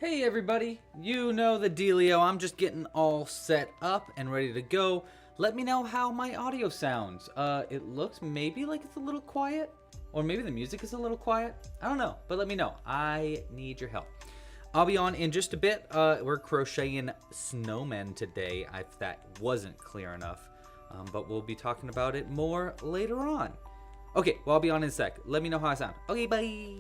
Hey everybody, you know the dealio. I'm just getting all set up and ready to go. Let me know how my audio sounds. It looks maybe like it's a little quiet, or maybe the music is a little quiet. I don't know, but let me know. I need your help. I'll be on in just a bit. We're crocheting Snowman today, if that wasn't clear enough. But we'll be talking about it more later on. Okay, well, I'll be on in a sec. Let me know how I sound. Okay, bye.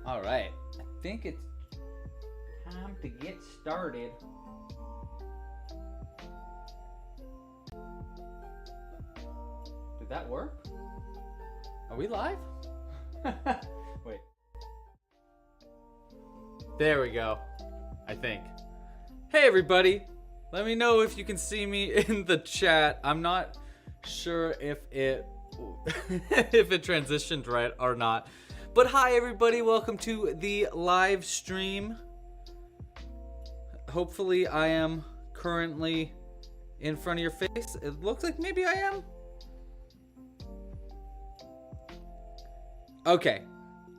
All right, I think it's time to get started. Did that work? Are we live? Wait. There we go, I think. Hey everybody, let me know if you can see me in the chat. I'm not sure if it if it transitioned right or not. But hi everybody, welcome to the live stream. Hopefully I am currently in front of your face. It looks like maybe I am. Okay,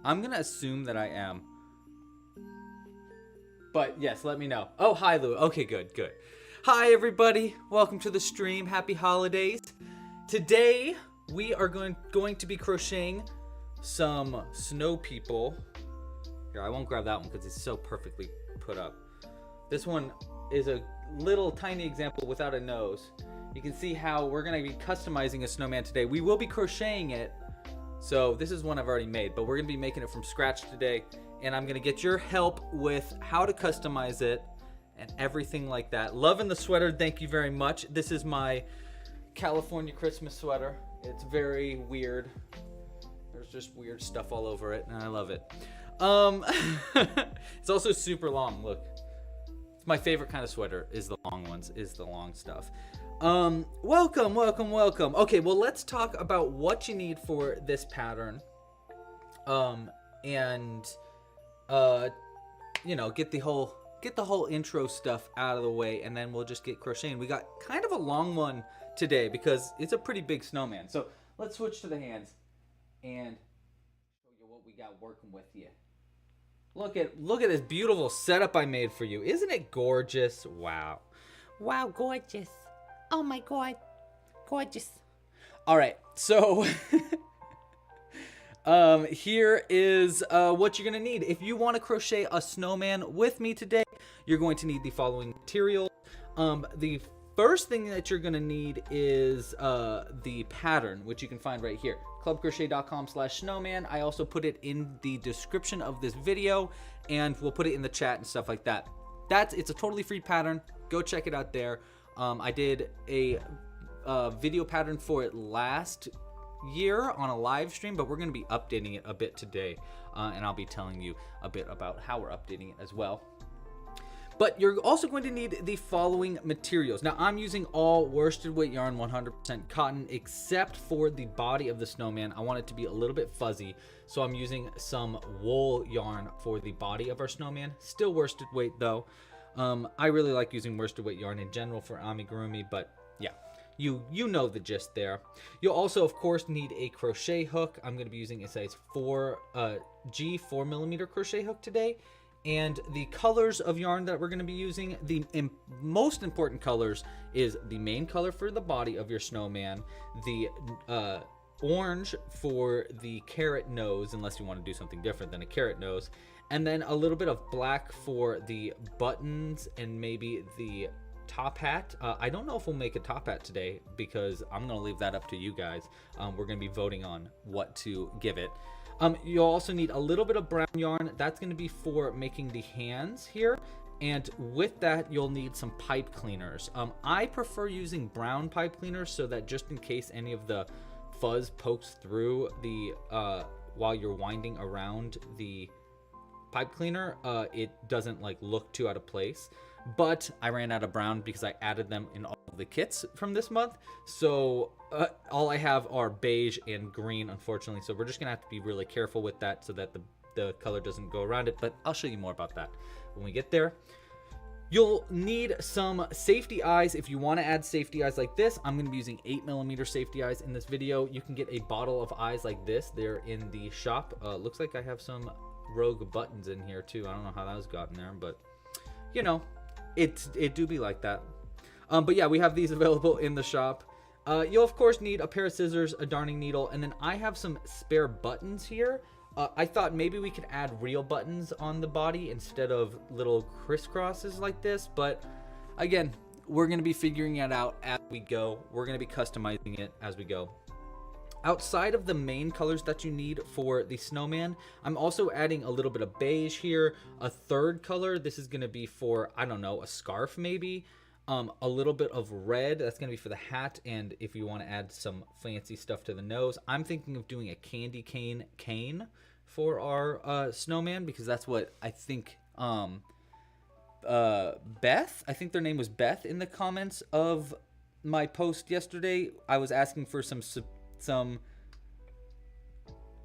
I'm gonna assume that I am. But yes, let me know. Oh, hi Lou. Okay, good. Hi everybody, welcome to the stream. Happy holidays. Today we are going to be crocheting some snow people. Here, I won't grab that one because it's so perfectly put up. This one is a little tiny example without a nose. You can see how we're going to be customizing a snowman today. We will be crocheting it. So this is one I've already made, but we're going to be making it from scratch today. And I'm going to get your help with how to customize it and everything like that. Loving the sweater. Thank you very much. This is my California Christmas sweater. It's very weird. There's just weird stuff all over it, and I love it. It's also super long. Look, it's my favorite kind of sweater. Is the long ones. Is the long stuff. Welcome, welcome, welcome. Okay, well, let's talk about what you need for this pattern. And you know, get the whole intro stuff out of the way, and then we'll just get crocheting. We got kind of a long one today because it's a pretty big snowman. So let's switch to the hands and show you what we got working with you. Look at this beautiful setup I made for you. Isn't it gorgeous? Wow. Wow, gorgeous. Oh my god. Gorgeous. All right. So here is what you're going to need. If you want to crochet a snowman with me today, you're going to need the following materials. The first thing that you're going to need is the pattern, which you can find right here. clubcrochet.com/snowman. I also put it in the description of this video, and we'll put it in the chat and stuff like that. It's a totally free pattern. Go check it out there. I did a video pattern for it last year on a live stream, but we're going to be updating it a bit today, and I'll be telling you a bit about how we're updating it as well. But you're also going to need the following materials. Now, I'm using all worsted weight yarn, 100% cotton, except for the body of the snowman. I want it to be a little bit fuzzy, so I'm using some wool yarn for the body of our snowman. Still worsted weight though. I really like using worsted weight yarn in general for amigurumi, but yeah, you know the gist there. You'll also, of course, need a crochet hook. I'm going to be using a size 4G 4mm crochet hook today. And the colors of yarn that we're going to be using, the most important colors is the main color for the body of your snowman, the orange for the carrot nose, unless you want to do something different than a carrot nose, and then a little bit of black for the buttons and maybe the top hat. I don't know if we'll make a top hat today because I'm going to leave that up to you guys. We're going to be voting on what to give it. You'll also need a little bit of brown yarn. That's going to be for making the hands here. And with that, you'll need some pipe cleaners. I prefer using brown pipe cleaners so that just in case any of the fuzz pokes through the while you're winding around the pipe cleaner, it doesn't like look too out of place. But I ran out of brown because I added them in all of the kits from this month. So all I have are beige and green, unfortunately. So we're just gonna have to be really careful with that so that the color doesn't go around it. But I'll show you more about that when we get there. You'll need some safety eyes. If you want to add safety eyes like this, I'm going to be using 8mm safety eyes in this video. You can get a bottle of eyes like this. They're in the shop. Looks like I have some rogue buttons in here too. I don't know how that was gotten there, but you know, it do be like that. But yeah, we have these available in the shop. You'll of course need a pair of scissors, a darning needle, and then I have some spare buttons here. I thought maybe we could add real buttons on the body instead of little crisscrosses like this, but again, we're going to be figuring it out as we go. We're going to be customizing it as we go. Outside of the main colors that you need for the snowman, I'm also adding a little bit of beige here, a third color. This is going to be for, I don't know, a scarf maybe. A little bit of red, that's going to be for the hat, and if you want to add some fancy stuff to the nose, I'm thinking of doing a candy cane for our snowman, because that's what I think Beth, I think their name was Beth, in the comments of my post yesterday. I was asking for some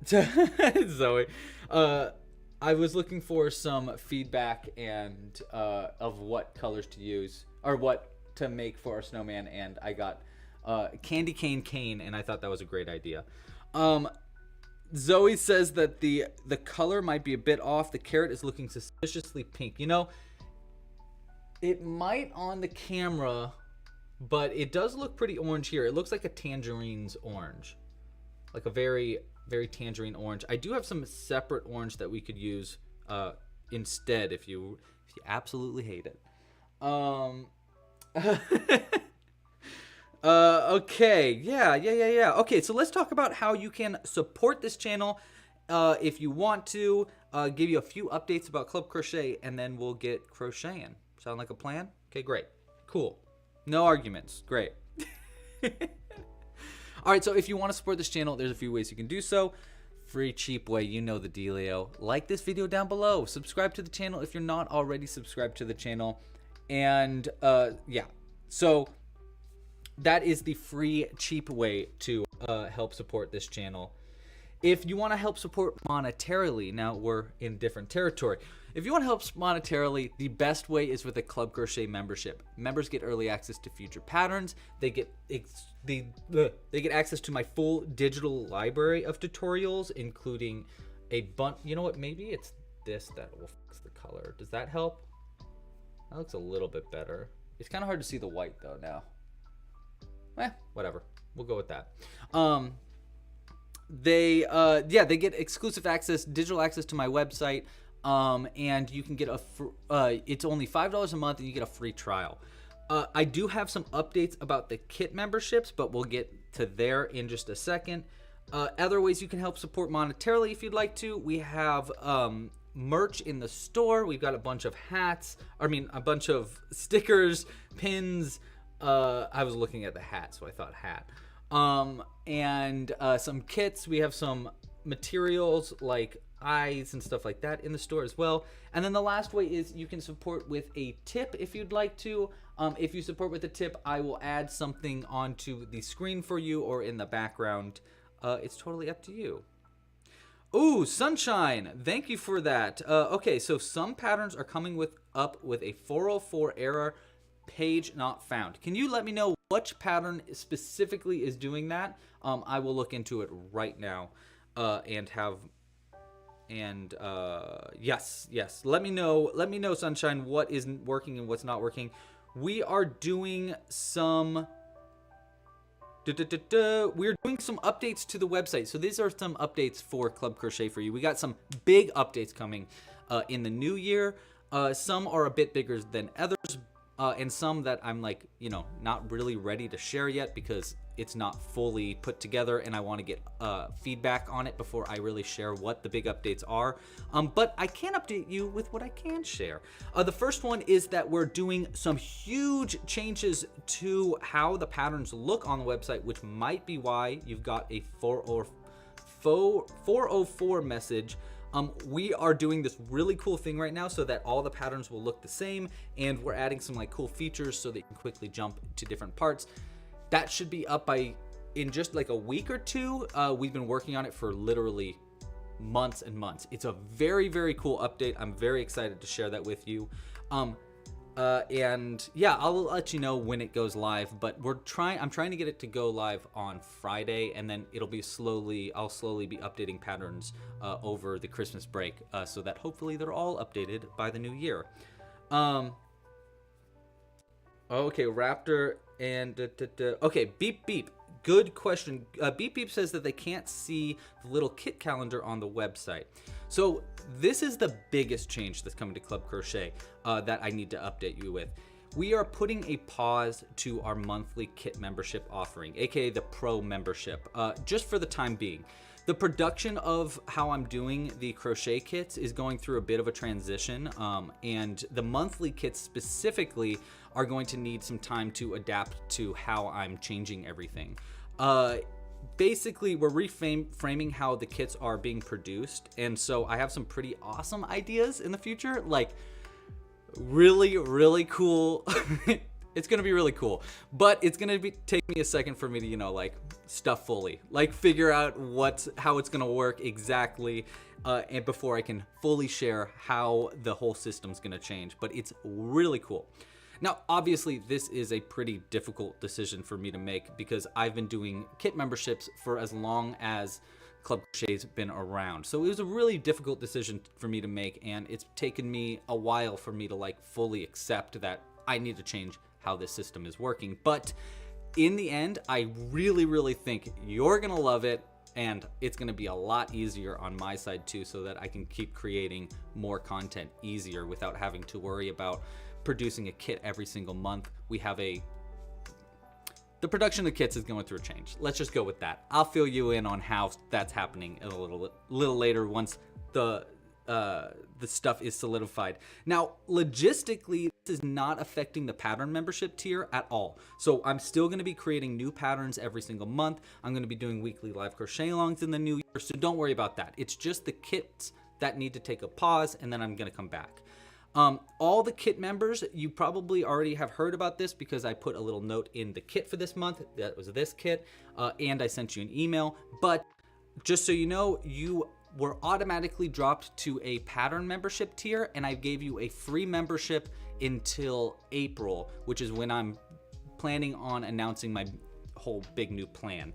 Zoe, I was looking for some feedback and of what colors to use or what to make for our snowman, and I got candy cane, and I thought that was a great idea. Zoe says that the color might be a bit off. The carrot is looking suspiciously pink. You know, it might on the camera, but it does look pretty orange here. It looks like a tangerine's orange, like a very, very tangerine orange. I do have some separate orange that we could use instead if you absolutely hate it. Okay, yeah. Okay, so let's talk about how you can support this channel if you want to. Give you a few updates about Club Crochet, and then we'll get crocheting. Sound like a plan? Okay, great. Cool. No arguments. Great. All right, so if you want to support this channel, there's a few ways you can do so. Free, cheap way, you know the dealio. Like this video down below. Subscribe to the channel if you're not already subscribed to the channel. And yeah, so that is the free, cheap way to help support this channel. If you want to help support monetarily, now we're in different territory. If you want to help monetarily, the best way is with a Club Crochet membership. Members get early access to future patterns. They get access to my full digital library of tutorials, including a bunch. You know what? Maybe it's this that will fix the color. Does that help? That looks a little bit better. It's kind of hard to see the white though now. Whatever. We'll go with that. They get exclusive access, digital access to my website, and you can get it's only $5 a month, and you get a free trial. I do have some updates about the kit memberships, but we'll get to there in just a second. Other ways you can help support monetarily if you'd like to. We have merch in the store. We've got a bunch of a bunch of stickers, pins. I was looking at the hat, so I thought hat. And some kits. We have some materials like eyes and stuff like that in the store as well. And then the last way is you can support with a tip if you'd like to. If you support with a tip, I will add something onto the screen for you or in the background. It's totally up to you. Ooh, Sunshine, thank you for that. Okay, so some patterns are coming up with a 404 error, page not found. Can you let me know which pattern specifically is doing that? I will look into it right now yes. Let me know, Sunshine, what isn't working and what's not working. We are doing some we're doing some updates to the website. So these are some updates for Club Crochet for you. We got some big updates coming in the new year. Some are a bit bigger than others, and some that I'm not really ready to share yet because it's not fully put together and I want to get feedback on it before I really share what the big updates are. But I can update you with what I can share. The first one is that we're doing some huge changes to how the patterns look on the website, which might be why you've got a 404 message. We are doing this really cool thing right now so that all the patterns will look the same, and we're adding some cool features so that you can quickly jump to different parts. That should be up in just a week or two. We've been working on it for literally months and months. It's a very, very cool update. I'm very excited to share that with you. And yeah, I'll let you know when it goes live, but I'm trying to get it to go live on Friday, and then I'll slowly be updating patterns over the Christmas break, so that hopefully they're all updated by the new year. Okay, Raptor and okay, Beep Beep. Good question. Beep Beep says that they can't see the little kit calendar on the website. So this is the biggest change that's coming to Club Crochet that I need to update you with. We are putting a pause to our monthly kit membership offering, aka the Pro membership, just for the time being. The production of how I'm doing the crochet kits is going through a bit of a transition, and the monthly kits specifically are going to need some time to adapt to how I'm changing everything. Basically, we're reframing how the kits are being produced, and so I have some pretty awesome ideas in the future, really, really cool. It's gonna be really cool, but it's gonna take me a second for me to, stuff fully, figure out how it's gonna work exactly, and before I can fully share how the whole system's gonna change. But it's really cool. Now, obviously, this is a pretty difficult decision for me to make because I've been doing kit memberships for as long as Club Crochet's been around. So it was a really difficult decision for me to make, and it's taken me a while for me to fully accept that I need to change how this system is working. But in the end, I really, really think you're gonna love it, and it's gonna be a lot easier on my side too, so that I can keep creating more content easier without having to worry about producing a kit every single month. The production of kits is going through a change. Let's just go with that. I'll fill you in on how that's happening a little later once the stuff is solidified. Now, logistically, this is not affecting the pattern membership tier at all. So I'm still going to be creating new patterns every single month. I'm going to be doing weekly live crochet alongs in the new year, so don't worry about that. It's just the kits that need to take a pause, and then I'm going to come back. All the kit members, you probably already have heard about this because I put a little note in the kit for this month. That was this kit, and I sent you an email. But just so you know, you were automatically dropped to a pattern membership tier, and I gave you a free membership until April, which is when I'm planning on announcing my whole big new plan.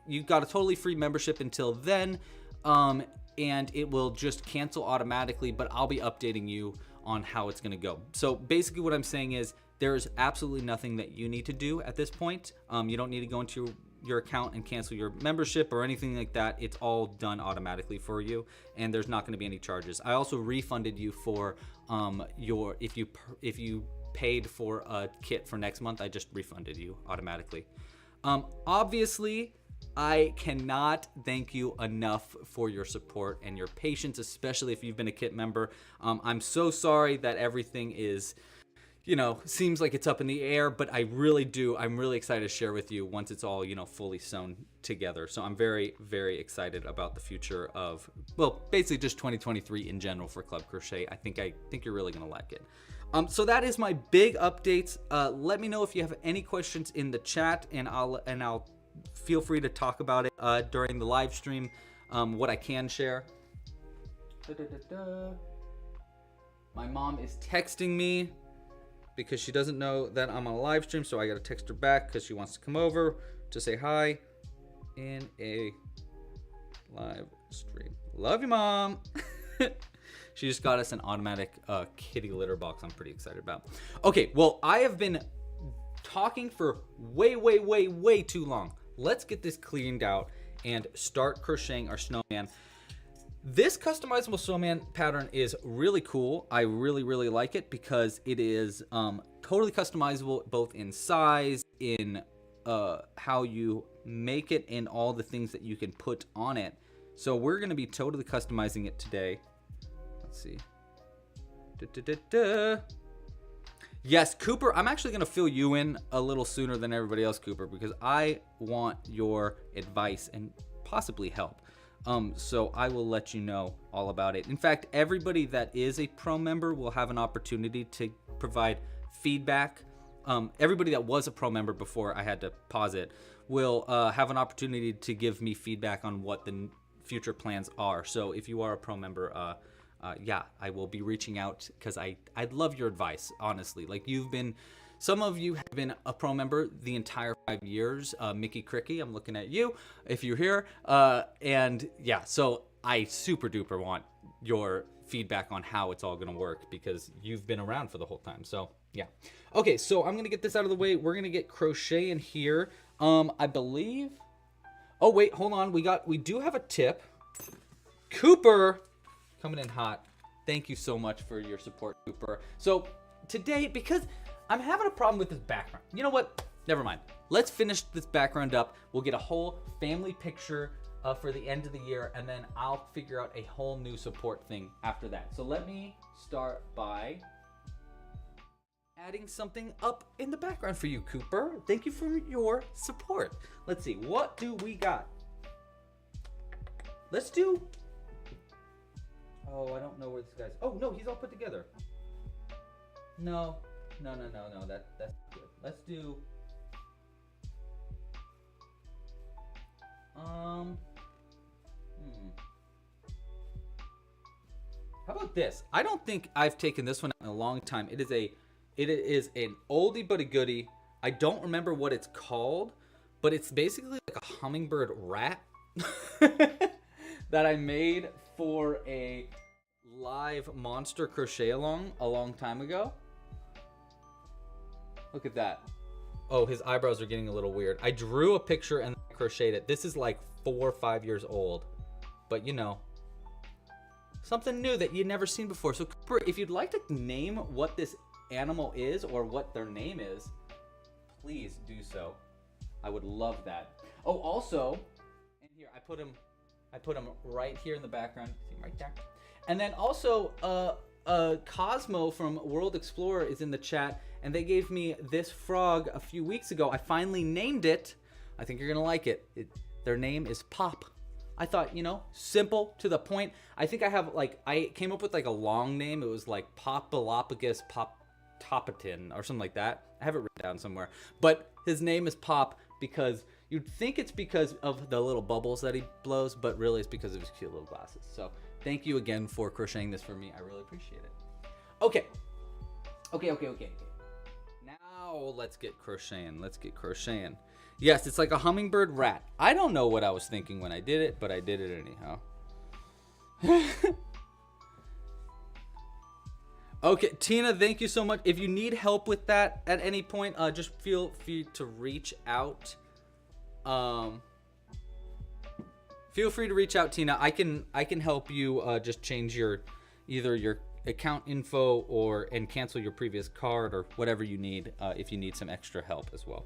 You got a totally free membership until then, and it will just cancel automatically, but I'll be updating you on how it's gonna go. So basically what I'm saying is there's absolutely nothing that you need to do at this point. You don't need to go into your account and cancel your membership or anything like that. It's all done automatically for you, and there's not gonna be any charges. I also refunded you for if you paid for a kit for next month, I just refunded you automatically. Obviously, I cannot thank you enough for your support and your patience, especially if you've been a kit member. I'm so sorry that everything is, seems like it's up in the air, but I'm really excited to share with you once it's all, fully sewn together. So I'm very, very excited about the future of, basically just 2023 in general for Club Crochet. I think you're really gonna like it. So that is my big updates. Let me know if you have any questions in the chat, and I'll feel free to talk about it during the live stream, what I can share. My mom is texting me because she doesn't know that I'm on a live stream, so I gotta text her back because she wants to come over to say hi in a live stream. Love you, Mom. She just got us an automatic kitty litter box I'm pretty excited about. Okay, well, I have been talking for way too long. Let's get this cleaned out and start crocheting our snowman. This customizable snowman pattern is really cool. I really like it because it is totally customizable, both in size, in how you make it, and all the things that you can put on it. So we're gonna be totally customizing it today. Let's see. Yes, Cooper, I'm actually gonna fill you in a little sooner than everybody else, Cooper, because I want your advice and possibly help. So I will let you know all about it. In fact, everybody that is a pro member will have an opportunity to provide feedback. Everybody that was a pro member before I had to pause it will have an opportunity to give me feedback on what the future plans are. So if you are a pro member, yeah, I will be reaching out because I'd love your advice, honestly. Like some of you have been a pro member the entire 5 years. Mickey Cricky, I'm looking at you if you're here. And yeah, so I super duper want your feedback on how it's all gonna work because you've been around for the whole time. So yeah. Okay, so I'm gonna get this out of the way. We're gonna get crochet in here. I believe, oh wait, hold on. We do have a tip. Cooper, coming in hot. Thank you so much for your support, Cooper. So today, because I'm having a problem with this background. You know what? Never mind. Let's finish this background up. We'll get a whole family picture for the end of the year, and then I'll figure out a whole new support thing after that. So let me start by adding something up in the background for you, Cooper. Thank you for your support. Let's see. What do we got? Let's do... Oh, I don't know where this guy's... Oh, no, he's all put together. No. That's good. Let's do... How about this? I don't think I've taken this one in a long time. It is an oldie but a goodie. I don't remember what it's called, but it's basically like a hummingbird rat that I made for a live monster crochet along a long time ago. Look at that. Oh, his eyebrows are getting a little weird. I drew a picture and crocheted it. This is like 4 or 5 years old, but something new that you've never seen before. So Cooper, if you'd like to name what this animal is or what their name is, please do so. I would love that. Oh, also, and here I put him right here in the background. See him right there. And then also, Cosmo from World Explorer is in the chat, and they gave me this frog a few weeks ago. I finally named it. I think you're gonna like it. Their name is Pop. I thought, you know, simple, to the point. I think I have, like, I came up with, like, a long name. It was, like, Popalopagus Poptopatin or something like that. I have it written down somewhere. But his name is Pop because you'd think it's because of the little bubbles that he blows, but really it's because of his cute little glasses. So thank you again for crocheting this for me. I really appreciate it. Okay. Now let's get crocheting. Yes, it's like a hummingbird rat. I don't know what I was thinking when I did it, but I did it anyhow. Okay, Tina, thank you so much. If you need help with that at any point, just feel free to reach out. Feel free to reach out, Tina. I can help you just change either your account info and cancel your previous card or whatever you need if you need some extra help as well.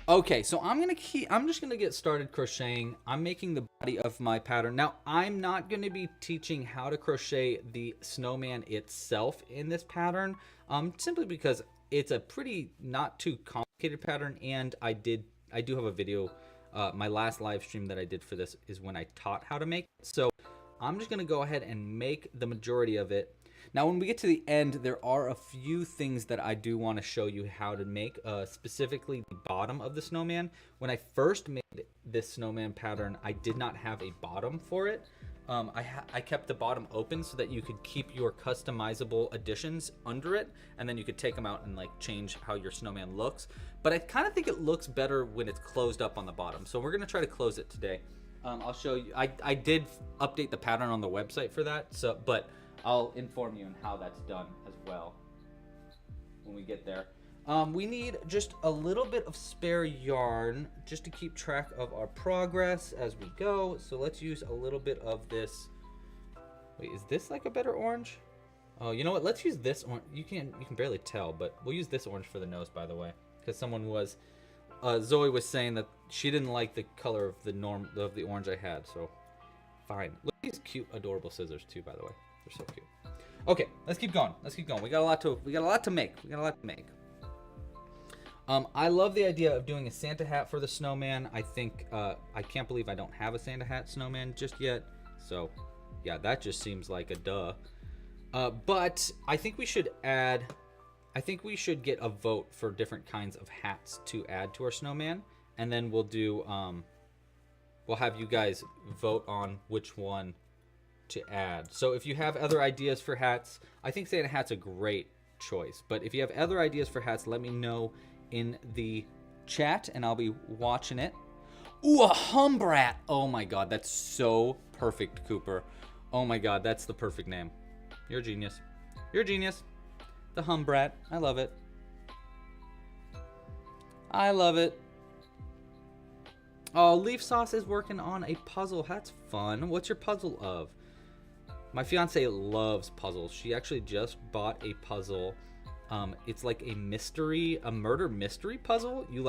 Okay, so I'm just gonna get started crocheting. I'm making the body of my pattern. Now, I'm not gonna be teaching how to crochet the snowman itself in this pattern, simply because it's a pretty not too complicated pattern, and I do have a video. My last live stream that I did for this is when I taught how to make it. So I'm just gonna go ahead and make the majority of it. Now, when we get to the end, there are a few things that I do want to show you how to make, specifically the bottom of the snowman. When I first made this snowman pattern, I did not have a bottom for it. I kept the bottom open so that you could keep your customizable additions under it, and then you could take them out and like change how your snowman looks. But I kind of think it looks better when it's closed up on the bottom. So we're going to try to close it today. I'll show you. I did update the pattern on the website for that, but I'll inform you on how that's done as well when we get there. We need just a little bit of spare yarn just to keep track of our progress as we go. So let's use a little bit of this. Wait, is this like a better orange? Oh, you know what? Let's use this orange. You can barely tell, but we'll use this orange for the nose, by the way, because Zoe was saying that she didn't like the color of the orange I had. So fine. Look at these cute, adorable scissors too, by the way. They're so cute. Okay, let's keep going. We got a lot to make. I love the idea of doing a Santa hat for the snowman. I think I can't believe I don't have a Santa hat snowman just yet. So yeah, that just seems like a duh. But I think we should get a vote for different kinds of hats to add to our snowman, and then we'll have you guys vote on which one to add. So if you have other ideas for hats, I think Santa hat's a great choice. But if you have other ideas for hats, let me know in the chat and I'll be watching it. Ooh, a humbrat. Oh my god, that's so perfect, Cooper. Oh my god, that's the perfect name. You're a genius. The humbrat. I love it. Oh, Leaf Sauce is working on a puzzle. That's fun. What's your puzzle of? My fiance loves puzzles. She actually just bought a puzzle. It's like a murder mystery puzzle. You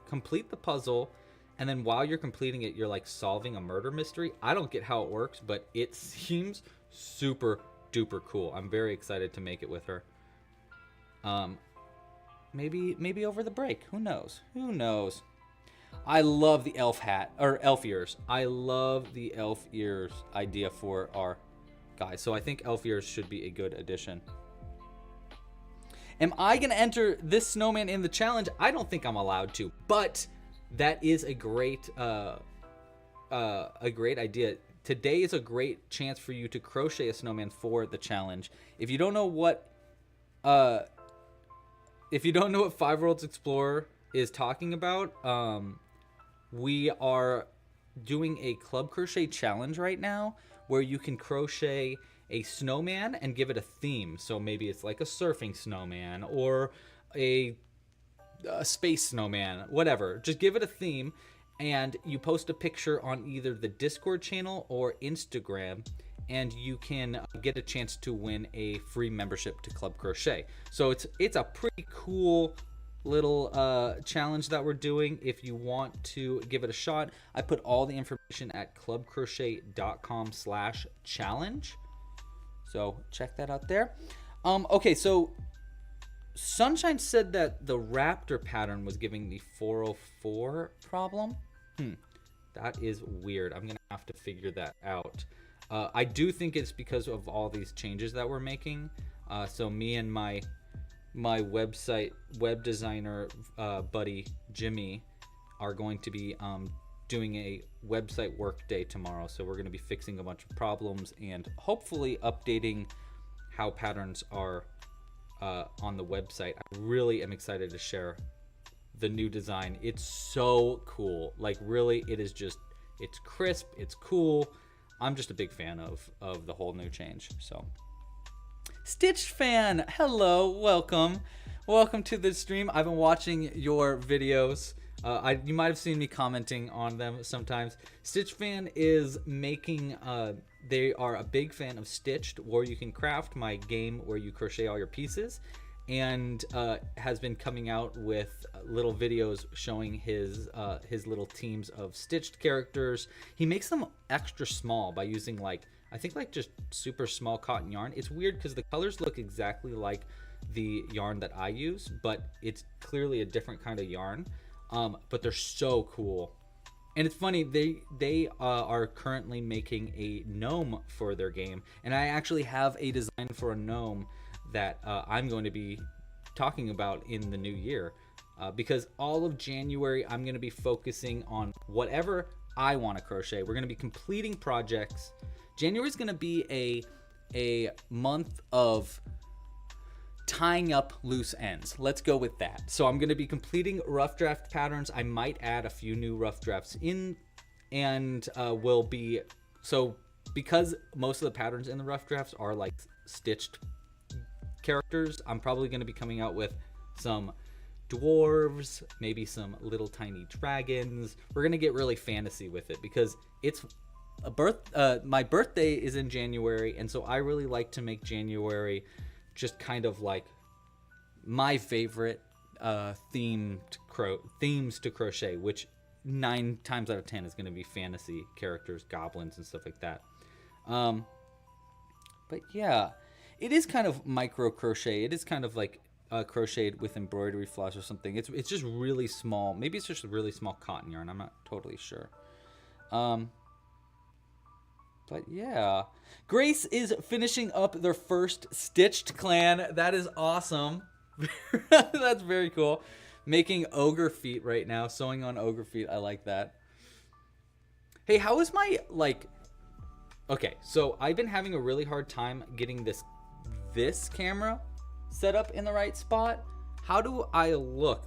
complete the puzzle, and then while you're completing it, you're like solving a murder mystery. I don't get how it works, but it seems super duper cool. I'm very excited to make it with her. Maybe over the break. Who knows? I love the elf ears. I love the elf ears idea for our guys. So I think elf ears should be a good addition. Am I going to enter this snowman in the challenge? I don't think I'm allowed to, but that is a great idea. Today is a great chance for you to crochet a snowman for the challenge. If you don't know what 5-Year-Olds Explorer is talking about, we are doing a club crochet challenge right now where you can crochet a snowman and give it a theme. So maybe it's like a surfing snowman or a space snowman, whatever. Just give it a theme, and you post a picture on either the Discord channel or Instagram, and you can get a chance to win a free membership to Club Crochet. So it's a pretty cool little challenge that we're doing. If you want to give it a shot, I put all the information at clubcrochet.com/challenge. So check that out there. Okay, so Sunshine said that the raptor pattern was giving the 404 problem. That is weird. I'm gonna have to figure that out. I do think it's because of all these changes that we're making. So me and my website web designer buddy Jimmy are going to be doing a website work day tomorrow. So we're going to be fixing a bunch of problems and hopefully updating how patterns are on the website. I really am excited to share the new design. It's so cool. Like, really, it is just, it's crisp, it's cool. I'm just a big fan of the whole new change. So Stitched fan, hello, welcome to the stream. I've been watching your videos. You might have seen me commenting on them sometimes. Stitched fan is making they are a big fan of Stitched, where you can craft, my game where you crochet all your pieces, and has been coming out with little videos showing his little teams of Stitched characters. He makes them extra small by using I think just super small cotton yarn. It's weird because the colors look exactly like the yarn that I use, but it's clearly a different kind of yarn. But they're so cool. And it's funny, they are currently making a gnome for their game, and I actually have a design for a gnome that I'm going to be talking about in the new year, because all of January I'm going to be focusing on whatever I want to crochet. We're going to be completing projects. January is going to be a month of tying up loose ends. Let's go with that. So I'm going to be completing rough draft patterns. I might add a few new rough drafts in, and will be, so because most of the patterns in the rough drafts are like stitched characters, I'm probably going to be coming out with some dwarves, maybe some little tiny dragons. We're going to get really fantasy with it because it's my birthday is in January, and so I really like to make January just kind of like my favorite themes to crochet, which 9 times out of 10 is going to be fantasy characters, goblins and stuff like that. But yeah, it is kind of micro crochet. It is kind of like crocheted with embroidery floss or something. It's just really small. Maybe it's just a really small cotton yarn. I'm not totally sure. But yeah, Grace is finishing up their first Stitched clan. That is awesome. That's very cool. Making ogre feet right now, sewing on ogre feet. I like that. Hey, how is my, okay, so I've been having a really hard time getting this camera set up in the right spot. How do I look,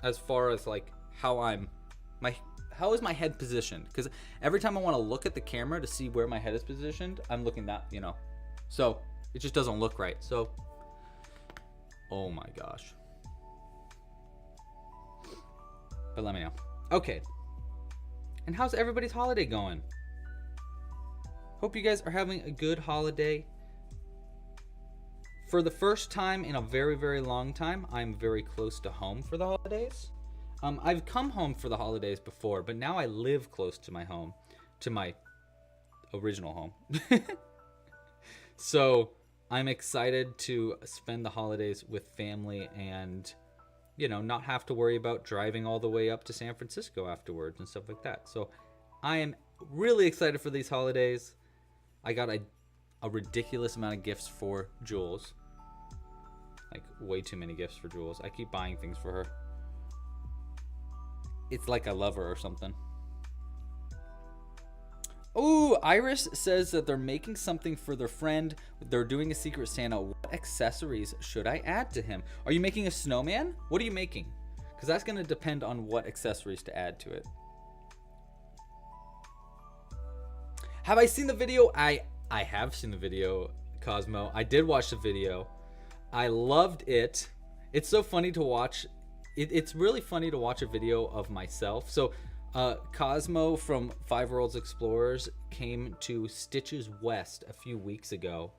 as far as how is my head positioned? Because every time I want to look at the camera to see where my head is positioned, I'm looking that, so it just doesn't look right. So, oh my gosh. But let me know. Okay. And how's everybody's holiday going? Hope you guys are having a good holiday. For the first time in a very, very long time, I'm very close to home for the holidays. I've come home for the holidays before, but now I live close to my home, to my original home. So I'm excited to spend the holidays with family and, not have to worry about driving all the way up to San Francisco afterwards and stuff like that. So I am really excited for these holidays. I got a ridiculous amount of gifts for Jules. Way too many gifts for Jules. I keep buying things for her. It's like I love her or something. Oh, Iris says that they're making something for their friend. They're doing a Secret Santa. What accessories should I add to him? Are you making a snowman? What are you making? Because that's going to depend on what accessories to add to it. Have I seen the video? I have seen the video, Cosmo. I did watch the video. I loved it. It's so funny to watch. It's really funny to watch a video of myself. So Cosmo from 5 Worlds Explorers came to Stitches West a few weeks ago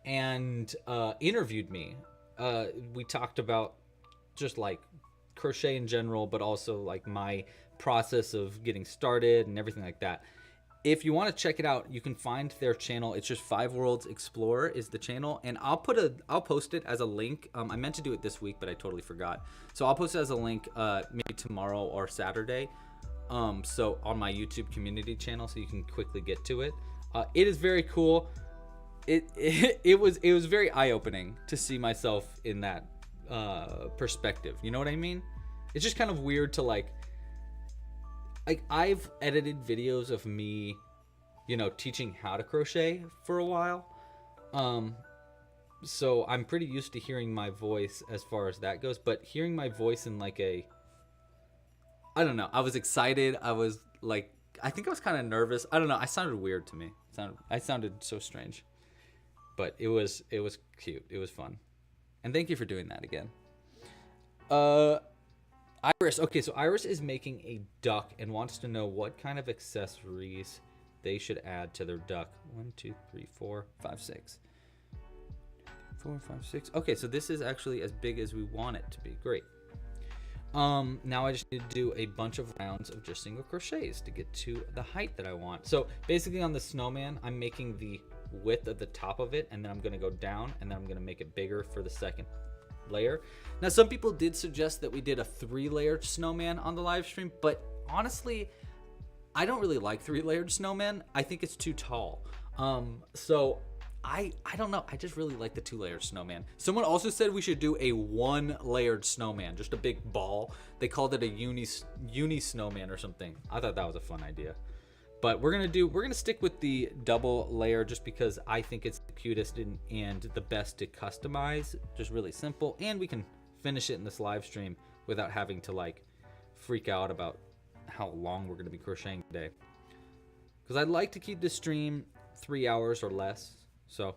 and interviewed me. We talked about just crochet in general, but also my process of getting started and everything like that. If you want to check it out, you can find their channel. It's just 5 Worlds Explorer is the channel, and I'll post it as a link. I meant to do it this week, but I totally forgot. So I'll post it as a link maybe tomorrow or Saturday. So on my YouTube community channel, so you can quickly get to it. It is very cool. It was very eye-opening to see myself in that perspective. You know what I mean? It's just kind of weird to like I've edited videos of me, teaching how to crochet for a while. So I'm pretty used to hearing my voice as far as that goes, but hearing my voice in like I don't know. I was excited. I was like, I think I was kind of nervous. I don't know. I sounded weird to me. I sounded so strange, but it was cute. It was fun. And thank you for doing that again. Iris. Okay, so Iris is making a duck and wants to know what kind of accessories they should add to their duck. 1, 2, 3, 4, 5, 6. 4, 5, 6. Okay, so this is actually as big as we want it to be. Great. Now I just need to do a bunch of rounds of just single crochets to get to the height that I want. So basically on the snowman, I'm making the width of the top of it, and then I'm going to go down, and then I'm going to make it bigger for the second layer. Now some people did suggest that we did a 3-layered snowman on the live stream, but honestly, I don't really like 3-layered snowman. I think it's too tall. So I don't know. I just really like the 2-layered snowman. Someone also said we should do a 1-layered snowman, just a big ball. They called it a uni snowman or something. I thought that was a fun idea. But we're gonna stick with the double layer just because I think it's the cutest and the best to customize. Just really simple, and we can finish it in this live stream without having to like freak out about how long we're gonna be crocheting today. Because I'd like to keep this stream 3 hours or less. So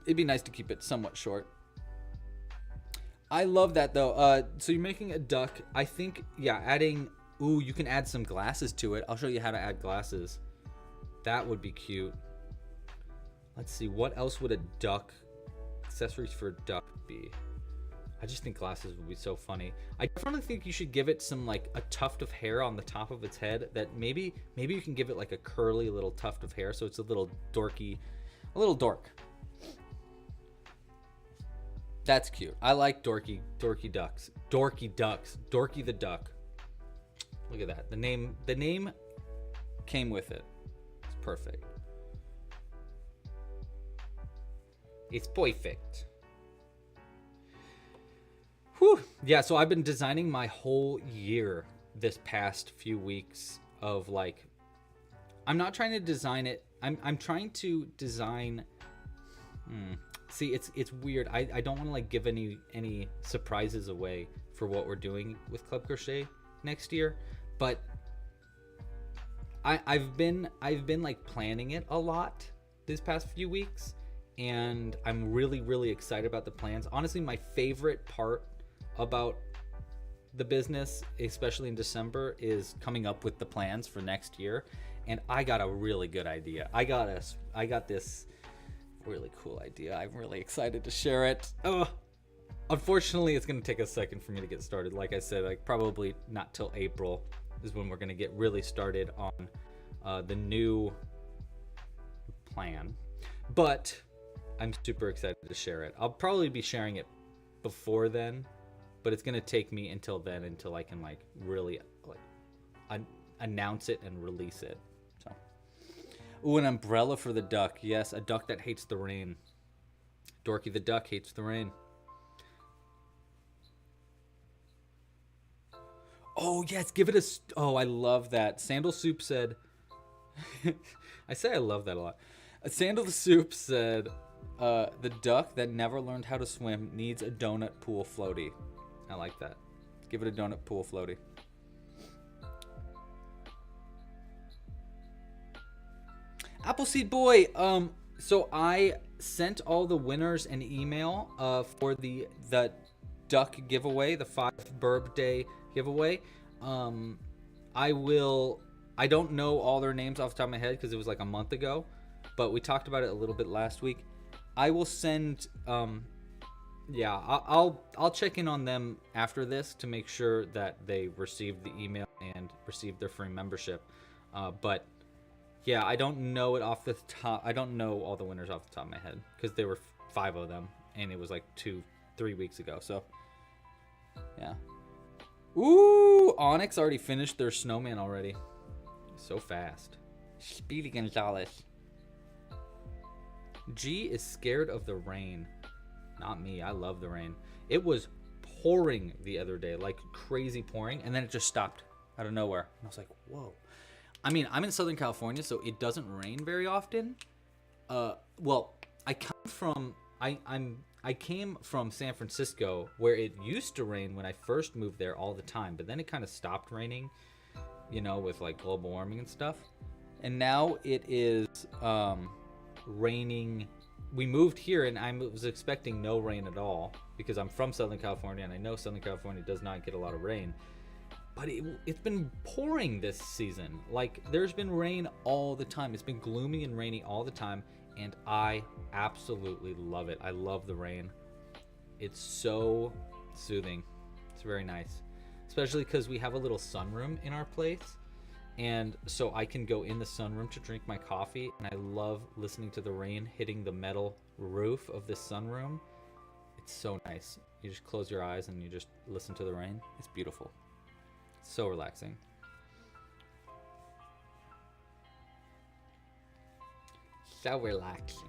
it'd be nice to keep it somewhat short. I love that though. So you're making a duck. I think, yeah, adding, ooh, you can add some glasses to it. I'll show you how to add glasses. That would be cute. Let's see, what else would a duck, accessories for a duck be? I just think glasses would be so funny. I definitely think you should give it some like a tuft of hair on the top of its head that maybe you can give it like a curly little tuft of hair so it's a little dorky. A little dork. That's cute. I like dorky ducks. Dorky ducks. Dorky the duck. Look at that. The name came with it. It's perfect. It's perfect. Whew. Yeah, so I've been designing my whole year this past few weeks of like, I'm not trying to design it. I'm trying to design. See, it's weird. I don't want to like give any surprises away for what we're doing with Club Crochet next year, but I've been like planning it a lot this past few weeks, and I'm really excited about the plans. Honestly, my favorite part about the business, especially in December, is coming up with the plans for next year. And I got a really good idea. I got this really cool idea. I'm really excited to share it. Unfortunately, it's going to take a second for me to get started. Like I said, like probably not till April is when we're going to get really started on the new plan. But I'm super excited to share it. I'll probably be sharing it before then, but it's going to take me until then until I can like really like announce it and release it. So, ooh, an umbrella for the duck. Yes, a duck that hates the rain. Dorky the duck hates the rain. Oh yes, give it a. Oh, I love that. Sandal Soup said. I say I love that a lot. Sandal Soup said, the duck that never learned how to swim needs a donut pool floaty. I like that. Give it a donut pool floaty. Appleseed Boy, so I sent all the winners an email for the duck giveaway, the 5 burb day giveaway. I don't know all their names off the top of my head because it was like a month ago, but we talked about it a little bit last week. I will send I'll check in on them after this to make sure that they received the email and received their free membership. But yeah, I don't know it off the top. I don't know all the winners off the top of my head because there were 5 of them and it was like 2-3 weeks ago. So yeah. Ooh, Onyx already finished their snowman already. So fast. Speedy Gonzalez. G is scared of the rain. Not me. I love the rain. It was pouring the other day, like crazy pouring, and then it just stopped out of nowhere. And I was like, whoa. I mean, I'm in Southern California, so it doesn't rain very often. Well, I came from San Francisco, where it used to rain when I first moved there all the time, but then it kind of stopped raining, you know, with like global warming and stuff. And now it is raining. We moved here, and I was expecting no rain at all because I'm from Southern California, and I know Southern California does not get a lot of rain. But it's been pouring this season. Like, there's been rain all the time. It's been gloomy and rainy all the time, and I absolutely love it. I love the rain. It's so soothing. It's very nice. Especially because we have a little sunroom in our place. And so I can go in the sunroom to drink my coffee, and I love listening to the rain hitting the metal roof of this sunroom. It's so nice. You just close your eyes and you just listen to the rain. It's beautiful. It's so relaxing. So relaxing.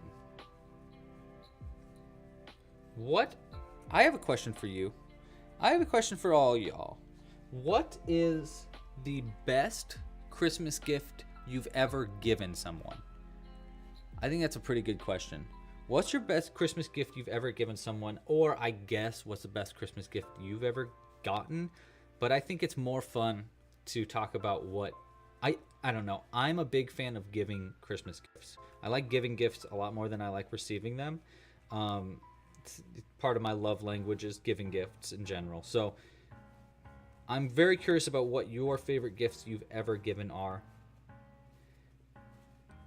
What? I have a question for you. I have a question for all y'all. What is the best Christmas gift you've ever given someone? I think that's a pretty good question. What's your best Christmas gift you've ever given someone? Or I guess, what's the best Christmas gift you've ever gotten? But I think it's more fun to talk about what I don't know. I'm a big fan of giving Christmas gifts. I like giving gifts a lot more than I like receiving them. It's part of my love language is giving gifts in general. So I'm very curious about what your favorite gifts you've ever given are.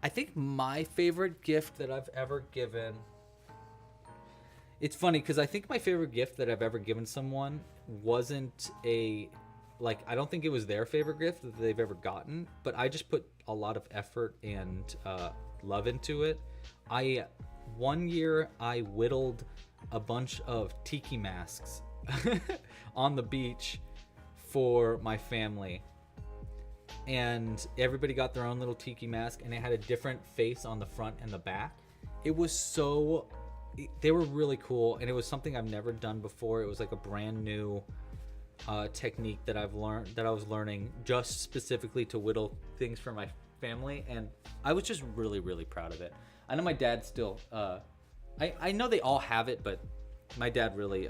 I think my favorite gift that I've ever given... It's funny because I think my favorite gift that I've ever given someone wasn't a... Like, I don't think it was their favorite gift that they've ever gotten, but I just put a lot of effort and love into it. One year I whittled a bunch of tiki masks on the beach for my family, and everybody got their own little tiki mask, and it had a different face on the front and the back. It was so... They were really cool, and it was something I've never done before. It was like a brand new technique that I was learning just specifically to whittle things for my family, and I was just really, really proud of it. I know my dad still I know they all have it, but my dad really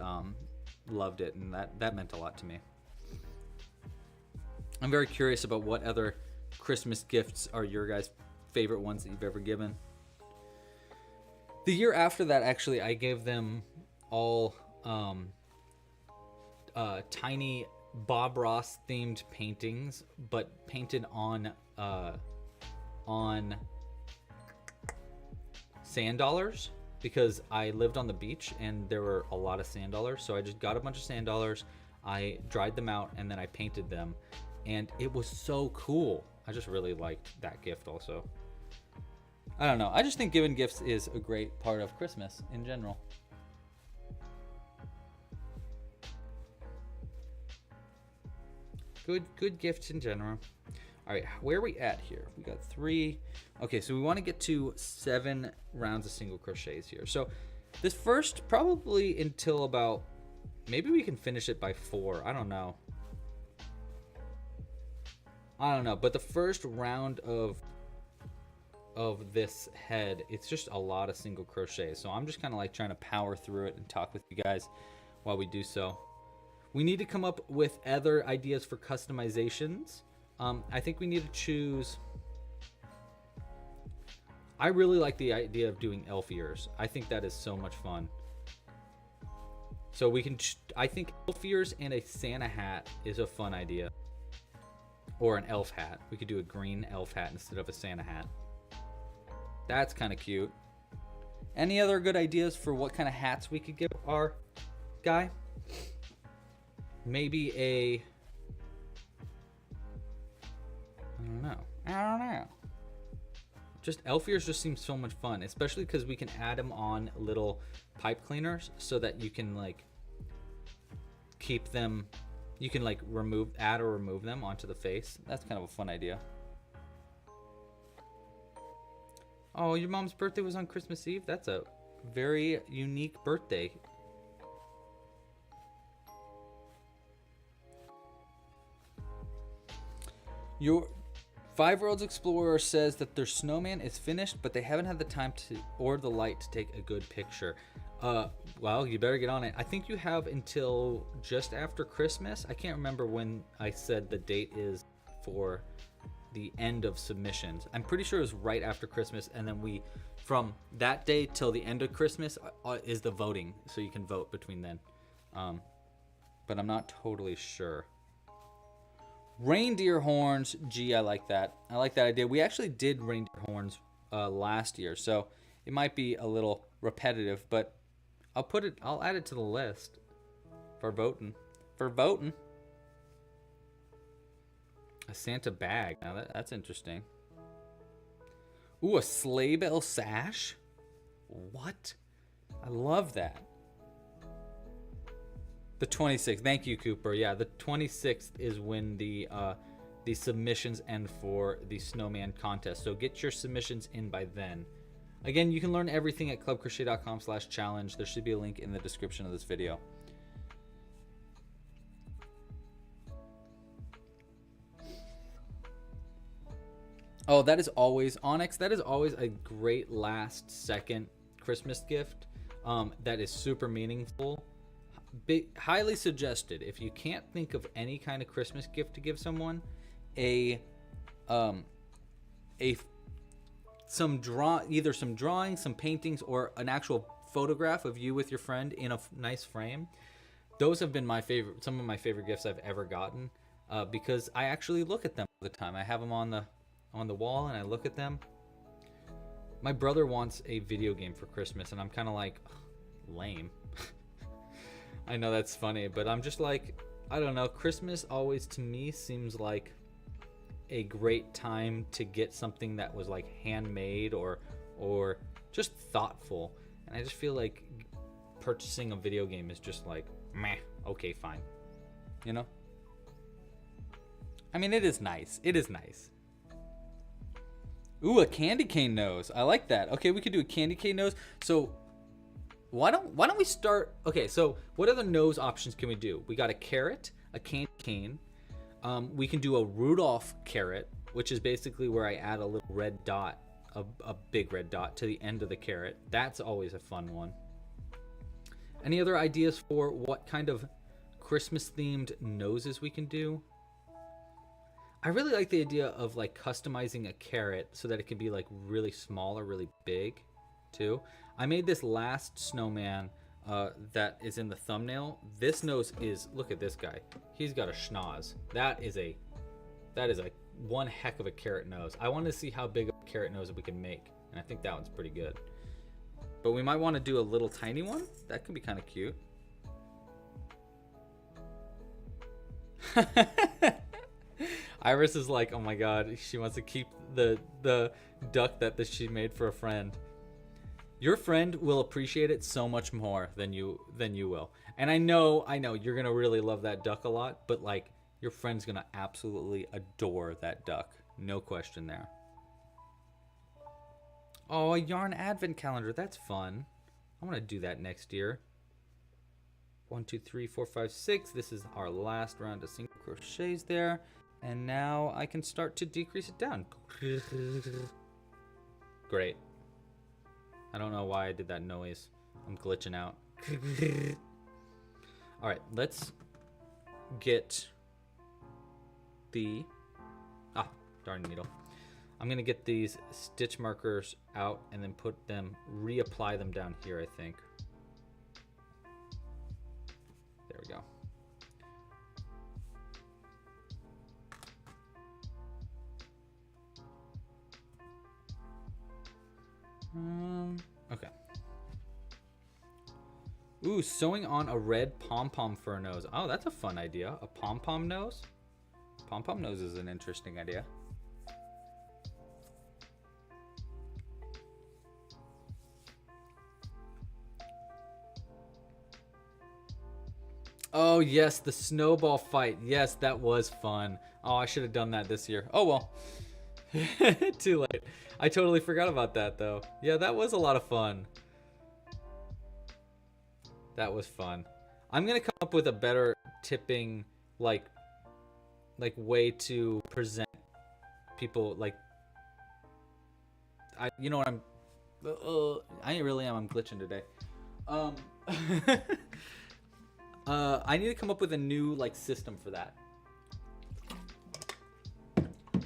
loved it, and that meant a lot to me. I'm very curious about what other Christmas gifts are your guys' favorite ones that you've ever given. The year after that, actually, I gave them all tiny Bob Ross themed paintings, but painted on sand dollars, because I lived on the beach and there were a lot of sand dollars. So I just got a bunch of sand dollars, I dried them out, and then I painted them, and it was so cool. I just really liked that gift also. I don't know. I just think giving gifts is a great part of Christmas in general. Good gifts in general. All right, where are we at here? We got 3. Okay, so we want to get to 7 rounds of single crochets here. So this first, probably until about, maybe we can finish it by 4. I don't know. But the first round of this head, it's just a lot of single crochet. So I'm just kind of like trying to power through it and talk with you guys while we do so. We need to come up with other ideas for customizations. I think we need to choose... I really like the idea of doing elf ears. I think that is so much fun. So we can... I think elf ears and a Santa hat is a fun idea. Or an elf hat. We could do a green elf hat instead of a Santa hat. That's kind of cute. Any other good ideas for what kind of hats we could give our guy? Maybe a... I don't know. Just elf ears just seems so much fun, especially because we can add them on little pipe cleaners so that you can like keep them You can like add or remove them onto the face. That's kind of a fun idea. Oh, your mom's birthday was on Christmas Eve? That's a very unique birthday. Your 5-Worlds Explorer says that their snowman is finished, but they haven't had the time to or the light to take a good picture. Well, you better get on it. I think you have until just after Christmas. I can't remember when I said the date is for the end of submissions. I'm pretty sure it was right after Christmas, and then from that day till the end of Christmas is the voting, so you can vote between then. But I'm not totally sure. Reindeer horns. Gee, I like that. I like that idea. We actually did reindeer horns last year, so it might be a little repetitive, but I'll add it to the list for voting. A Santa bag. Now that's interesting. Ooh, a sleigh bell sash. What? I love that. The 26th. Thank you, Cooper. Yeah, the 26th is when the submissions end for the Snowman contest. So get your submissions in by then. Again, you can learn everything at clubcrochet.com/challenge. There should be a link in the description of this video. Oh, that is always, Onyx, that is always a great last second Christmas gift. That is super meaningful. Highly suggested. If you can't think of any kind of Christmas gift to give someone, either some drawings, some paintings, or an actual photograph of you with your friend in a nice frame. Those have been some of my favorite gifts I've ever gotten, because I actually look at them all the time. I have them on the wall and I look at them. My brother wants a video game for Christmas, and I'm kind of like, lame. I know that's funny, but I'm just like, I don't know. Christmas always to me seems like a great time to get something that was like handmade or just thoughtful. And I just feel like purchasing a video game is just like, meh, okay, fine. You know? I mean, it is nice. It is nice. Ooh, a candy cane nose. I like that. Okay, we could do a candy cane nose. So why don't we start? Okay, so what other nose options can we do? We got a carrot, a candy cane. We can do a Rudolph carrot, which is basically where I add a little red dot, a big red dot to the end of the carrot. That's always a fun one. Any other ideas for what kind of Christmas themed noses we can do? I really like the idea of like customizing a carrot so that it can be like really small or really big too. I made this last snowman that is in the thumbnail. This nose is, look at this guy. He's got a schnoz. That is a one heck of a carrot nose. I want to see how big of a carrot nose we can make, and I think that one's pretty good. But we might want to do a little tiny one. That could be kind of cute. Iris is like, oh my god, she wants to keep the duck that she made for a friend. Your friend will appreciate it so much more than you will. And I know you're gonna really love that duck a lot, but like your friend's gonna absolutely adore that duck. No question there. Oh, a yarn advent calendar. That's fun. I want to do that next year. 1, 2, 3, 4, 5, 6. This is our last round of single crochets there. And now I can start to decrease it down. Great. I don't know why I did that noise. I'm glitching out. All right, let's get the... darn needle. I'm going to get these stitch markers out and then reapply them down here, I think. There we go. Okay. Ooh, sewing on a red pom-pom for a nose. Oh, that's a fun idea. A pom-pom nose? Pom-pom nose is an interesting idea. Oh, yes, the snowball fight. Yes, that was fun. Oh, I should have done that this year. Oh, well. Too late. I totally forgot about that, though. Yeah, that was a lot of fun. That was fun. I'm going to come up with a better tipping, like way to present people, like, you know what I really am. I'm glitching today. I need to come up with a new like system for that.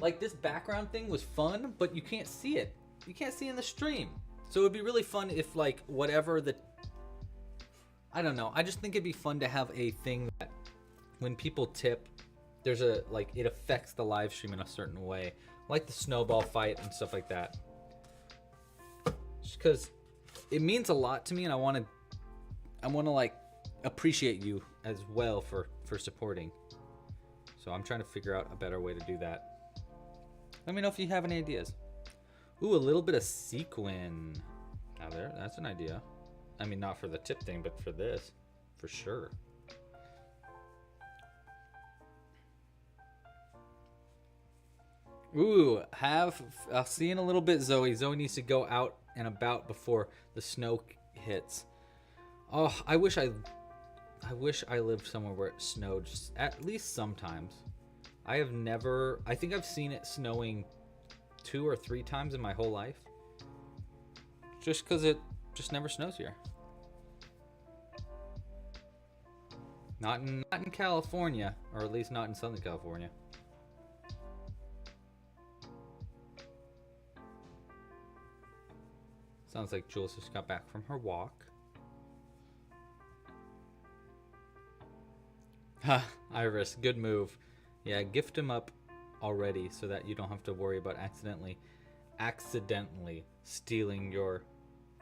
Like this background thing was fun, but you can't see it. You can't see in the stream. So it would be really fun if like whatever the, I don't know. I just think it'd be fun to have a thing that when people tip, there's a like it affects the live stream in a certain way, like the snowball fight and stuff like that. Just because it means a lot to me, and I want to like appreciate you as well for supporting. So I'm trying to figure out a better way to do that. Let me know if you have any ideas. Ooh, a little bit of sequin. Now that's an idea. I mean, not for the tip thing, but for this, for sure. Ooh, I'll see you in a little bit, Zoe. Zoe needs to go out and about before the snow hits. Oh, I wish I lived somewhere where it snowed just at least sometimes. I think I've seen it snowing 2 or 3 times in my whole life. Just because it just never snows here. Not in California, or at least not in Southern California. Sounds like Jules just got back from her walk. Ha, Iris, good move. Yeah, gift him up already so that you don't have to worry about accidentally stealing your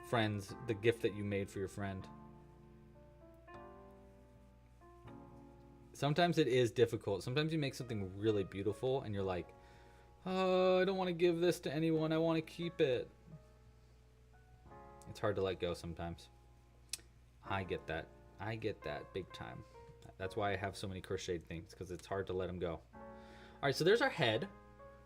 friend's, the gift that you made for your friend. Sometimes it is difficult. Sometimes you make something really beautiful and you're like, oh, I don't want to give this to anyone. I want to keep it. It's hard to let go sometimes. I get that. I get that big time. That's why I have so many crocheted things, because it's hard to let them go. All right, so there's our head.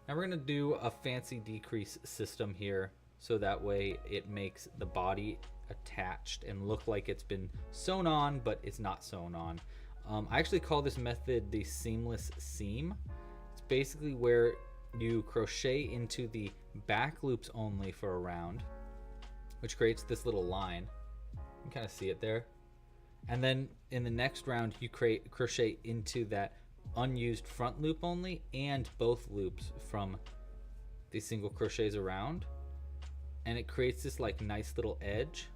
Now we're going to do a fancy decrease system here, so that way it makes the body attached and look like it's been sewn on, but it's not sewn on. I actually call this method the seamless seam. It's basically where you crochet into the back loops only for a round, which creates this little line. You can kind of see it there. And then in the next round, you crochet into that unused front loop only and both loops from the single crochets around. And it creates this like nice little edge.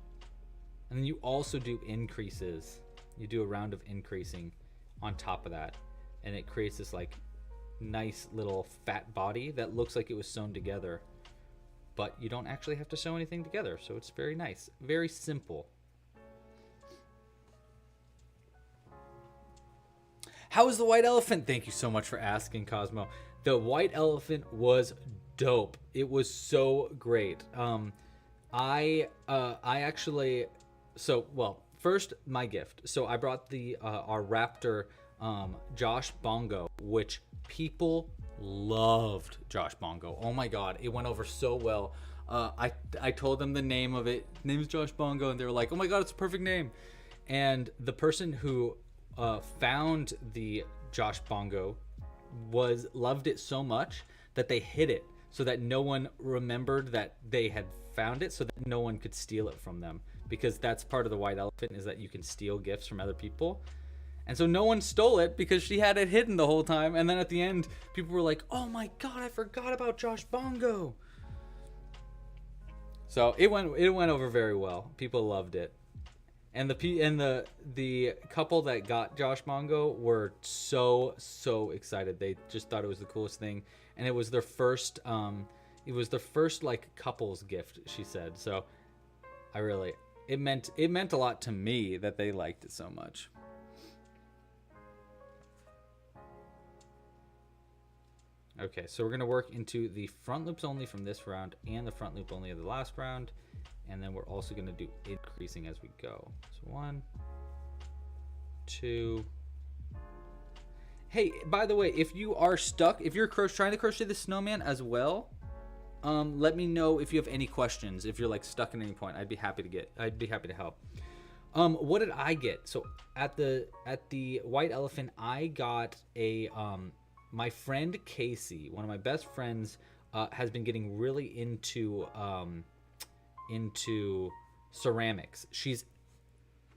And then you also do increases. You do a round of increasing on top of that. And it creates this like nice little fat body that looks like it was sewn together. But you don't actually have to sew anything together. So it's very nice. Very simple. How was the white elephant? Thank you so much for asking, Cosmo. The white elephant was dope. It was so great. I actually, first my gift. So I brought our Raptor Josh Bongo, which people loved. Josh Bongo. Oh my God, it went over so well. I told them the name of it. Name is Josh Bongo, and they were like, "Oh my God, it's a perfect name." And the person who found the Josh Bongo loved it so much that they hid it so that no one remembered that they had found it, so that no one could steal it from them, because that's part of the white elephant, is that you can steal gifts from other people. And so no one stole it because she had it hidden the whole time. And then at the end, people were like, "Oh my God, I forgot about Josh Bongo." So it went over very well. People loved it. And the couple that got Josh Bongo were so excited. They just thought it was the coolest thing, and it was their first like couples gift, she said. So it meant a lot to me that they liked it so much. Okay, so we're gonna work into the front loops only from this round and the front loop only of the last round. And then we're also going to do increasing as we go. So 1, 2. Hey, by the way, if you are stuck, if you're trying to crochet the snowman as well, let me know if you have any questions. If you're like stuck at any point, I'd be happy to help. What did I get? So at the White Elephant, I got a my friend Casey, one of my best friends, has been getting really into ceramics. She's,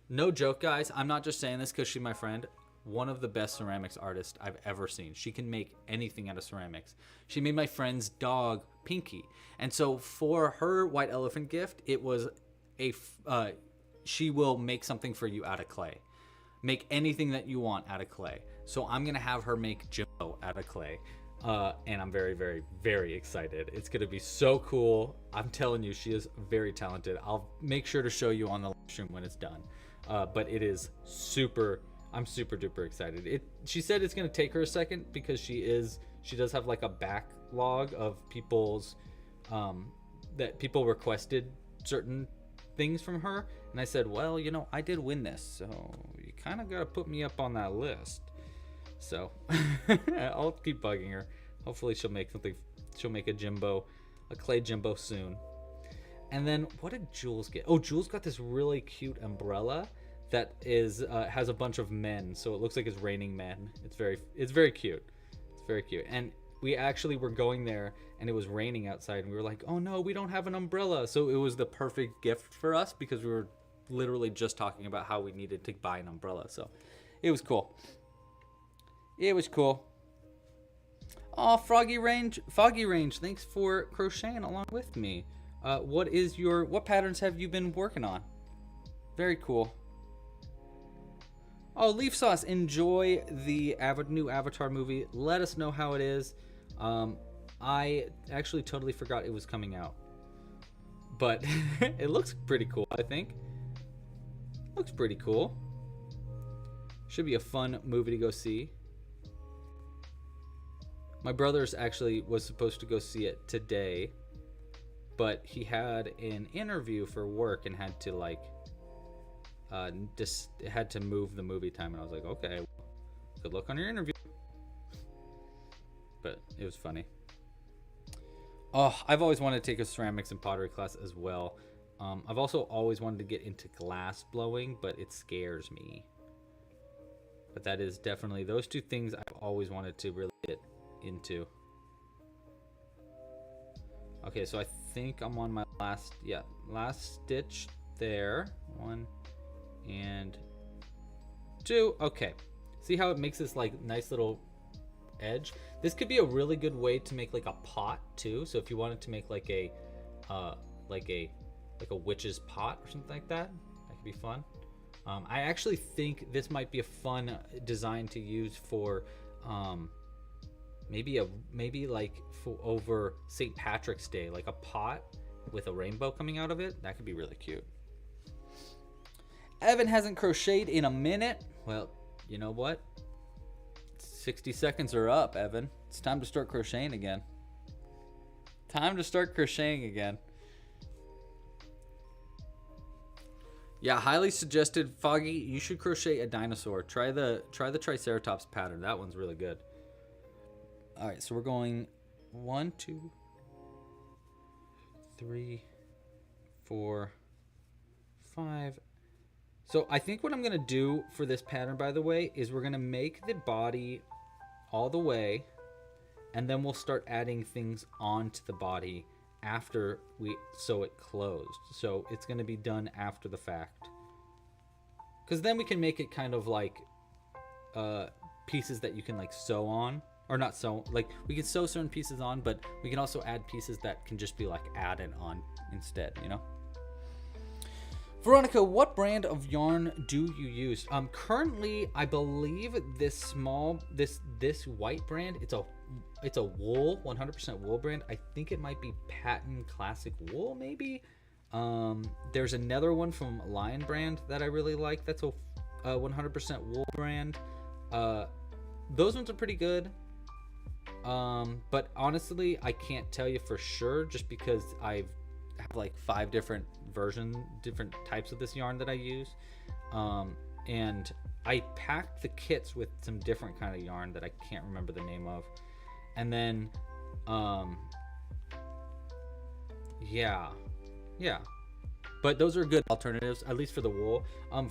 no joke, guys, I'm not just saying this because she's my friend, one of the best ceramics artists I've ever seen. She can make anything out of ceramics. She made my friend's dog Pinky, and so for her White Elephant gift, it was she will make something for you out of clay. Make anything that you want out of clay. So I'm gonna have her make Jimbo out of clay, and I'm very, very, very excited. It's gonna be so cool. I'm telling you, she is very talented. I'll make sure to show you on the live stream when it's done. But it is super. I'm super duper excited. She said it's gonna take her a second because she does have like a backlog of people's that people requested certain things from her, and I said, well, you know, I did win this, so you kind of gotta put me up on that list. So I'll keep bugging her. Hopefully she'll make something. She'll make a clay Jimbo soon. And then what did Jules get? Oh, Jules got this really cute umbrella that is has a bunch of men, so it looks like it's raining men. It's very cute. It's very cute. And we actually were going there and it was raining outside and we were like, oh no, we don't have an umbrella. So it was the perfect gift for us because we were literally just talking about how we needed to buy an umbrella. So it was cool. It was cool. Oh, Foggy Range, thanks for crocheting along with me. What patterns have you been working on? Very cool. Oh, Leaf Sauce, enjoy the new Avatar movie. Let us know how it is. I actually totally forgot it was coming out. But it looks pretty cool, I think. Looks pretty cool. Should be a fun movie to go see. My brother's actually was supposed to go see it today, but he had an interview for work and had to had to move the movie time, and I was like, okay, good luck on your interview. But it was funny. Oh, I've always wanted to take a ceramics and pottery class as well. I've also always wanted to get into glass blowing, but it scares me. But that is definitely those two things I've always wanted to really get into. Okay, so I think I'm on my last stitch there. 1 and 2. Okay, see how it makes this like nice little edge? This could be a really good way to make like a pot too. So if you wanted to make like a witch's pot or something like that, that could be fun. I actually think this might be a fun design to use for maybe like for over St. Patrick's Day, like a pot with a rainbow coming out of it. That could be really cute. Evan hasn't crocheted in a minute. Well, you know what? 60 seconds are up, Evan. It's time to start crocheting again. Yeah, highly suggested, Foggy. You should crochet a dinosaur. Try the Triceratops pattern. That one's really good. All right, so we're going 1, 2, 3, 4, 5. So I think what I'm gonna do for this pattern, by the way, is we're gonna make the body all the way, and then we'll start adding things onto the body after we sew it closed. So it's gonna be done after the fact, because then we can make it kind of like pieces that you can like sew on, or not sew, like we can sew certain pieces on, but we can also add pieces that can just be like added on instead, you know. Veronica, what brand of yarn do you use? Currently, I believe this white brand, it's a wool, 100% wool brand. I think it might be Patent Classic Wool, maybe. There's another one from Lion brand that I really like. That's a 100% wool brand. Those ones are pretty good. But honestly, I can't tell you for sure, just because I have like 5 different types of this yarn that I use, and I packed the kits with some different kind of yarn that I can't remember the name of. And then, yeah. But those are good alternatives, at least for the wool.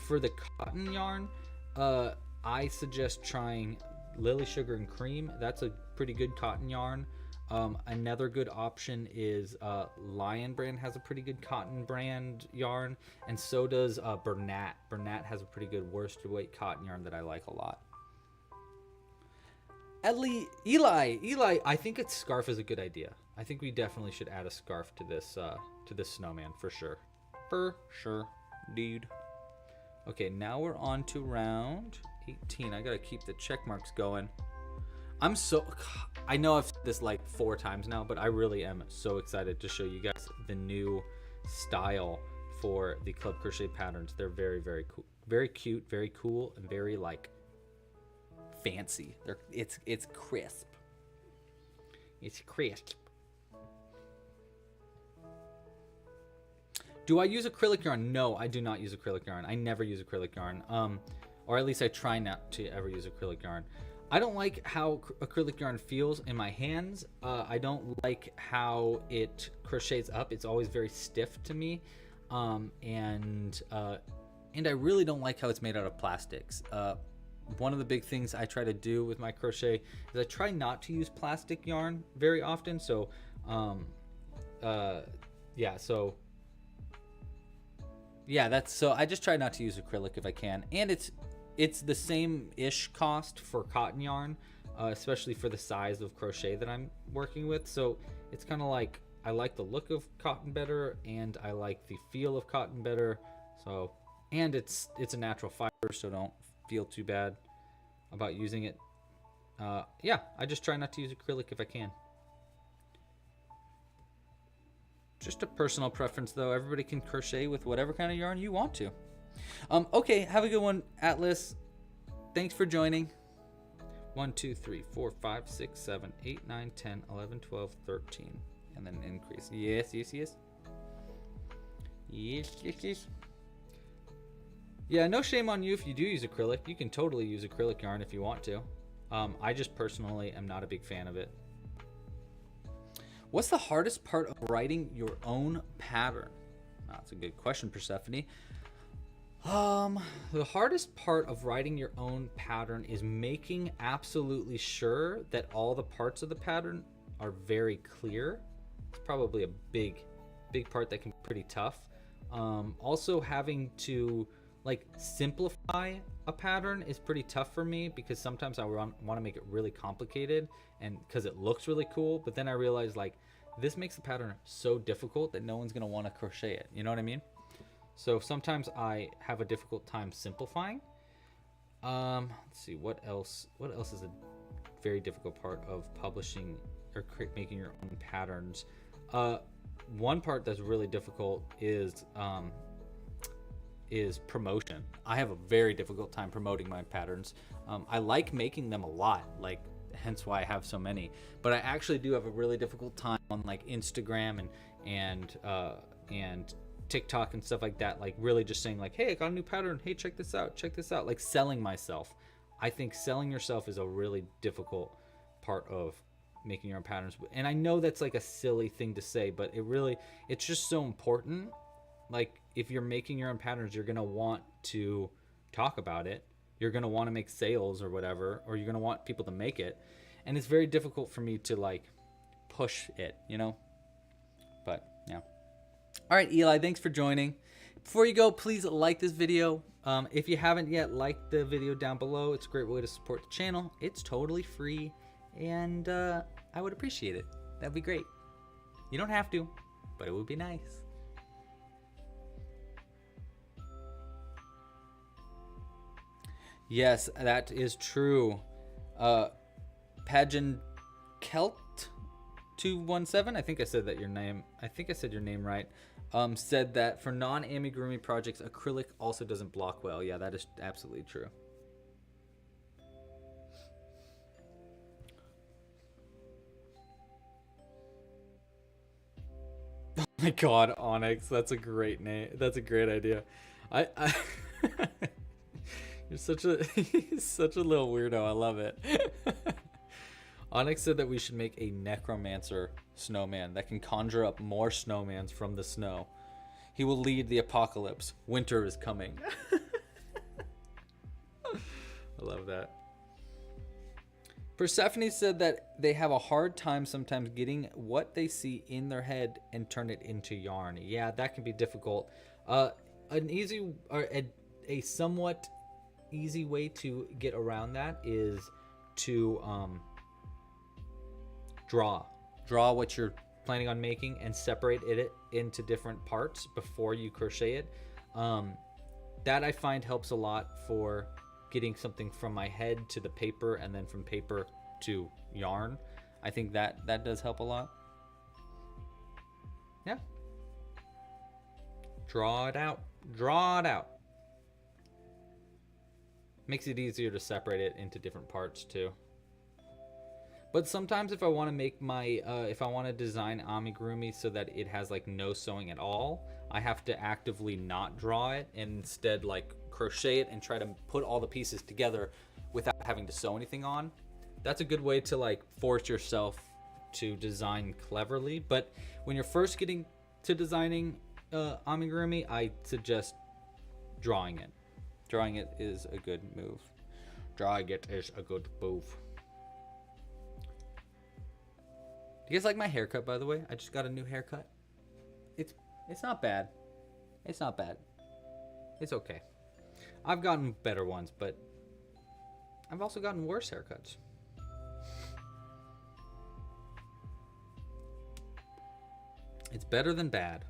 For the cotton yarn, I suggest trying Lily Sugar and Cream. That's a pretty good cotton yarn. Another good option is Lion brand has a pretty good cotton brand yarn, and so does Bernat. Bernat has a pretty good worsted weight cotton yarn that I like a lot. Eli, I think a scarf is a good idea. I think we definitely should add a scarf to this snowman for sure. For sure, dude. Okay, now we're on to round 18. I gotta keep the check marks going. I know I've said this like 4 times now, but I really am so excited to show you guys the new style for the Club Crochet patterns. They're very, very cool, very cute, very cool, and very like fancy. It's crisp. It's crisp. Do I use acrylic yarn? No, I do not use acrylic yarn. I never use acrylic yarn. Or at least I try not to ever use acrylic yarn. I don't like how acrylic yarn feels in my hands. I don't like how it crochets up. It's always very stiff to me. And I really don't like how it's made out of plastics. One of the big things I try to do with my crochet is I try not to use plastic yarn very often. So, so I just try not to use acrylic if I can. And it's the same-ish cost for cotton yarn, especially for the size of crochet that I'm working with. So it's kind of like I like the look of cotton better, and I like the feel of cotton better. So, and it's a natural fiber, so don't feel too bad about using it. I just try not to use acrylic if I can. Just a personal preference, though. Everybody can crochet with whatever kind of yarn you want to. Okay, have a good one, Atlas. Thanks for joining. 1, 2, 3, 4, 5, 6, 7, 8, 9, 10, 11, 12, 13. And then increase. Yes. Yeah, no shame on you if you do use acrylic. You can totally use acrylic yarn if you want to. I just personally am not a big fan of it. What's the hardest part of writing your own pattern? That's a good question, Persephone. The hardest part of writing your own pattern is making absolutely sure that all the parts of the pattern are very clear. It's probably a big part that can be pretty tough. Also having to like simplify a pattern is pretty tough for me, because sometimes I want to make it really complicated and because it looks really cool, but then I realize like this makes the pattern so difficult that no one's going to want to crochet it. You know what I mean? So sometimes I have a difficult time simplifying. Let's see, what else is a very difficult part of publishing or making your own patterns? One part that's really difficult is promotion. I have a very difficult time promoting my patterns. I like making them a lot, like hence why I have so many, but I actually do have a really difficult time on like Instagram and TikTok and stuff like that, like really just saying like, hey, I got a new pattern, hey, check this out, like selling myself. I think selling yourself is a really difficult part of making your own patterns. And I know that's like a silly thing to say, but it's just so important. Like if you're making your own patterns, you're going to want to talk about it. You're going to want to make sales or whatever, or you're going to want people to make it. And it's very difficult for me to like push it, you know? But yeah. All right, Eli, thanks for joining. Before you go, please like this video. If you haven't yet, like the video down below. It's a great way to support the channel. It's totally free, and I would appreciate it. That'd be great. You don't have to, but it would be nice. Yes, that is true. Pageant Kelt 217, I think I said your name right. Said that for non-amigurumi projects, acrylic also doesn't block well. Yeah, that is absolutely true. Oh my god, Onyx, that's a great name. That's a great idea. I You're such a he's such a little weirdo. I love it. Onyx said that we should make a necromancer snowman that can conjure up more snowmans from the snow. He will lead the apocalypse. Winter is coming. I love that. Persephone said that they have a hard time sometimes getting what they see in their head and turn it into yarn. Yeah, that can be difficult. An easy or a somewhat easy way to get around that is to draw what you're planning on making and separate it into different parts before you crochet it. That I find helps a lot for getting something from my head to the paper and then from paper to yarn. I think that does help a lot. Yeah. Draw it out. Makes it easier to separate it into different parts too. But sometimes if I want to make my, if I want to design amigurumi so that it has like no sewing at all, I have to actively not draw it and instead like crochet it and try to put all the pieces together without having to sew anything on. That's a good way to like force yourself to design cleverly. But when you're first getting to designing amigurumi, I suggest drawing it. Drawing it is a good move. Drawing it is a good move. Do you guys like my haircut, by the way? I just got a new haircut. It's not bad. It's not bad. It's okay. I've gotten better ones, but I've also gotten worse haircuts. It's better than bad.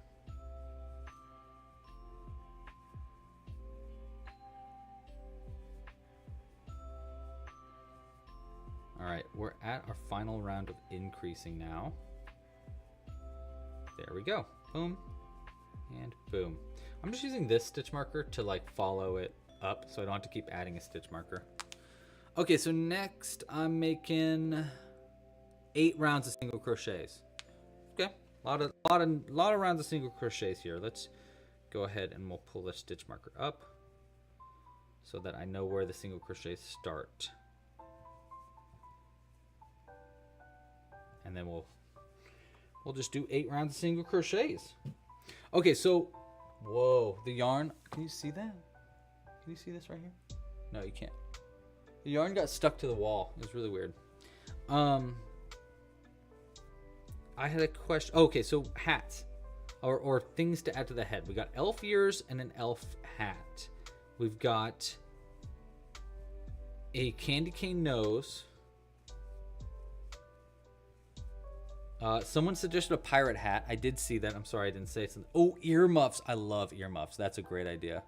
All right, we're at our final round of increasing now. There we go. Boom and boom. I'm just using this stitch marker to like follow it up so I don't have to keep adding a stitch marker. Okay, so next I'm making 8 rounds of single crochets. Okay, a lot of rounds of single crochets here. Let's go ahead and we'll pull the stitch marker up so that I know where the single crochets start. And then we'll just do 8 rounds of single crochets. Okay, so whoa, the yarn, can you see that? Can you see this right here? No, you can't. The yarn got stuck to the wall. It was really weird. I had a question. Okay, so hats or things to add to the head. We got elf ears and an elf hat. We've got a candy cane nose. Someone suggested a pirate hat. I did see that. I'm sorry I didn't say something. Oh, earmuffs. I love earmuffs. That's a great idea.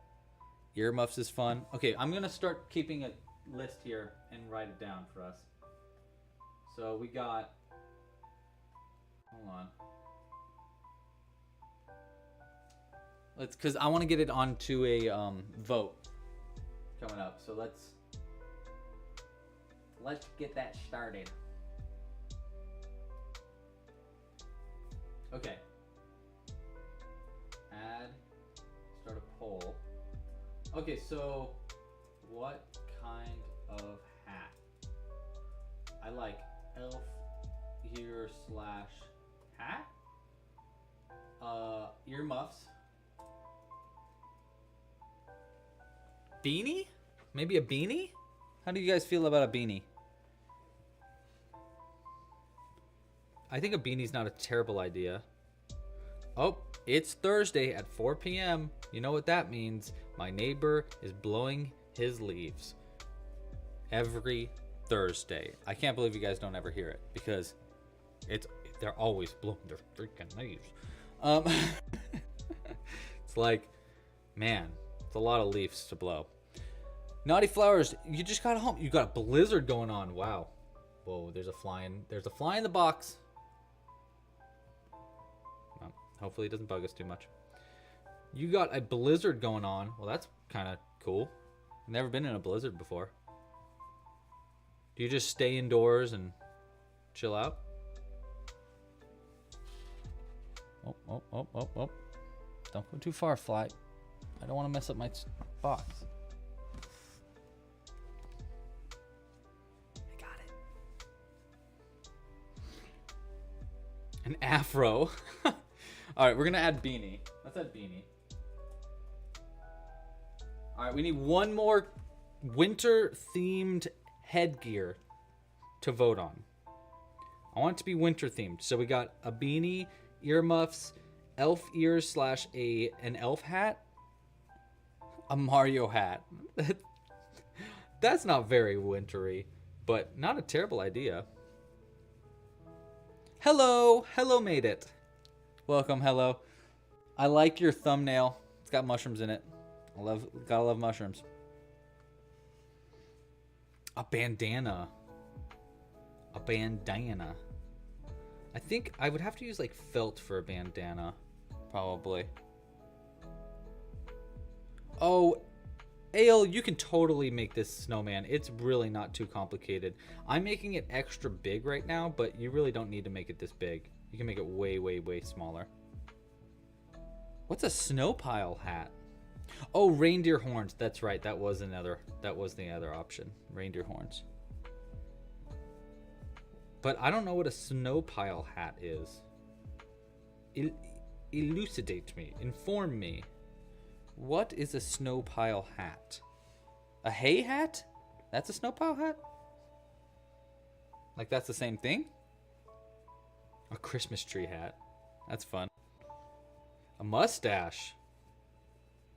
Earmuffs is fun. Okay, I'm going to start keeping a list here and write it down for us. So we got... Hold on. Let's, because I want to get it onto a vote coming up. So let's get that started. Okay. Add, start a poll. Okay, so what kind of hat? I like elf ear slash hat. Earmuffs. Beanie? Maybe a beanie? How do you guys feel about a beanie? I think a beanie's not a terrible idea. Oh, it's Thursday at 4 p.m. You know what that means. My neighbor is blowing his leaves every Thursday. I can't believe you guys don't ever hear it because they're always blowing their freaking leaves. It's like, man, it's a lot of leaves to blow. Naughty Flowers, you just got home. You got a blizzard going on. Wow. Whoa, there's a fly in the box. Well, hopefully it doesn't bug us too much. You got a blizzard going on. Well, that's kind of cool. I've never been in a blizzard before. Do you just stay indoors and chill out? Oh. Don't go too far, fly. I don't want to mess up my box. An afro. Alright, we're gonna add beanie. Let's add beanie. Alright, we need one more winter themed headgear to vote on. I want it to be winter themed. So we got a beanie, earmuffs, elf ears / an elf hat, a Mario hat. That's not very wintry, but not a terrible idea. Hello, made it. Welcome, hello. I like your thumbnail. It's got mushrooms in it. Gotta love mushrooms. A bandana. I think I would have to use like felt for a bandana, probably. Oh, Ale, you can totally make this snowman. It's really not too complicated. I'm making it extra big right now, but you really don't need to make it this big. You can make it way, way, way smaller. What's a snow pile hat? Oh, reindeer horns. That's right. That was the other option. Reindeer horns. But I don't know what a snow pile hat is. Elucidate me. Inform me. What is a snow pile hat? A hay hat? That's a snow pile hat? Like that's the same thing? A Christmas tree hat. That's fun. A mustache.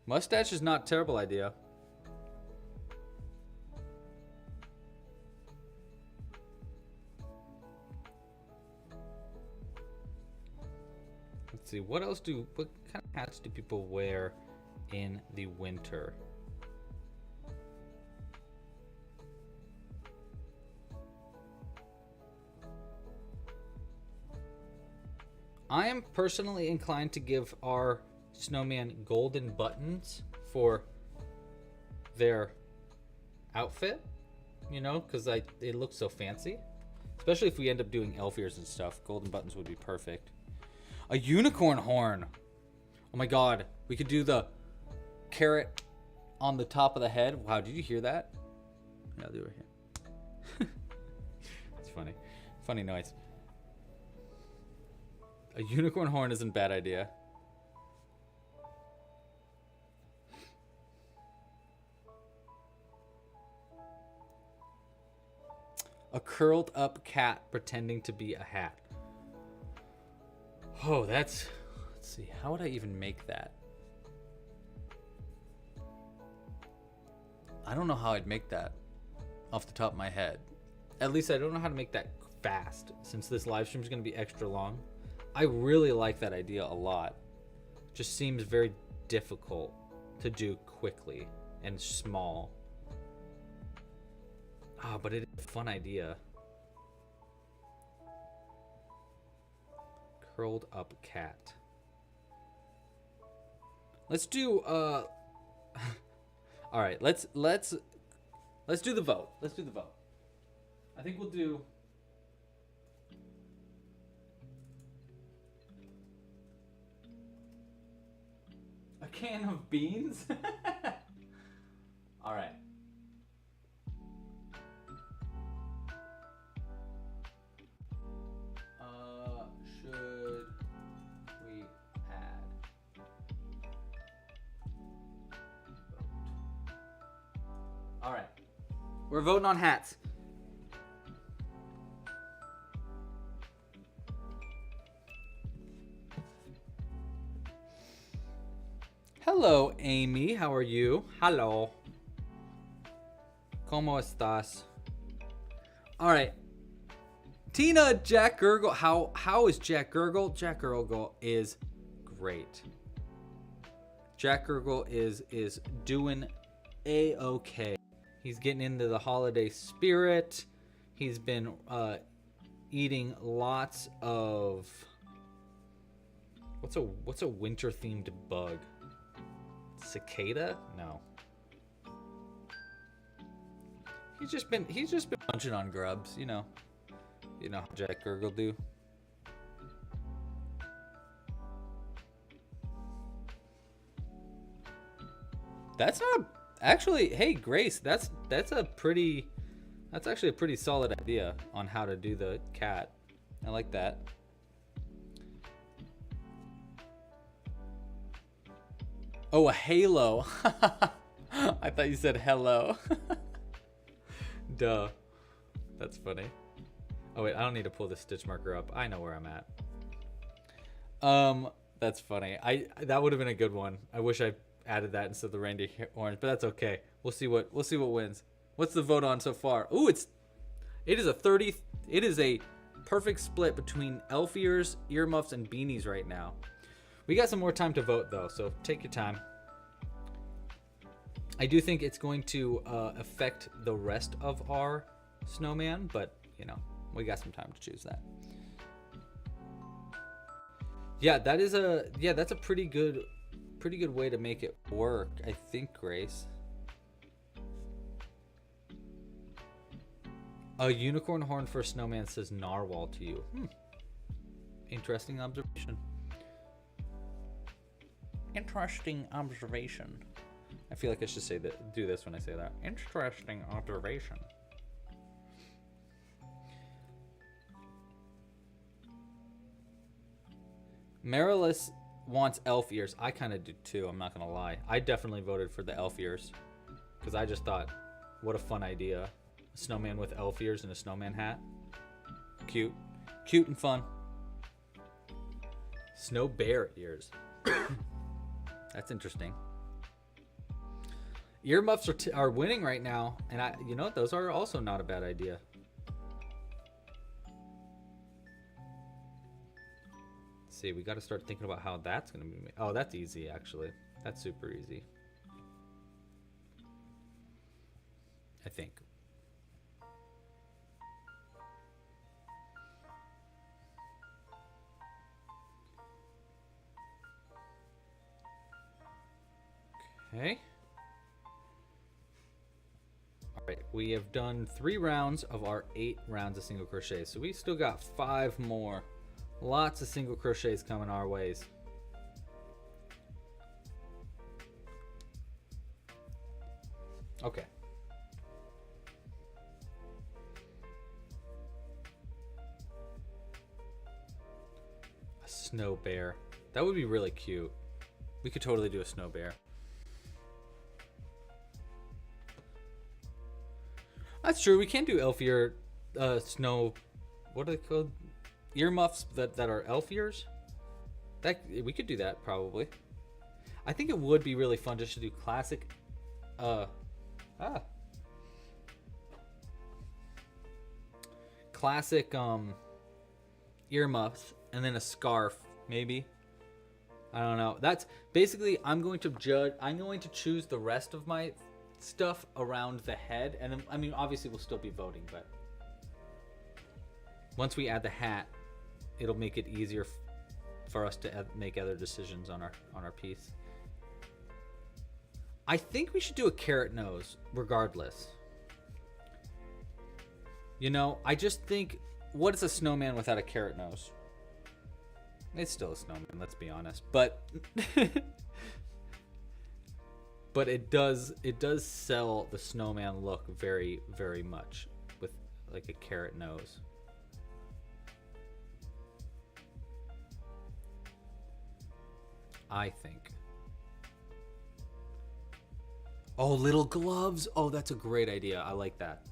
Mustache is not a terrible idea. Let's see, what kind of hats do people wear in the winter? I am personally inclined to give our snowman golden buttons for their outfit, you know, because it looks so fancy. Especially if we end up doing elf ears and stuff, golden buttons would be perfect. A unicorn horn. Oh my god, we could do the carrot on the top of the head. Wow, did you hear that? Yeah, I'll do it here. It's funny. Funny noise. A unicorn horn isn't a bad idea. A curled up cat pretending to be a hat. Oh, let's see. How would I even make that? I don't know how I'd make that off the top of my head. At least I don't know how to make that fast, since this live stream is going to be extra long. I really like that idea a lot. Just seems very difficult to do quickly and small. Ah, but it's a fun idea. Curled up cat. Let's do all right, let's do the vote. Let's do the vote. I think we'll do a can of beans. All right. Should we add vote? All right. We're voting on hats. Hello, Amy. How are you? Hello. ¿Cómo estás? All right. Tina, Jack Gurgle. How is Jack Gurgle? Jack Gurgle is great. Jack Gurgle is doing a-okay. He's getting into the holiday spirit. He's been eating lots of what's a winter themed bug? Cicada? No. He's just been munching on grubs, you know. You know how Jack Gurgle do. That's not actually. Hey, Grace, that's actually a pretty solid idea on how to do the cat. I like that. Oh, a halo. I thought you said hello. Duh. That's funny. Oh wait, I don't need to pull the stitch marker up. I know where I'm at. That's funny. That would have been a good one. I wish I added that instead of the reindeer orange, but that's okay. We'll see what wins. What's the vote on so far? Ooh, it is a perfect split between elf ears, earmuffs, and beanies right now. We got some more time to vote though, so take your time. I do think it's going to affect the rest of our snowman, but you know, we got some time to choose that. Yeah, that's a pretty good way to make it work, I think, Grace. A unicorn horn for a snowman says narwhal to you. Interesting observation. Interesting observation. I feel like I should do this when I say that. Interesting observation. Marilis wants elf ears. I kind of do too, I'm not going to lie. I definitely voted for the elf ears because I just thought, what a fun idea. A snowman with elf ears and a snowman hat. Cute. Cute and fun. Snow bear ears. That's interesting. Earmuffs are winning right now, and you know, those are also not a bad idea. Let's see, we got to start thinking about how that's going to be made. Oh, that's easy, actually. That's super easy. I think. Okay. All right, we have done 3 rounds of our 8 rounds of single crochet, so we still got 5 more. Lots of single crochets coming our ways. Okay. A snow bear. That would be really cute. We could totally do a snow bear. That's true. We can do elf ear snow. What are they called? Earmuffs that are elf ears. We could do that probably. I think it would be really fun just to do classic. Classic earmuffs and then a scarf maybe. I don't know. That's basically I'm going to choose the rest of my stuff around the head, and then, I mean, obviously we'll still be voting, but once we add the hat, it'll make it easier for us to make other decisions on our piece. I think we should do a carrot nose regardless. You know, I just think, what is a snowman without a carrot nose? It's still a snowman, let's be honest, but but it does sell the snowman look very, very much with like a carrot nose. I think. Oh, little gloves. Oh, that's a great idea. I like that.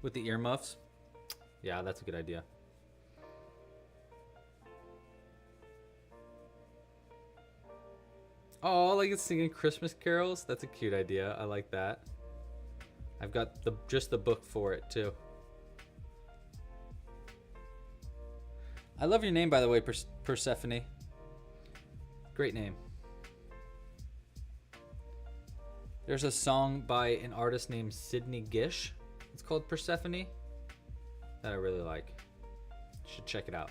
With the earmuffs? Yeah, that's a good idea. Oh, like it's singing Christmas carols. That's a cute idea. I like that. I've got just the book for it too. I love your name, by the way, Persephone. Great name. There's a song by an artist named Sydney Gish. It's called Persephone. That I really like. You should check it out.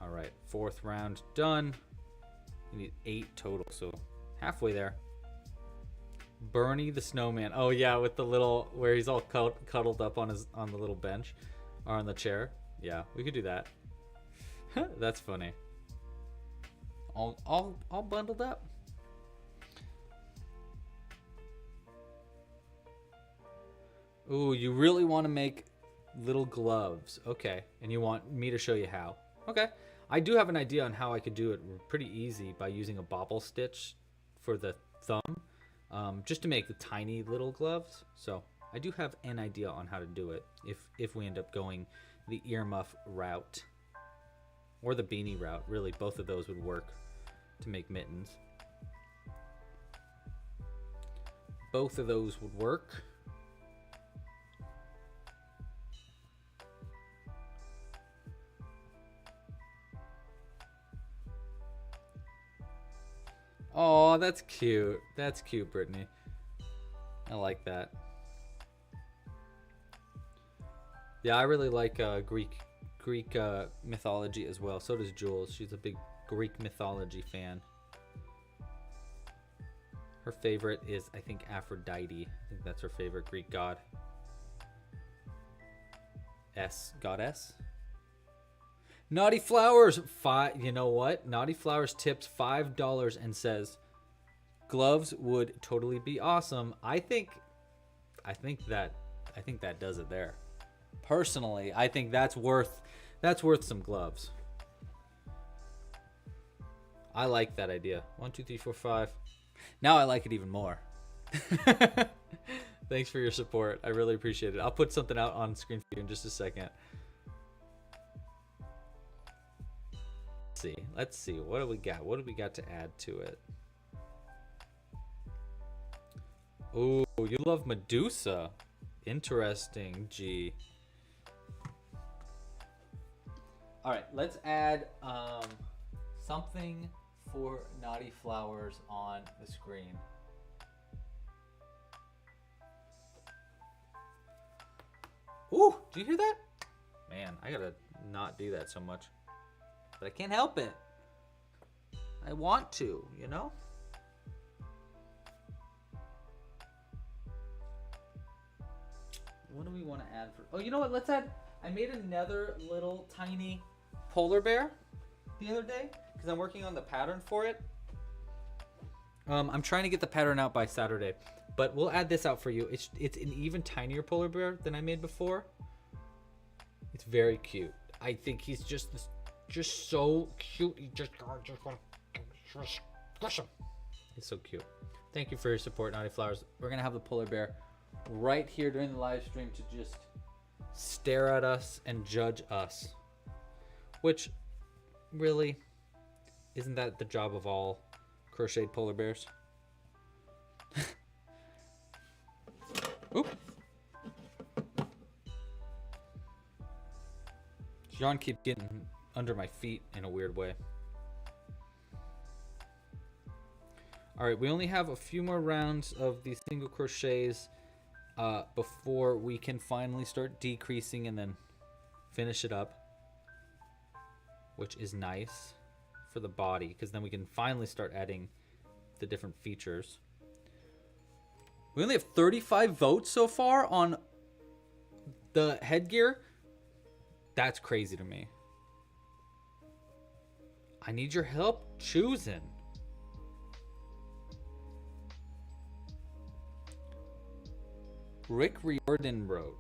All right, 4th round done. You need 8 total, so halfway there. Bernie the Snowman. Oh yeah, with the little, where he's all cuddled up on the little bench or on the chair. Yeah, we could do that. That's funny. All bundled up. Ooh, you really want to make little gloves. Okay, and you want me to show you how. Okay. I do have an idea on how I could do it pretty easy by using a bobble stitch for the thumb, just to make the tiny little gloves. So I do have an idea on how to do it if we end up going the earmuff route or the beanie route. Really, both of those would work to make mittens. Both of those would work. Oh, that's cute. That's cute, Brittany. I like that. Yeah, I really like Greek mythology as well. So does Jules. She's a big Greek mythology fan. Her favorite is, I think, Aphrodite. I think that's her favorite Greek god. Goddess. Naughty Flowers, you know what? Naughty Flowers tips $5 and says, gloves would totally be awesome. I think that does it there. Personally, I think that's worth some gloves. I like that idea. 1, 2, 3, 4, 5. Now I like it even more. Thanks for your support. I really appreciate it. I'll put something out on screen for you in just a second. Let's see. What do we got? What do we got to add to it? Oh, you love Medusa. Interesting, G. All right, let's add something for Naughty Flowers on the screen. Ooh, do you hear that? Man, I gotta not do that so much. But I can't help it. I want to, you know? What do we want to add for... Oh, you know what? Let's add... I made another little tiny polar bear the other day because I'm working on the pattern for it. I'm trying to get the pattern out by Saturday, but we'll add this out for you. It's an even tinier polar bear than I made before. It's very cute. I think he's just so cute. You just want to squish him. He's so cute. Thank you for your support, Naughty Flowers. We're gonna have the polar bear right here during the live stream to just stare at us and judge us, which really isn't that the job of all crocheted polar bears? Oop. John keeps getting under my feet in a weird way. All right, we only have a few more rounds of these single crochets before we can finally start decreasing and then finish it up, which is nice for the body because then we can finally start adding the different features. We only have 35 votes so far on the headgear. That's crazy to me. I need your help choosing. Rick Riordan wrote.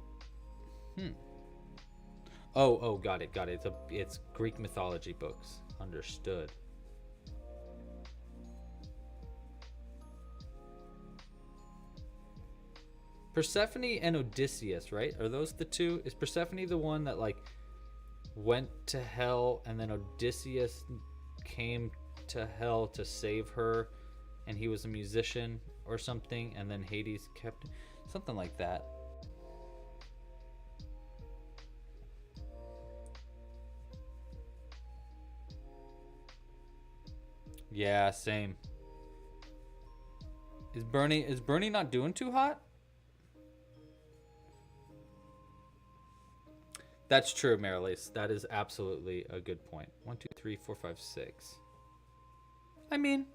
Oh, got it. It's Greek mythology books. Understood. Persephone and Odysseus, right? Are those the two? Is Persephone the one that like went to hell and then Odysseus came to hell to save her and he was a musician or something and then Hades kept something like that? Yeah, same. Is Bernie not doing too hot? That's true, Marilise. That is absolutely a good point. 1, 2, 3, 4, 5, 6. I mean,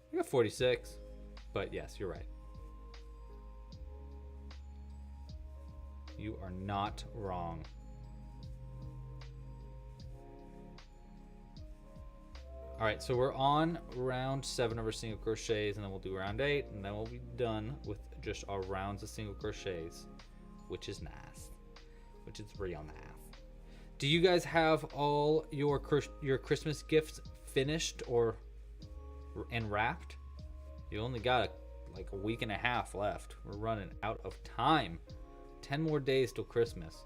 we got 46. But yes, you're right. You are not wrong. All right, so we're on round 7 of our single crochets, and then we'll do round 8, and then we'll be done with just our rounds of single crochets, which is nice, which is real nice. Do you guys have all your Christmas gifts finished or and wrapped? You only got like a week and a half left. We're running out of time. 10 more days till Christmas.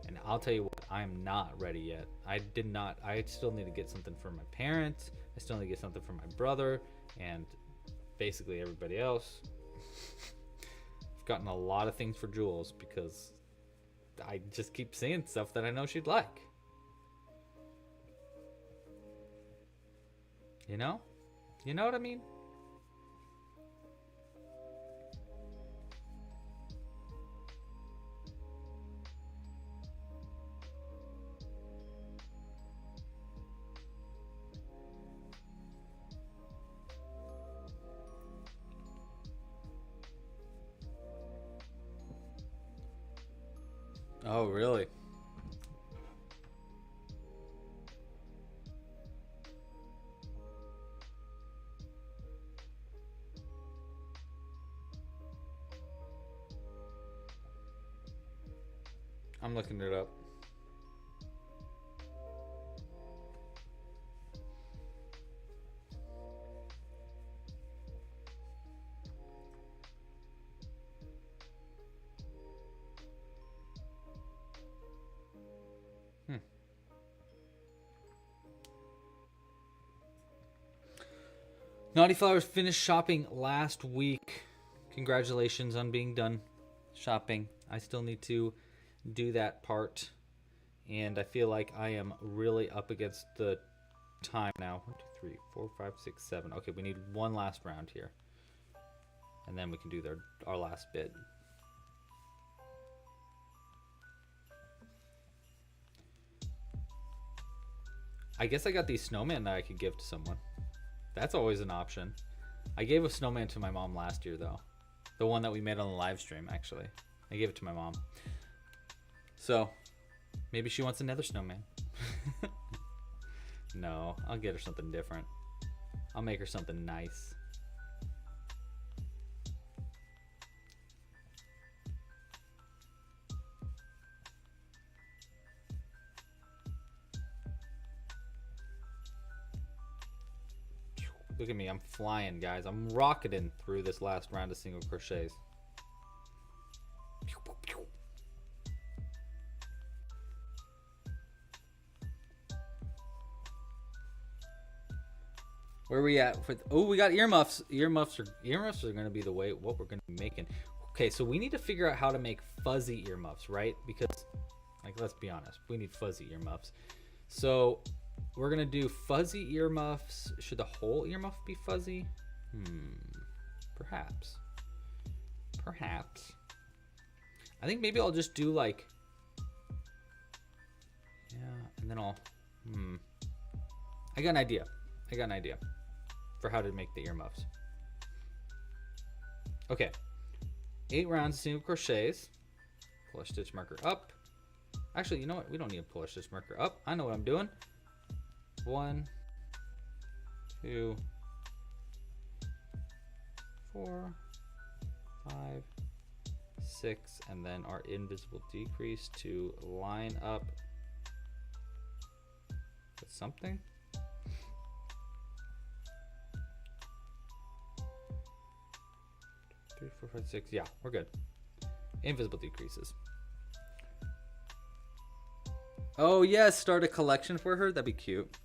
And I'll tell you what, I'm not ready yet. I still need to get something for my parents. I still need to get something for my brother and basically everybody else. I've gotten a lot of things for Jules because I just keep seeing stuff that I know she'd like. You know? You know what I mean? Oh, really? I'm looking it up. Naughty Flowers finished shopping last week. Congratulations on being done shopping. I still need to do that part. And I feel like I am really up against the time now. 1, 2, 3, 4, 5, 6, 7. Okay, we need one last round here. And then we can do our last bit. I guess I got these snowmen that I could give to someone. That's always an option. I gave a snowman to my mom last year, though. The one that we made on the live stream, actually. I gave it to my mom. So, maybe she wants another snowman. No, I'll get her something different. I'll make her something nice. Look at me, I'm flying, guys. I'm rocketing through this last round of single crochets. Where are we at? Oh, we got earmuffs. Earmuffs are going to be what we're going to be making. Okay, so we need to figure out how to make fuzzy earmuffs, right? Because, like, let's be honest, we need fuzzy earmuffs. So we're going to do fuzzy earmuffs. Should the whole earmuff be fuzzy? Perhaps. I think maybe I'll just do like, yeah, and then I'll, I got an idea for how to make the earmuffs. Okay, 8 rounds of single crochets, pull a stitch marker up. Actually, you know what? We don't need to pull a stitch marker up. I know what I'm doing. 1, 2, 4, 5, 6, and then our invisible decrease to line up with something. 3, 4, 5, 6. Yeah, we're good. Invisible decreases. Oh yes, start a collection for her. That'd be cute.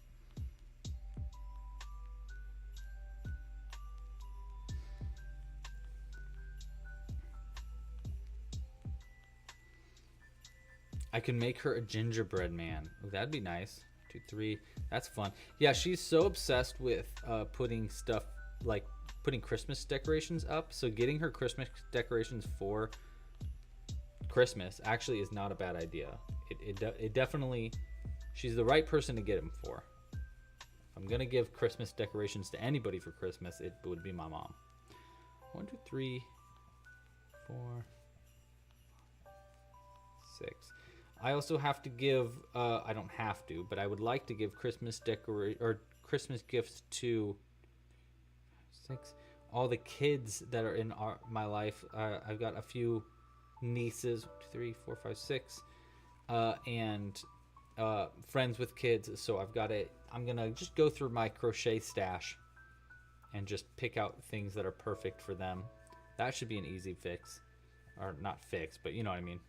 I can make her a gingerbread man. Ooh, that'd be nice. 2, 3. That's fun. Yeah, she's so obsessed with putting stuff, like putting Christmas decorations up. So getting her Christmas decorations for Christmas actually is not a bad idea. It definitely, she's the right person to get them for. If I'm gonna give Christmas decorations to anybody for Christmas, it would be my mom. 1, 2, 3, 4, 6. I also have to give, I don't have to, but I would like to give Christmas Christmas gifts to 6, all the kids that are in my life. I've got a few nieces, 2, 3, 4, 5, 6. and friends with kids. So I'm gonna just go through my crochet stash and just pick out things that are perfect for them. That should be an easy fix, or not fix, but you know what I mean.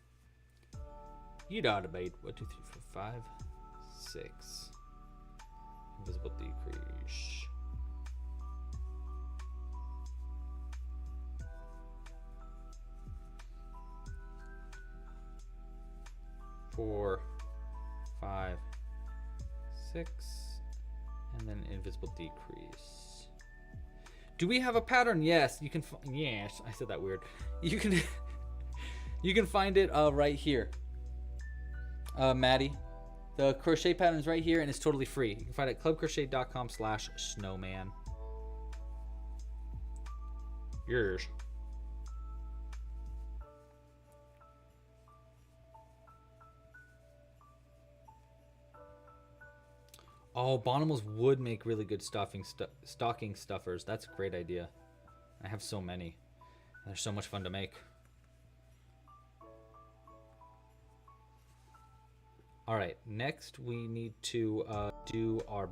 You'd automate 1, 2, 3, 4, 5, 6. Invisible decrease. 4, 5, 6, and then invisible decrease. Do we have a pattern? Yes, you can. Yes, I said that weird. You can. You can find it right here, Maddie. The crochet pattern is right here, and it's totally free. You can find it at clubcrochet.com/snowman. Yours. Oh, Bonimals would make really good stocking stuffers. That's a great idea. I have so many. They're so much fun to make. All right, next we need to do our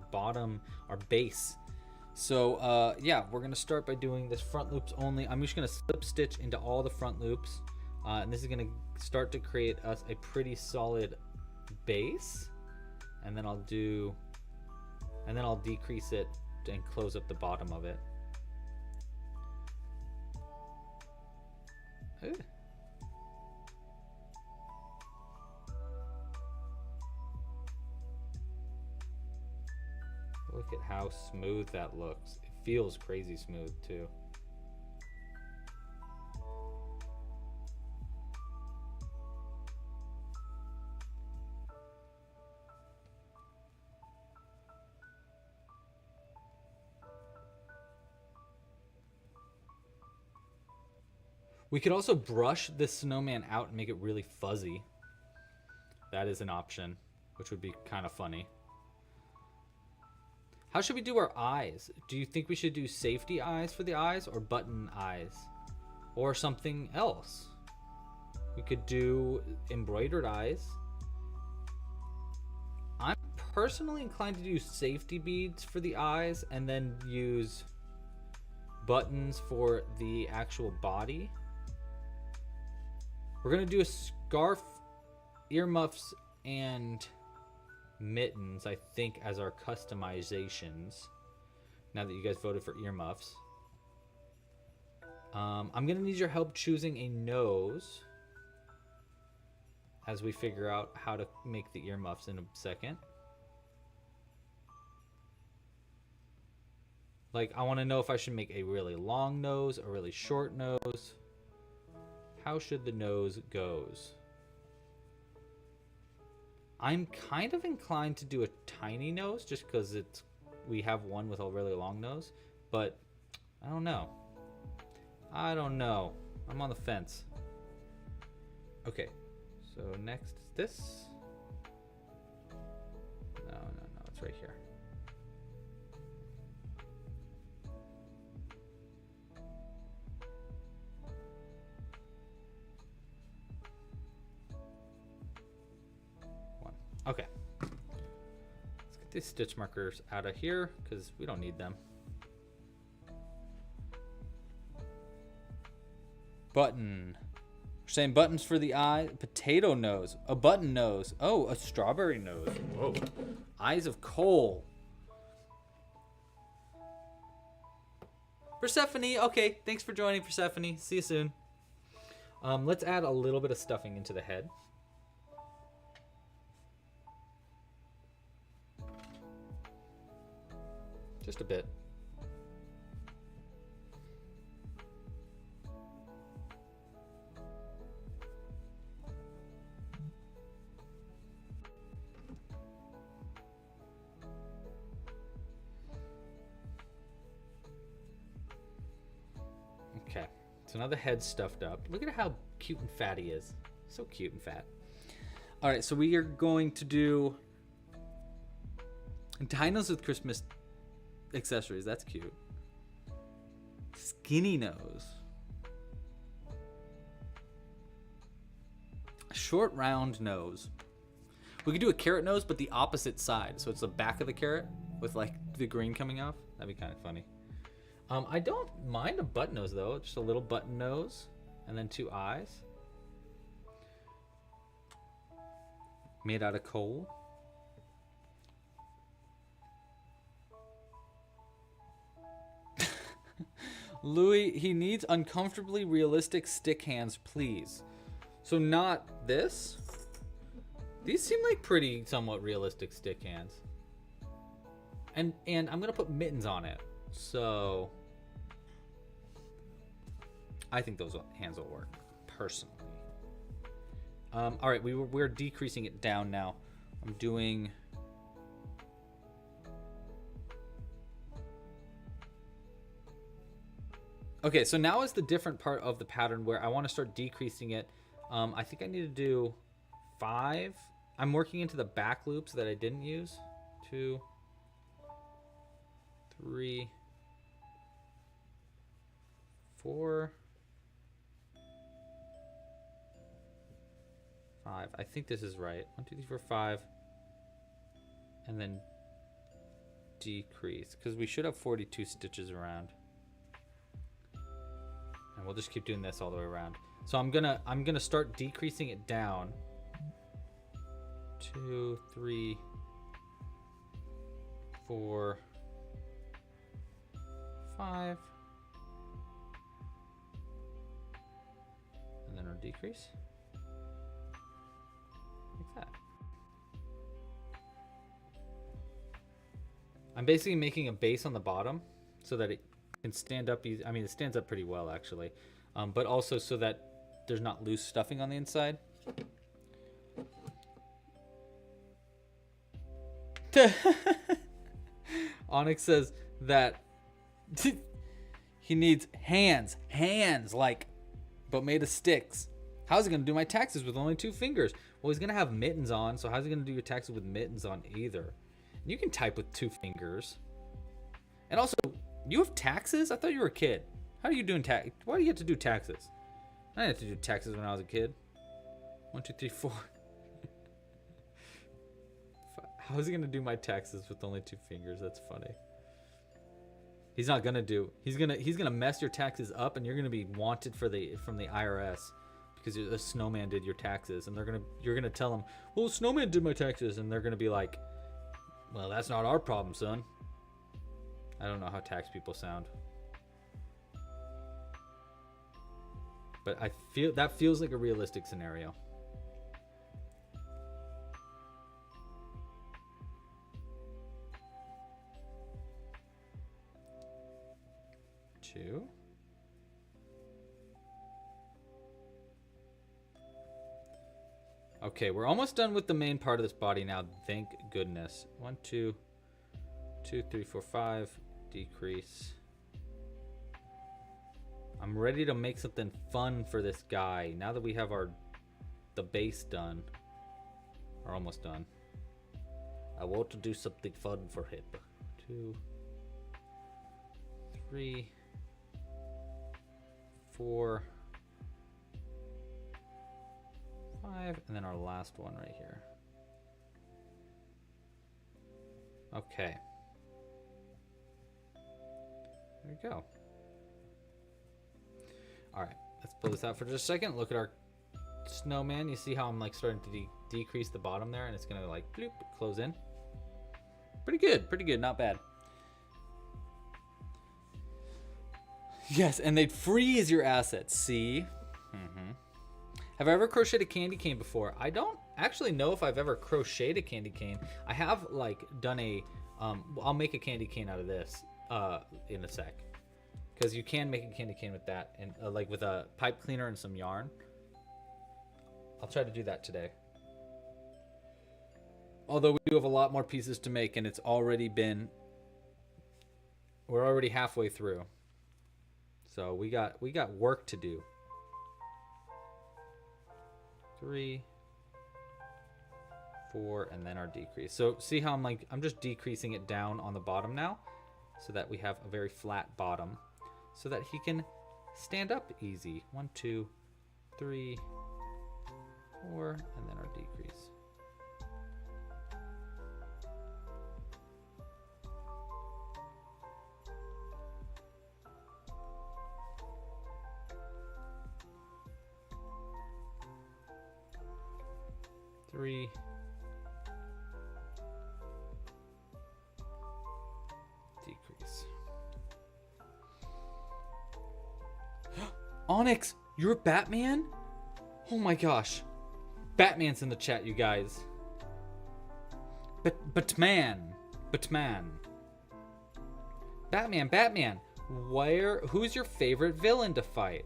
base. So yeah, we're gonna start by doing this front loops only. I'm just gonna slip stitch into all the front loops, and this is gonna start to create us a pretty solid base. And then I'll decrease it and close up the bottom of it. Ooh. Look at how smooth that looks. It feels crazy smooth too. We could also brush this snowman out and make it really fuzzy. That is an option, which would be kind of funny. How should we do our eyes? Do you think we should do safety eyes for the eyes or button eyes? Or something else? We could do embroidered eyes. I'm personally inclined to do safety beads for the eyes and then use buttons for the actual body. We're going to do a scarf, earmuffs, and mittens, I think, as our customizations. Now that you guys voted for earmuffs. I'm going to need your help choosing a nose as we figure out how to make the earmuffs in a second. Like, I want to know if I should make a really long nose, a really short nose. How should the nose goes? I'm kind of inclined to do a tiny nose just because we have one with a really long nose, but I don't know. I'm on the fence. Okay, so next is this. No, it's right here. Okay, let's get these stitch markers out of here because we don't need them. Button. We're saying buttons for the eye. Potato nose. A button nose. Oh, a strawberry nose. Whoa. Eyes of coal. Persephone. Okay, thanks for joining, Persephone. See you soon. Let's add a little bit of stuffing into the head. Just a bit. Okay, so now the head's stuffed up. Look at how cute and fat he is. So cute and fat. All right, so we are going to do dinos with Christmas accessories. That's cute. Skinny nose. Short round nose. We could do a carrot nose, but the opposite side. So it's the back of the carrot with like the green coming off. That'd be kind of funny. I don't mind a button nose though. Just a little button nose and then 2 eyes. Made out of coal. Louis, he needs uncomfortably realistic stick hands, please. So not this. These seem like pretty somewhat realistic stick hands. And I'm gonna put mittens on it. So I think those hands will work, personally. All right, we're decreasing it down now. I'm doing. Okay, so now is the different part of the pattern where I want to start decreasing it. I think I need to do 5. I'm working into the back loops that I didn't use. 2, 3, 4, 5. I think this is right. 1, 2, 3, 4, 5. And then decrease, because we should have 42 stitches around. And we'll just keep doing this all the way around. So I'm gonna start decreasing it down. 2, 3, 4, 5. And then our decrease. Like that. I'm basically making a base on the bottom so that it can stand up easy. I mean, it stands up pretty well actually, but also so that there's not loose stuffing on the inside. Onyx says that he needs hands like, but made of sticks. How's he gonna do my taxes with only 2 fingers? Well, he's gonna have mittens on, so how's he gonna do your taxes with mittens on either? You can type with 2 fingers. And also, you have taxes? I thought you were a kid. How are you doing tax? Why do you have to do taxes? I didn't have to do taxes when I was a kid. 1, 2, 3, 4. How is he gonna do my taxes with only 2 fingers? That's funny. He's not gonna do. He's gonna mess your taxes up, and you're gonna be wanted from the IRS because the Snowman did your taxes, and you're gonna tell them, well, Snowman did my taxes, and they're gonna be like, well, that's not our problem, son. I don't know how tax people sound, but I feel that feels like a realistic scenario. Two. Okay, we're almost done with the main part of this body now. Thank goodness. 1, 2, 2, 3, 4, 5. Decrease. I'm ready to make something fun for this guy now that we have the base done, or almost done. I want to do something fun for him. 2, 3, 4, 5, and then our last one right here. Okay. There we go. All right, let's pull this out for just a second. Look at our snowman. You see how I'm like starting to decrease the bottom there, and it's gonna like bloop, close in. Pretty good, not bad. Yes, and they'd freeze your assets. See? Have I ever crocheted a candy cane before? I don't actually know if I've ever crocheted a candy cane. I have like done a. I'll make a candy cane out of this in a sec, because you can make a candy cane with that, and like with a pipe cleaner and some yarn. I'll try to do that today. Although we do have a lot more pieces to make, and it's already been. We're already halfway through. So we got work to do. 3, 4, and then our decrease. So see how I'm just decreasing it down on the bottom now, so that we have a very flat bottom, so that he can stand up easy. 1, 2, 3, 4, and then our decrease. 3. Decrease. Onyx, you're Batman? Oh my gosh. Batman's in the chat, you guys. Batman. Batman. Who's your favorite villain to fight?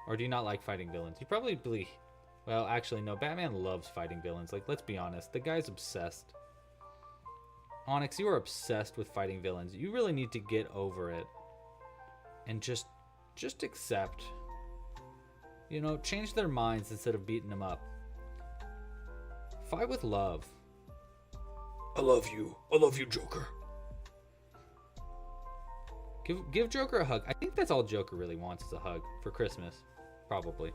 Or do you not like fighting villains? You probably, well, actually, no. Batman loves fighting villains. Like, let's be honest. The guy's obsessed. Onyx, you are obsessed with fighting villains. You really need to get over it. And just accept. You know, change their minds instead of beating them up. Fight with love. I love you. I love you, Joker. Give Joker a hug. I think that's all Joker really wants is a hug for Christmas. Probably.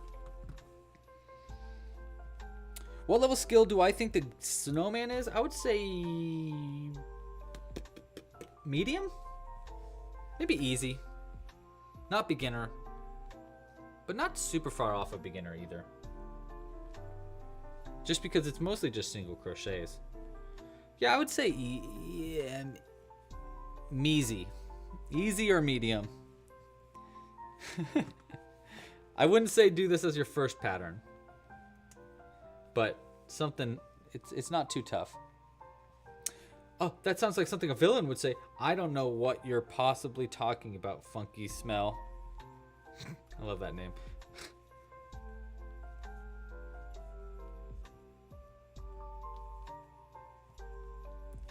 What level skill do I think the Snowman is? I would say medium? Maybe easy. Not beginner. But not super far off a beginner either. Just because it's mostly just single crochets. Yeah, I would say measy. Easy or medium. I wouldn't say do this as your first pattern. But something, it's not too tough. Oh, that sounds like something a villain would say. I don't know what you're possibly talking about, funky smell. I love that name.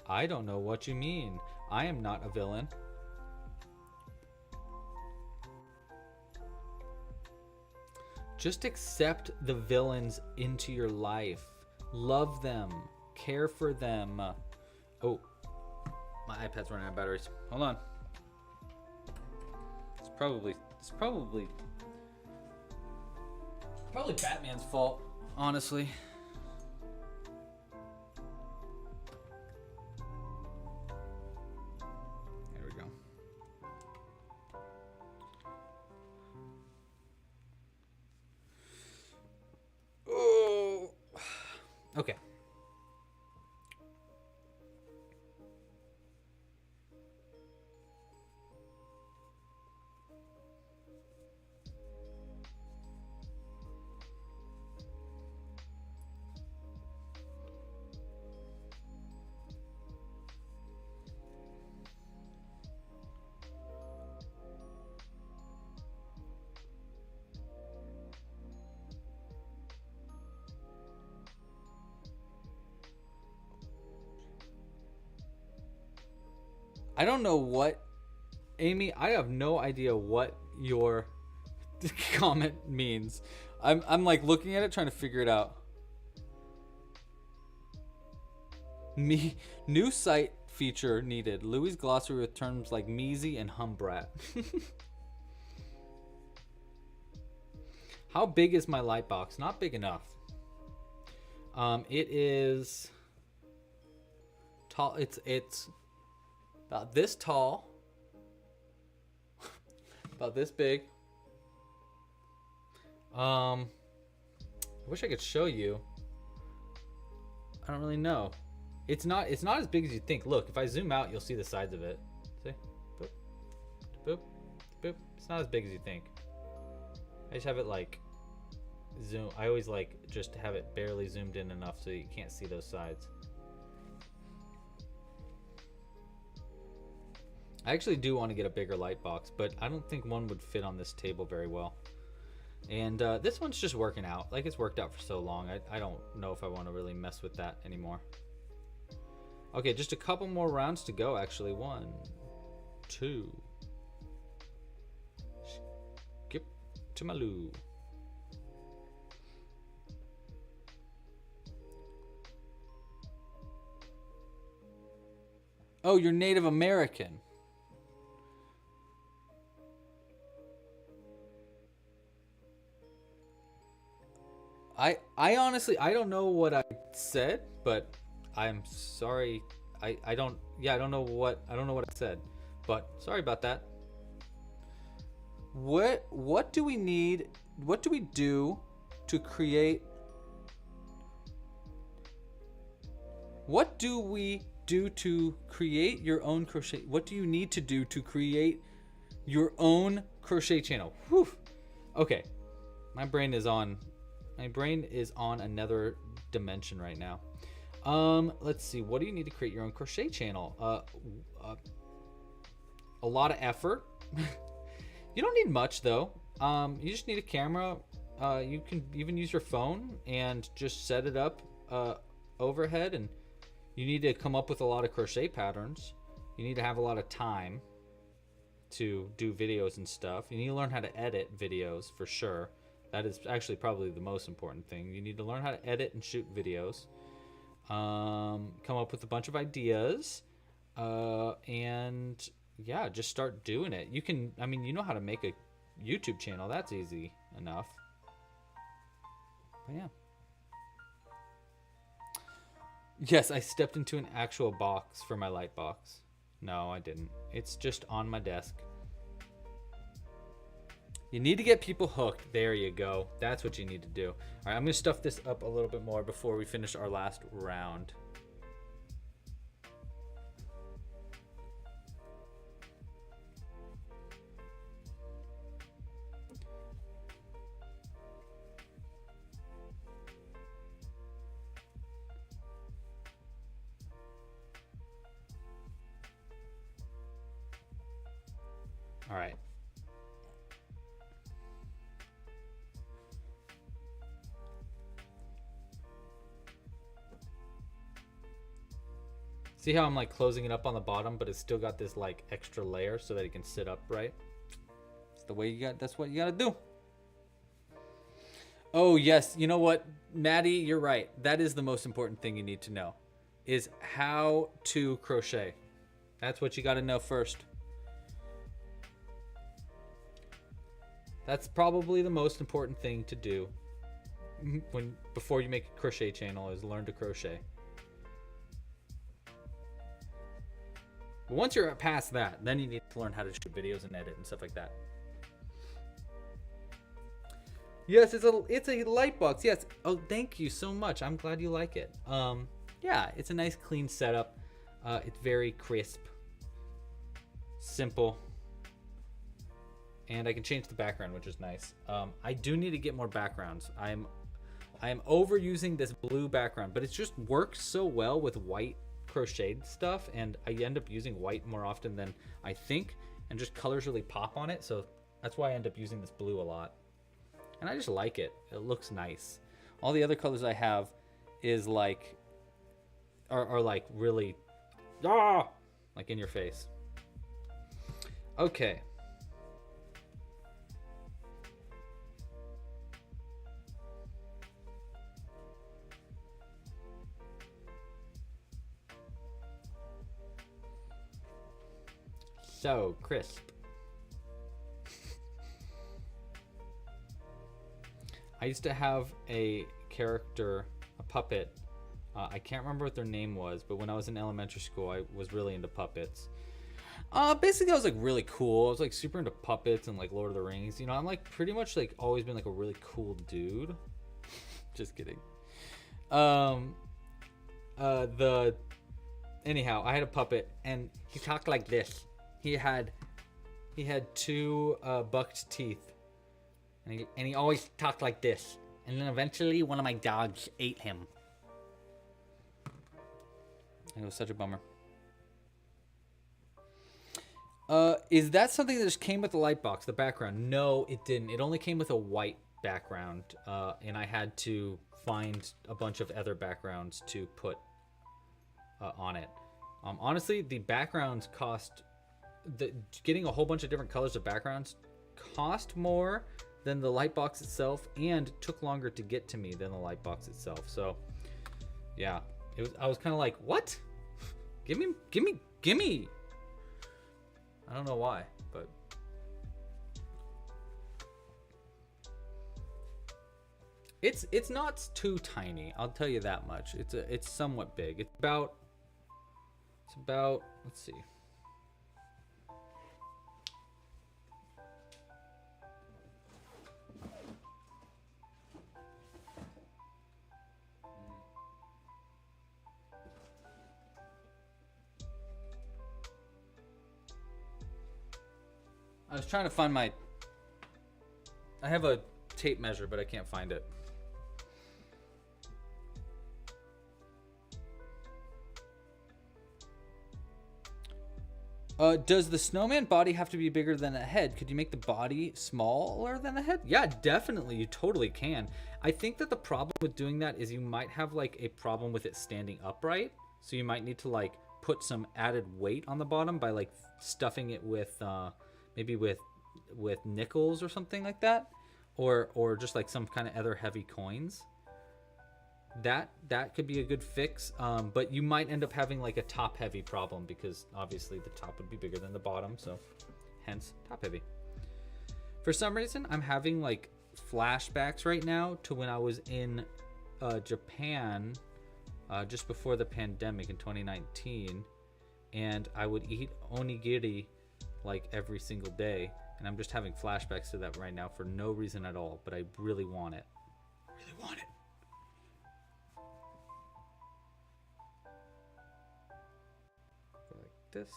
I don't know what you mean. I am not a villain. Just accept the villains into your life. Love them. Care for them. Oh, my iPad's running out of batteries. Hold on. It's probably Batman's fault, honestly. There we go. Oh. Okay. I don't know what, Amy, I have no idea what your comment means. I'm like looking at it, trying to figure it out. New site feature needed. Louis glossary with terms like measy and humbrat. How big is my light box? Not big enough. It is tall. It's about this tall, about this big. I wish I could show you. I don't really know. It's not as big as you think. Look, if I zoom out, you'll see the sides of it. See? Boop, boop, boop. It's not as big as you think. I just have it like zoom. I always like just to have it barely zoomed in enough so you can't see those sides. I actually do want to get a bigger light box, but I don't think one would fit on this table very well. And this one's just working out. Like, it's worked out for so long. I don't know if I want to really mess with that anymore. Okay, just a couple more rounds to go, actually. 1, 2. Skip to Maloo. Oh, you're Native American. I honestly, I don't know what I said, but I'm sorry. I don't know what I said, but sorry about that. What do we need? What do we do to create What do we do to create your own crochet? What do you need to do to create your own crochet channel? Whew. Okay. My brain is on another dimension right now. Let's see. What do you need to create your own crochet channel? A lot of effort. You don't need much though. You just need a camera. You can even use your phone and just set it up overhead, and you need to come up with a lot of crochet patterns. You need to have a lot of time to do videos and stuff. You need to learn how to edit videos for sure. That is actually probably the most important thing. You need to learn how to edit and shoot videos. Come up with a bunch of ideas, and yeah, just start doing it. You can, I mean, you know how to make a YouTube channel. That's easy enough. But yeah. Yes, I stepped into an actual box for my light box. No, I didn't. It's just on my desk. You need to get people hooked. There you go. That's what you need to do. All right, I'm going to stuff this up a little bit more before we finish our last round. All right. See how I'm like closing it up on the bottom, but it's still got this like extra layer so that it can sit upright. It's the way you got. That's what you got to do. Oh yes, you know what, Maddie, you're right. That is the most important thing you need to know, is how to crochet. That's what you got to know first. That's probably the most important thing to do before you make a crochet channel, is learn to crochet. But once you're past that, then you need to learn how to shoot videos and edit and stuff like that. Yes, it's a light box. Yes. Oh, thank you so much. I'm glad you like it. Yeah, it's a nice clean setup. It's very crisp, simple. And I can change the background, which is nice. I do need to get more backgrounds. I am overusing this blue background, but it just works so well with white crocheted stuff, and I end up using white more often than I think, and just colors really pop on it. So that's why I end up using this blue a lot, and I just like it. It looks nice. All the other colors I have is like are like really like in your face. Okay. So crisp. I used to have a character, a puppet. I can't remember what their name was, but when I was in elementary school, I was really into puppets. Basically, I was like really cool. I was like super into puppets and like Lord of the Rings. You know, I'm like pretty much like always been like a really cool dude. Just kidding. Anyhow, I had a puppet and he talked like this. He had two bucked teeth, and he always talked like this. And then eventually, one of my dogs ate him. It was such a bummer. Is that something that just came with the light box, the background? No, it didn't. It only came with a white background, and I had to find a bunch of other backgrounds to put on it. Honestly, the backgrounds cost... getting a whole bunch of different colors of backgrounds cost more than the light box itself, and took longer to get to me than the light box itself. So yeah, I was kind of like, what? give me. I don't know why, but it's not too tiny, I'll tell you that much. It's somewhat big. It's about let's see. I was trying to find my... I have a tape measure, but I can't find it. Does the snowman body have to be bigger than the head? Could you make the body smaller than the head? Yeah, definitely. You totally can. I think that the problem with doing that is you might have like a problem with it standing upright. So you might need to like put some added weight on the bottom by like stuffing it with maybe with nickels or something like that, or just like some kind of other heavy coins. That could be a good fix, but you might end up having like a top heavy problem because obviously the top would be bigger than the bottom, so hence top heavy. For some reason, I'm having like flashbacks right now to when I was in Japan just before the pandemic in 2019, and I would eat onigiri like every single day, and I'm just having flashbacks to that right now for no reason at all, but I really want it. Really want it. This,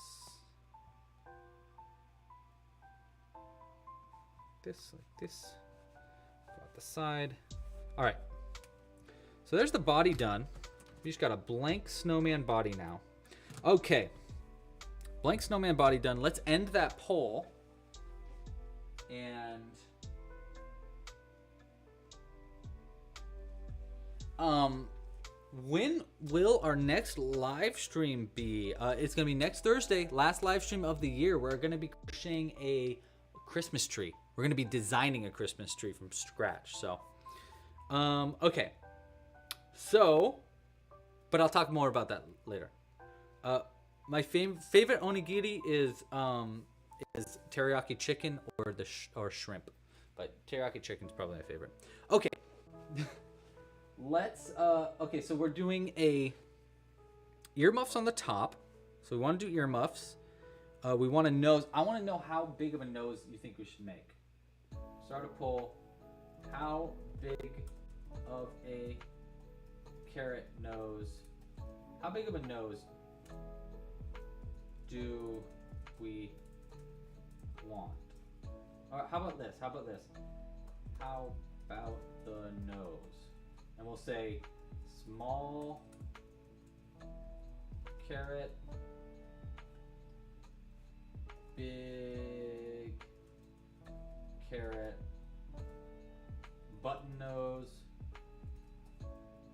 like this, go out the side. All right, so there's the body done. We just got a blank snowman body now. Okay, blank snowman body done. Let's end that poll. And when will our next live stream be? It's gonna be next Thursday, last live stream of the year. We're gonna be crocheting a Christmas tree. We're gonna be designing a Christmas tree from scratch. So, okay. So, but I'll talk more about that later. My favorite onigiri is teriyaki chicken or shrimp, but teriyaki chicken is probably my favorite. Okay. Let's okay, so we're doing a earmuffs on the top. So we want to do earmuffs. We want a nose. I want to know how big of a nose you think we should make. Start a poll. How big of a carrot nose? How big of a nose do we want? All right, how about this? How about the nose? And we'll say small carrot, big carrot, button nose,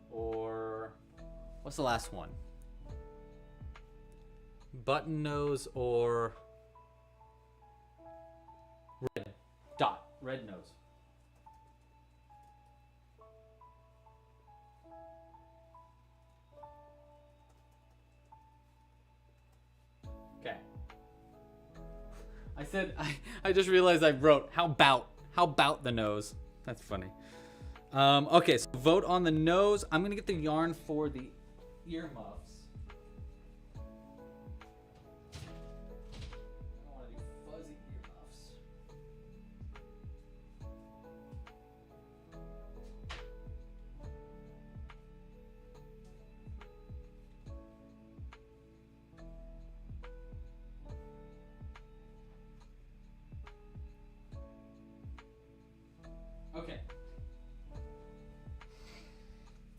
or what's the last one? Button nose or red nose. Okay. I just realized I wrote how about the nose. That's funny. Okay, so vote on the nose. I'm gonna get the yarn for the earmuffs. I want to do fuzzy earmuffs. Okay.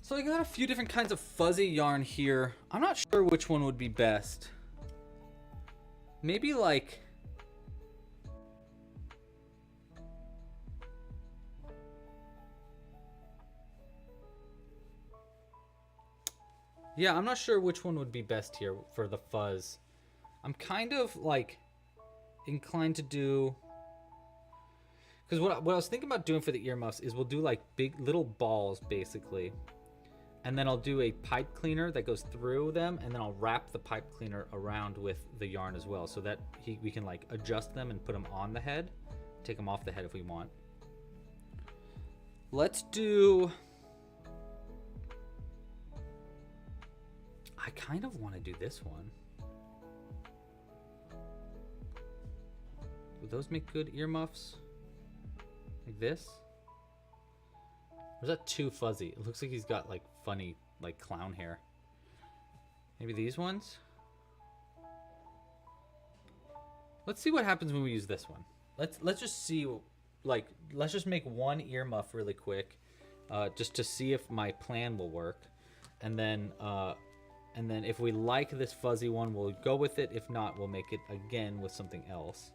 So I got a few different kinds of fuzzy yarn here. I'm not sure which one would be best. Maybe like... Yeah, I'm not sure which one would be best here for the fuzz. I'm kind of like inclined to do... Because what I was thinking about doing for the earmuffs is we'll do like big little balls basically. And then I'll do a pipe cleaner that goes through them, and then I'll wrap the pipe cleaner around with the yarn as well, so that we can like adjust them and put them on the head, take them off the head if we want. Let's do... I kind of want to do this one. Would those make good earmuffs? Like this? Or is that too fuzzy? It looks like he's got like funny like clown hair. Maybe these ones? Let's see what happens when we use this one. let's just see, like, let's just make one earmuff really quick, just to see if my plan will work, and then if we like this fuzzy one, we'll go with it. If not, we'll make it again with something else.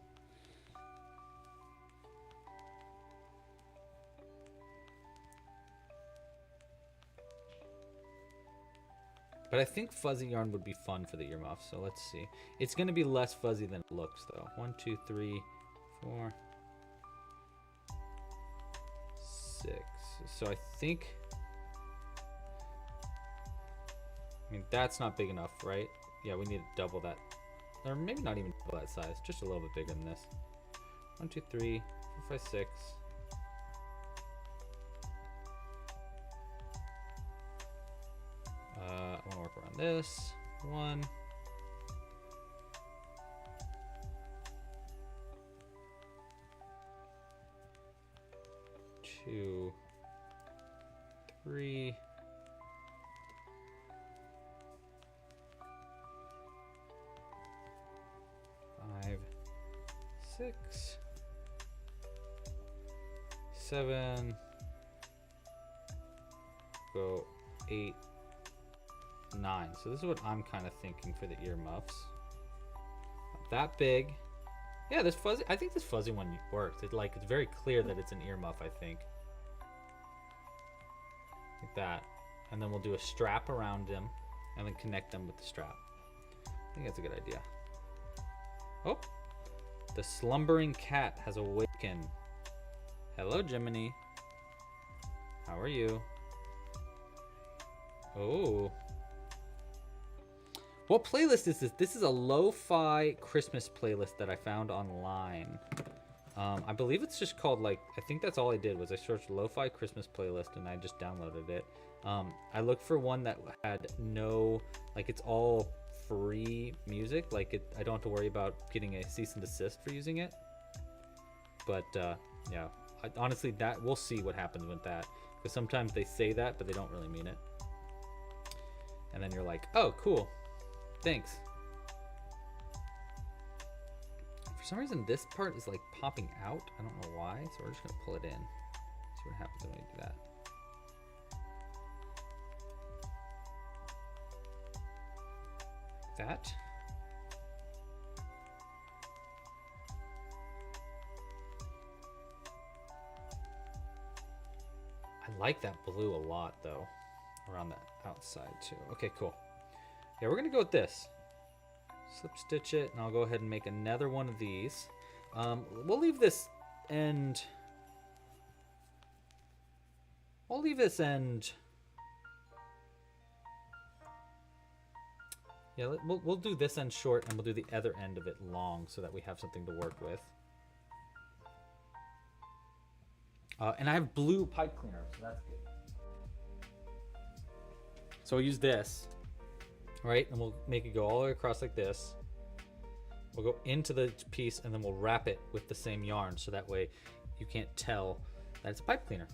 But I think fuzzy yarn would be fun for the earmuff, so let's see. It's going to be less fuzzy than it looks, though. 1, 2, 3, 4, 6. So I think... I mean, that's not big enough, right? Yeah, we need to double that. Or maybe not even double that size, just a little bit bigger than this. 1, 2, 3, 4, 5, 6. I want to work around this. 1. 2, 3. 5, 6, 7. Go 8. 9. So this is what I'm kind of thinking for the earmuffs. Not that big. Yeah, this fuzzy. I think this fuzzy one works. It's very clear that it's an earmuff. I think like that, and then we'll do a strap around them, and then connect them with the strap. I think that's a good idea. Oh, the slumbering cat has awakened. Hello, Jiminy. How are you? Oh. What playlist is this? This is a lo-fi Christmas playlist that I found online. I believe it's just called, like, I think that's all I did was I searched lo-fi Christmas playlist and I just downloaded it. I looked for one that had no, like, it's all free music. Like, I don't have to worry about getting a cease and desist for using it. But, yeah, honestly, we'll see what happens with that. Because sometimes they say that, but they don't really mean it. And then you're like, oh, cool. Thanks. For some reason, this part is like popping out. I don't know why, so we're just gonna pull it in. See what happens when we do that. Like that. I like that blue a lot, though, around that outside too. Okay, cool. Yeah, we're gonna go with this. Slip stitch it, and I'll go ahead and make another one of these. We'll leave this end. We'll leave this end. Yeah, we'll do this end short, and we'll do the other end of it long, so that we have something to work with. And I have blue pipe cleaner, so that's good. So we'll use this. Right, and we'll make it go all the way across like this. We'll go into the piece and then we'll wrap it with the same yarn so that way you can't tell that it's a pipe cleaner.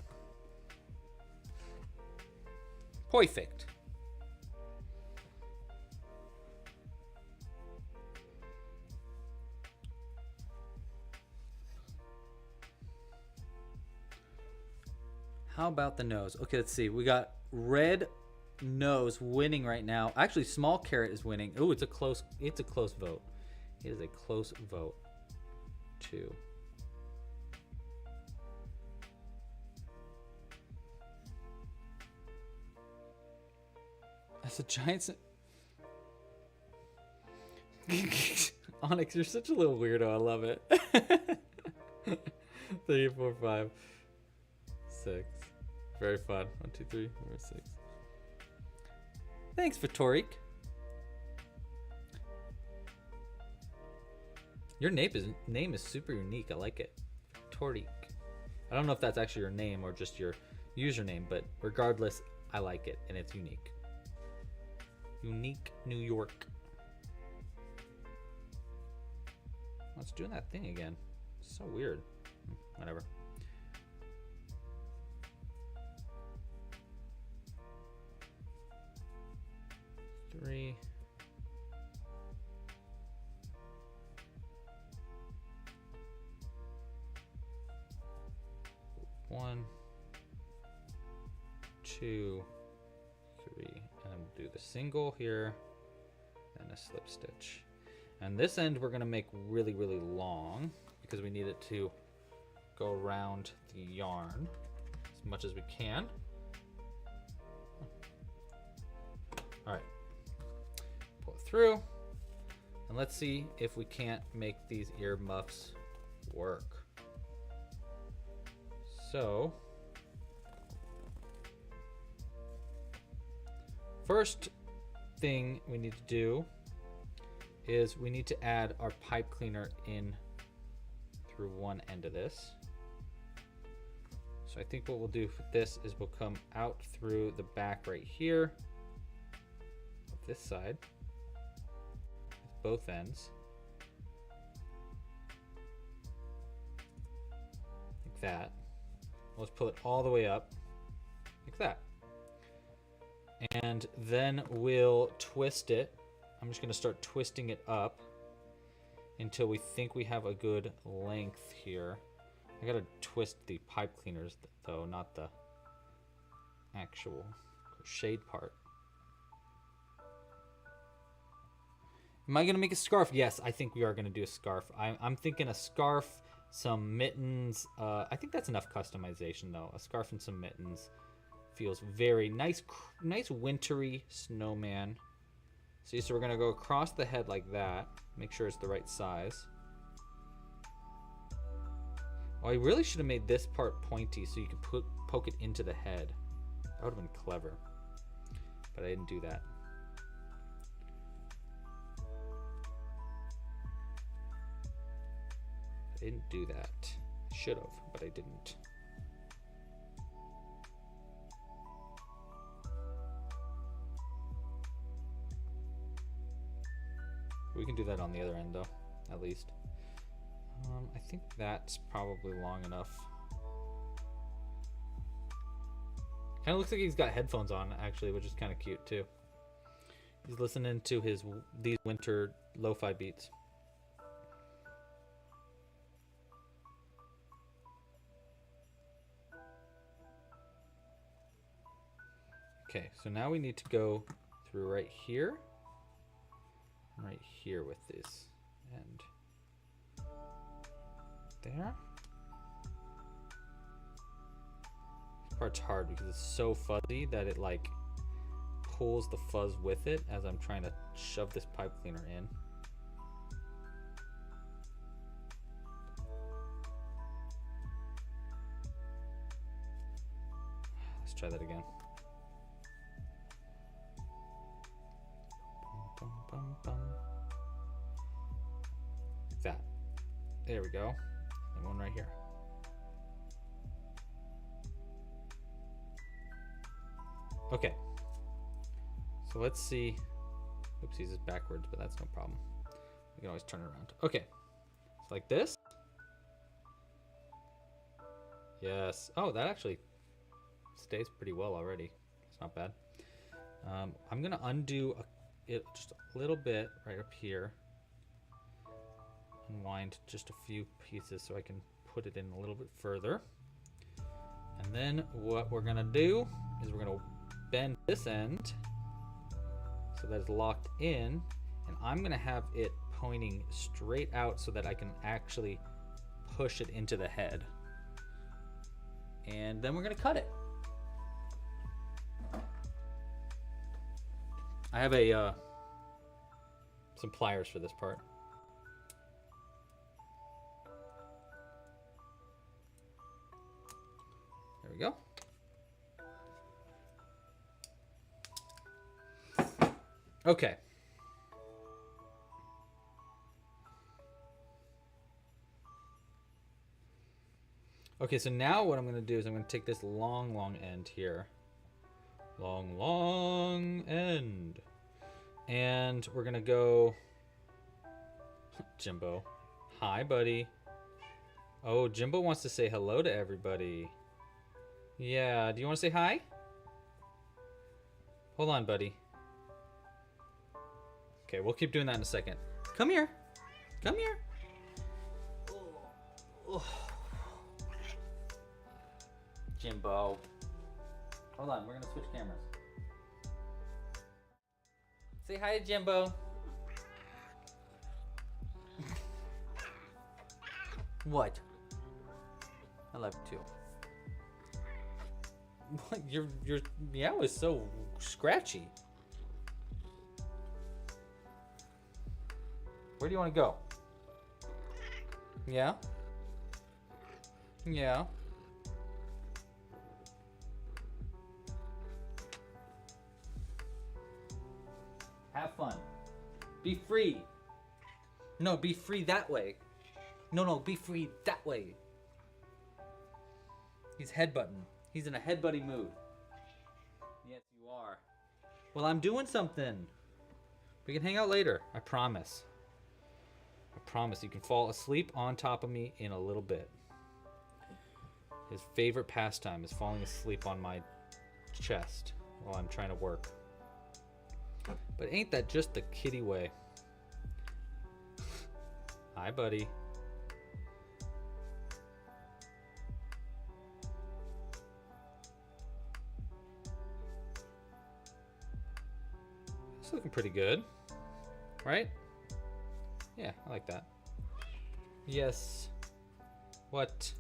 Perfect. How about the nose? Okay, let's see. We got red nose winning right now. Actually, small carrot is winning. Oh, it's a close vote. It is a close vote. 2. That's a giant. Onyx, you're such a little weirdo. I love it. 3, 4, 5, 6. Very fun. 1, 2, 3, 4, 6. Thanks, Vitorik. Your name is super unique. I like it. Vitorik. I don't know if that's actually your name or just your username, but regardless, I like it, and it's unique. Unique New York. Oh, it's doing that thing again. It's so weird. Whatever. Three. 2, 3, and then we'll do the single here and a slip stitch. And this end we're going to make really, really long because we need it to go around the yarn as much as we can. All right, pull it through, and let's see if we can't make these ear muffs work. So, first thing we need to do is we need to add our pipe cleaner in through one end of this. So I think what we'll do for this is we'll come out through the back right here of this side with both ends. Like that. Let's pull it all the way up like that. And then we'll twist it. I'm just going to start twisting it up until we think we have a good length here. I got to twist the pipe cleaners though, not the actual crocheted part. Am I going to make a scarf? Yes, I think we are going to do a scarf. I'm thinking a scarf, some mittens. I think that's enough customization though. A scarf and some mittens feels very nice, nice wintry snowman. See, so we're going to go across the head like that. Make sure it's the right size. Oh, I really should have made this part pointy so you could poke it into the head. That would have been clever. But I didn't do that. I didn't do that. Should have, but I didn't. We can do that on the other end though, at least. I think that's probably long enough. Kind of looks like he's got headphones on actually, which is kind of cute too. He's listening to these winter lo-fi beats. Okay, so now we need to go through right here. Right here with this end. There. This part's hard because it's so fuzzy that it like pulls the fuzz with it as I'm trying to shove this pipe cleaner in. Let's try that again. Bum, bum, bum. Like that. There we go. And one right here. Okay. So let's see. Oopsies, it's backwards, but that's no problem. We can always turn it around. Okay. So like this. Yes. Oh, that actually stays pretty well already. It's not bad. I'm going to undo it just a little bit right up here. Unwind just a few pieces so I can put it in a little bit further. And then what we're gonna do is we're gonna bend this end so that it's locked in, and I'm gonna have it pointing straight out so that I can actually push it into the head. And then we're gonna cut it. I have some pliers for this part. There we go. Okay. Okay, so now what I'm going to do is I'm going to take this long end here. Long end. And we're going to go... Jimbo. Hi, buddy. Oh, Jimbo wants to say hello to everybody. Yeah, do you want to say hi? Hold on, buddy. Okay, we'll keep doing that in a second. Come here. Come here. Oh. Jimbo. Hold on, we're gonna switch cameras. Say hi to Jimbo. What? I love you too. What? Your meow is so scratchy. Where do you want to go? Yeah? Yeah. Have fun. Be free. No, be free that way. No, be free that way. He's headbutting. He's in a headbutting mood. Yes, you are. Well, I'm doing something. We can hang out later. I promise. I promise you can fall asleep on top of me in a little bit. His favorite pastime is falling asleep on my chest while I'm trying to work. But ain't that just the kitty way? Hi, buddy. It's looking pretty good, right? Yeah, I like that. Yes. What?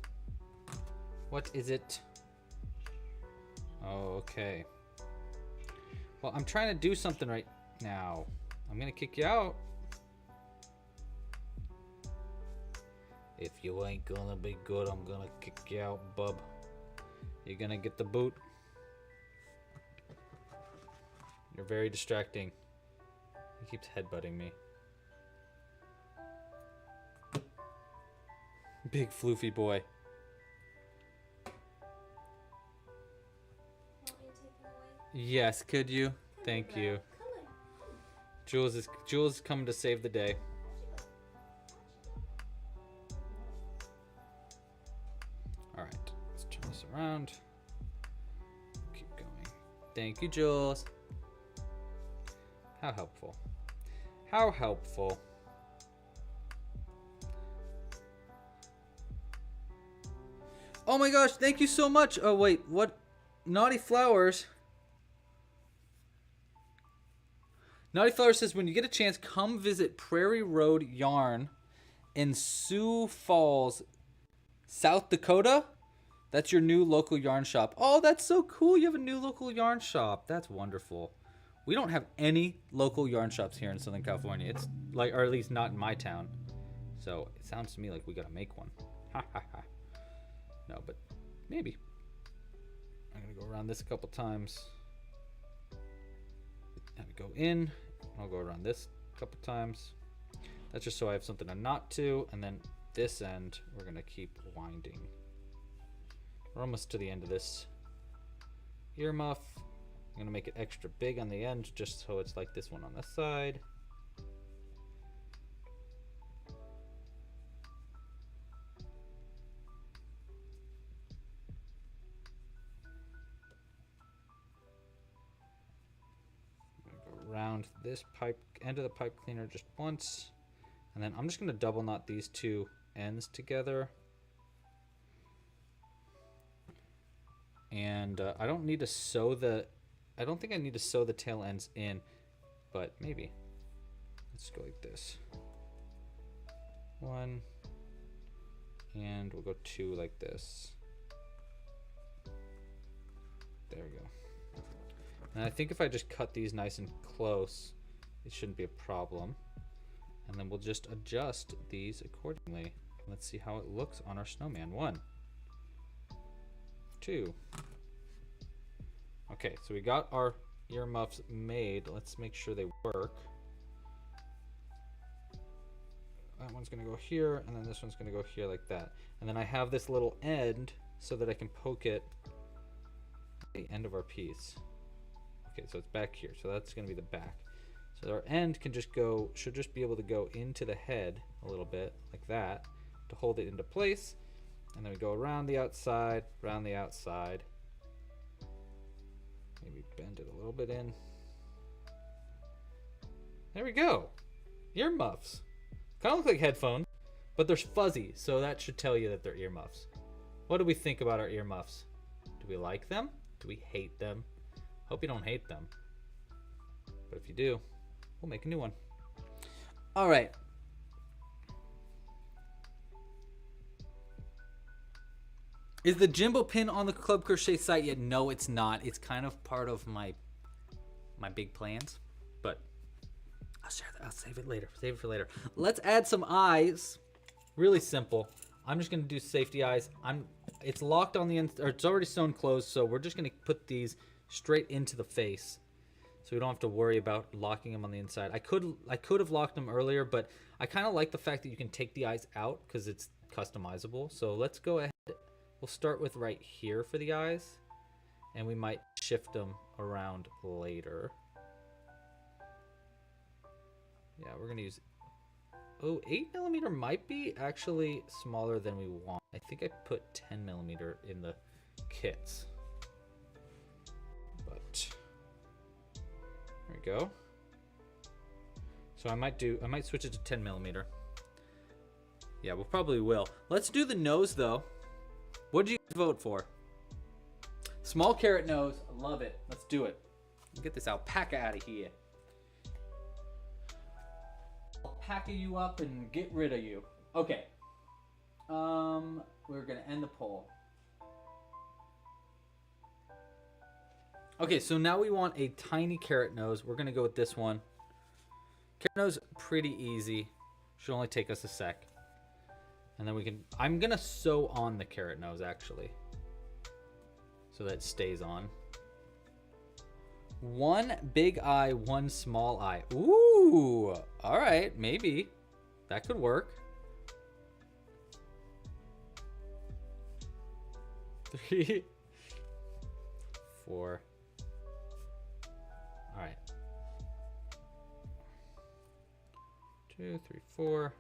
What is it? Oh, okay. Well, I'm trying to do something right now. I'm gonna kick you out. If you ain't gonna be good, I'm gonna kick you out, bub. You're gonna get the boot. You're very distracting. He keeps headbutting me. Big floofy boy. Yes, could you? Thank you. Jules is coming to save the day. All right, let's turn this around. Keep going. Thank you, Jules. How helpful. How helpful. Oh my gosh, thank you so much. Oh wait, what? Naughty Flowers. Naughty Flowers says, when you get a chance, come visit Prairie Road Yarn in Sioux Falls, South Dakota. That's your new local yarn shop. Oh, that's so cool. You have a new local yarn shop. That's wonderful. We don't have any local yarn shops here in Southern California. It's like, or at least not in my town. So it sounds to me like we gotta make one. Ha ha ha. No, but maybe. I'm gonna go around this a couple times. And go in. I'll go around this a couple times. That's just so I have something to knot to. And then this end, we're gonna keep winding. We're almost to the end of this earmuff. I'm gonna make it extra big on the end just so it's like this one on this side. Around this pipe end of the pipe cleaner just once, and then I'm just going to double knot these two ends together. And I don't need to sew the I don't think I need to sew the tail ends in, but maybe. Let's go like this. One, and we'll go two like this. There we go. And I think if I just cut these nice and close, it shouldn't be a problem. And then we'll just adjust these accordingly. Let's see how it looks on our snowman. 1, 2. Okay, so we got our earmuffs made. Let's make sure they work. That one's gonna go here, and then this one's gonna go here like that. And then I have this little end so that I can poke it at the end of our piece. Okay, so it's back here, so that's gonna be the back. So our end can just go, should just be able to go into the head a little bit, like that, to hold it into place. And then we go around the outside, maybe bend it a little bit in. There we go. Earmuffs. Kind of look like headphones, but they're fuzzy, so that should tell you that they're earmuffs. What do we think about our earmuffs? Do we like them? Do we hate them? Hope you don't hate them. But if you do, we'll make a new one. All right. Is the Jimbo pin on the Club Crochet site yet? No, it's not. It's kind of part of my big plans, but I'll share that. I'll save it later. Save it for later. Let's add some eyes. Really simple. I'm just gonna do safety eyes. It's locked on the end, or it's already sewn closed, so we're just gonna put these straight into the face, so we don't have to worry about locking them on the inside. I could have locked them earlier, but I kind of like the fact that you can take the eyes out because it's customizable. So let's go ahead. We'll start with right here for the eyes, and we might shift them around later. Yeah, we're gonna use. Oh, 8mm might be actually smaller than we want. I think I put 10mm in the kits. But there we go. So I might switch it to 10mm. Yeah, we'll probably will. Let's do the nose though. What did you vote for? Small carrot nose. I love it. Let's do it. Get this alpaca out of here. Alpaca you up and get rid of you. Okay. We're gonna end the poll. Okay, so now we want a tiny carrot nose. We're gonna go with this one. Carrot nose, pretty easy. Should only take us a sec. And then we can, I'm gonna sew on the carrot nose actually, so that it stays on. One big eye, one small eye. Ooh, all right, maybe that could work. 3, 4. All right. 2, 3, 4.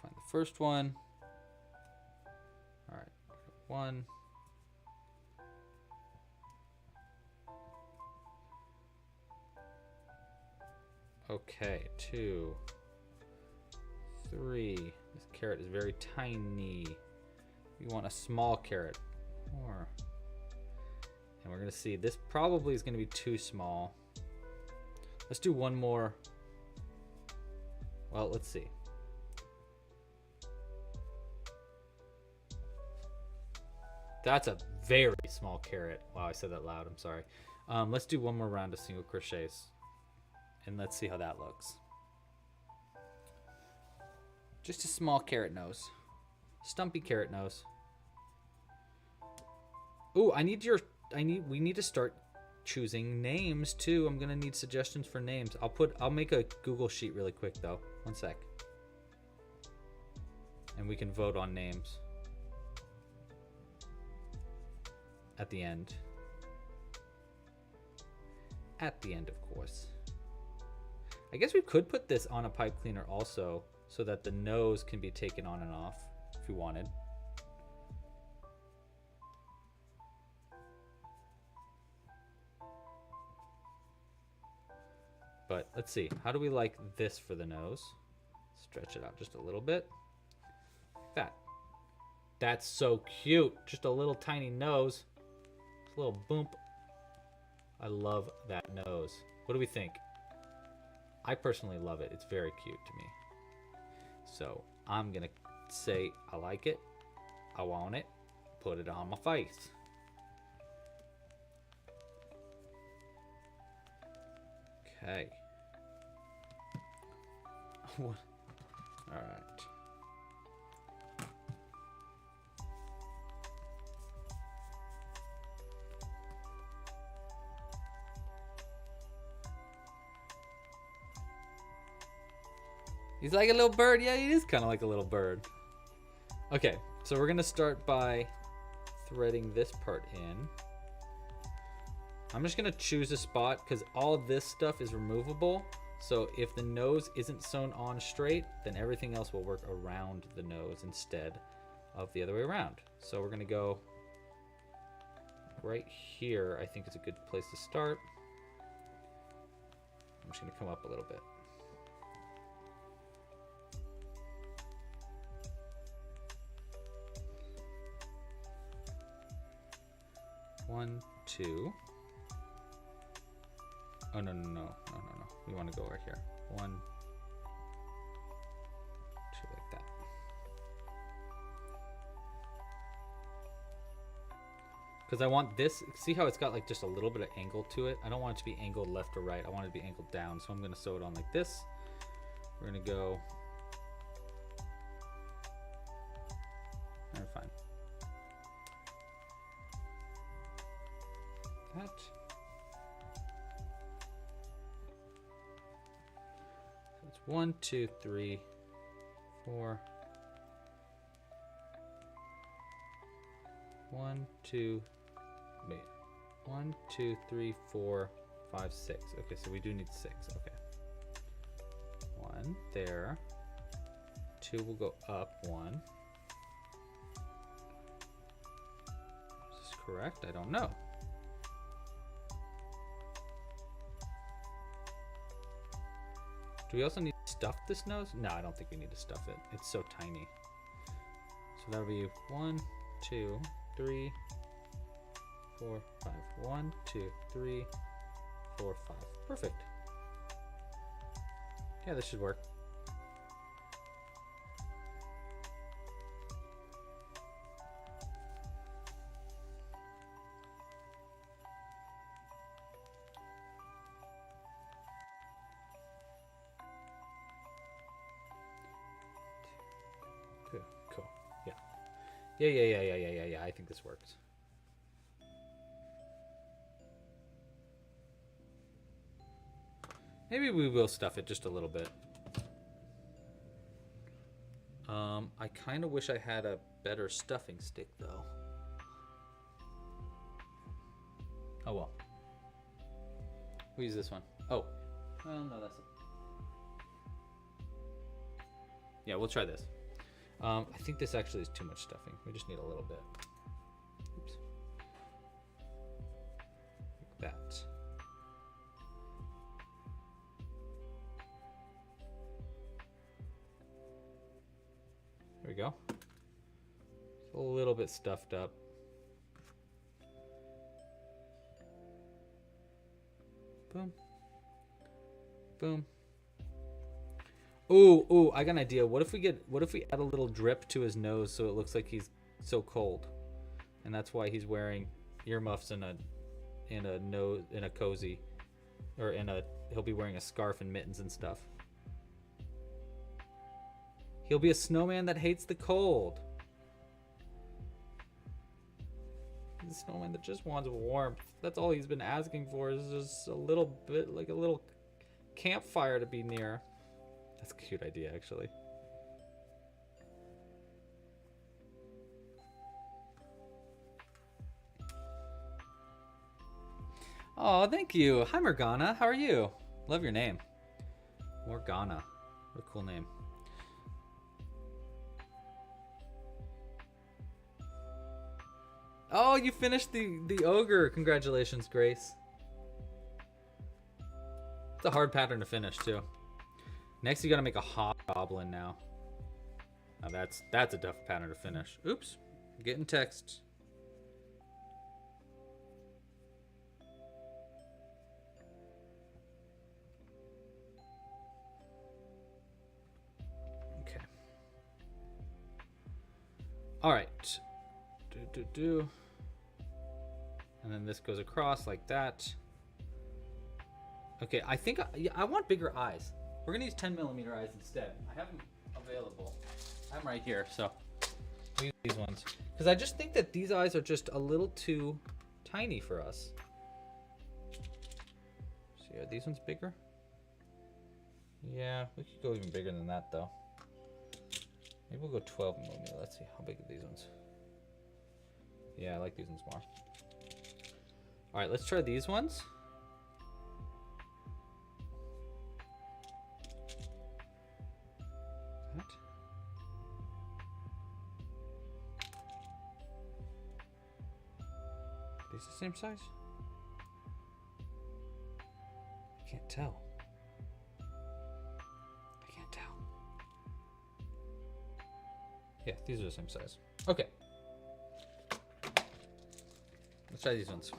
Find the first one. All right, 1. Okay, 2, 3. This carrot is very tiny. We want a small carrot. 4. And we're gonna see, this probably is gonna be too small. Let's do one more. Well, let's see. That's a very small carrot. Wow, I said that loud, I'm sorry. Let's do one more round of single crochets. And let's see how that looks. Just a small carrot nose. Stumpy carrot nose. Ooh, we need to start choosing names too. I'm gonna need suggestions for names. I'll make a Google sheet really quick though. One sec. And we can vote on names at the end. At the end, of course. I guess we could put this on a pipe cleaner also, so that the nose can be taken on and off if we wanted. But let's see, how do we like this for the nose? Stretch it out just a little bit. Like that. That's so cute. Just a little tiny nose. Just a little boomp. I love that nose. What do we think? I personally love it. It's very cute to me. So I'm gonna say I like it. I want it. Put it on my face. Okay. What? All right. He's like a little bird. Yeah, he is kind of like a little bird. Okay, so we're gonna start by threading this part in. I'm just gonna choose a spot because all this stuff is removable. So if the nose isn't sewn on straight, then everything else will work around the nose instead of the other way around. So we're gonna go right here. I think it's a good place to start. I'm just gonna come up a little bit. 1, 2. Oh, no, no, no, no, no, no. We want to go right here. 1, 2, like that. Because I want this, see how it's got like just a little bit of angle to it? I don't want it to be angled left or right. I want it to be angled down. So I'm going to sew it on like this. We're going to go. Alright, fine. That. So it's 1, 2, 3, 4. 1, 2, wait. 1, 2, 3, 4, 5, 6. Okay, so we do need 6. Okay. 1 there. 2 will go up 1. Is this correct? I don't know. Do we also need to stuff this nose? No, I don't think we need to stuff it. It's so tiny. So that'll be 1, 2, 3, 4, 5. 1, 2, 3, 4, 5. Perfect. Yeah, this should work. Cool. Yeah. Yeah. I think this works. Maybe we will stuff it just a little bit. I kind of wish I had a better stuffing stick though. Oh well. We'll use this one. Oh. Well, no, that's it. Yeah, we'll try this. I think this actually is too much stuffing. We just need a little bit. Oops. Like that. There we go. It's a little bit stuffed up. Boom. Boom. Ooh, I got an idea. What if we add a little drip to his nose so it looks like he's so cold? And that's why he's wearing earmuffs in a cozy, or he'll be wearing a scarf and mittens and stuff. He'll be a snowman that hates the cold. He's a snowman that just wants warmth. That's all he's been asking for, is just a little bit, like a little campfire to be near. That's a cute idea, actually. Oh, thank you. Hi, Morgana. How are you? Love your name. Morgana. What a cool name. Oh, you finished the ogre. Congratulations, Grace. It's a hard pattern to finish, too. Next, you gotta make a hobgoblin now. Now that's a tough pattern to finish. Oops, getting text. Okay. All right. And then this goes across like that. Okay, I think I want bigger eyes. We're gonna use 10mm eyes instead. I have them available. I'm right here, so we use these ones. Because I just think that these eyes are just a little too tiny for us. So are these ones bigger? Yeah, we could go even bigger than that though. Maybe we'll go 12mm. Let's see, how big are these ones? Yeah, I like these ones more. All right, let's try these ones. These the same size? I can't tell. I can't tell. Yeah, these are the same size. Okay. Let's try these ones.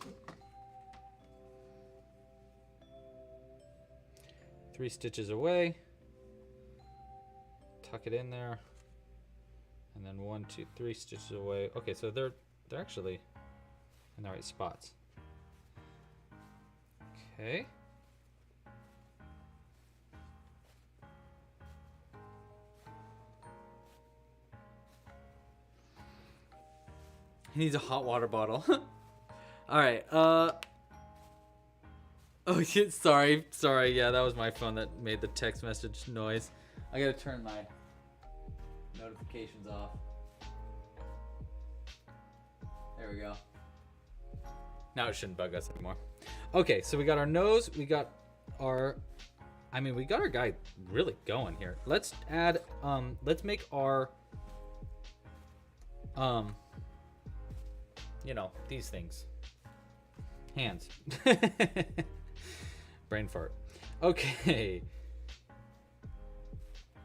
3 stitches away. Tuck it in there. And then 1, 2, 3 stitches away. Okay, so they're actually in the right spots. Okay. He needs a hot water bottle. All right. Oh, shit. Sorry. Yeah, that was my phone that made the text message noise. I gotta turn my notifications off. There we go. Now it shouldn't bug us anymore. Okay, so we got our nose. We got our guy really going here. Let's add. Let's make our. These things. Hands. Brain fart. Okay.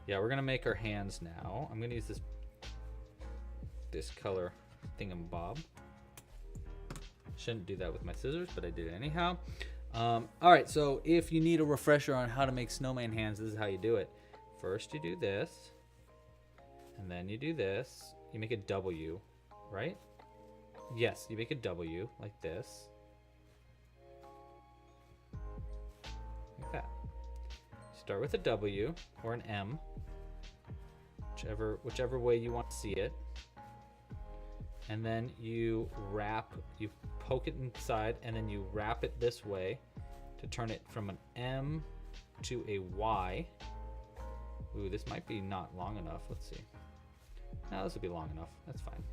Yeah, we're gonna make our hands now. I'm gonna use this color thingamabob. Shouldn't do that with my scissors, but I did it anyhow. All right, so if you need a refresher on how to make snowman hands, this is how you do it. First, you do this, and then you do this. You make a W, right? Yes, you make a W like this. Like that. Start with a W or an M, whichever way you want to see it. And then you poke it inside, and then you wrap it this way to turn it from an M to a Y. Ooh, this might be not long enough. Let's see. No, this will be long enough. That's fine.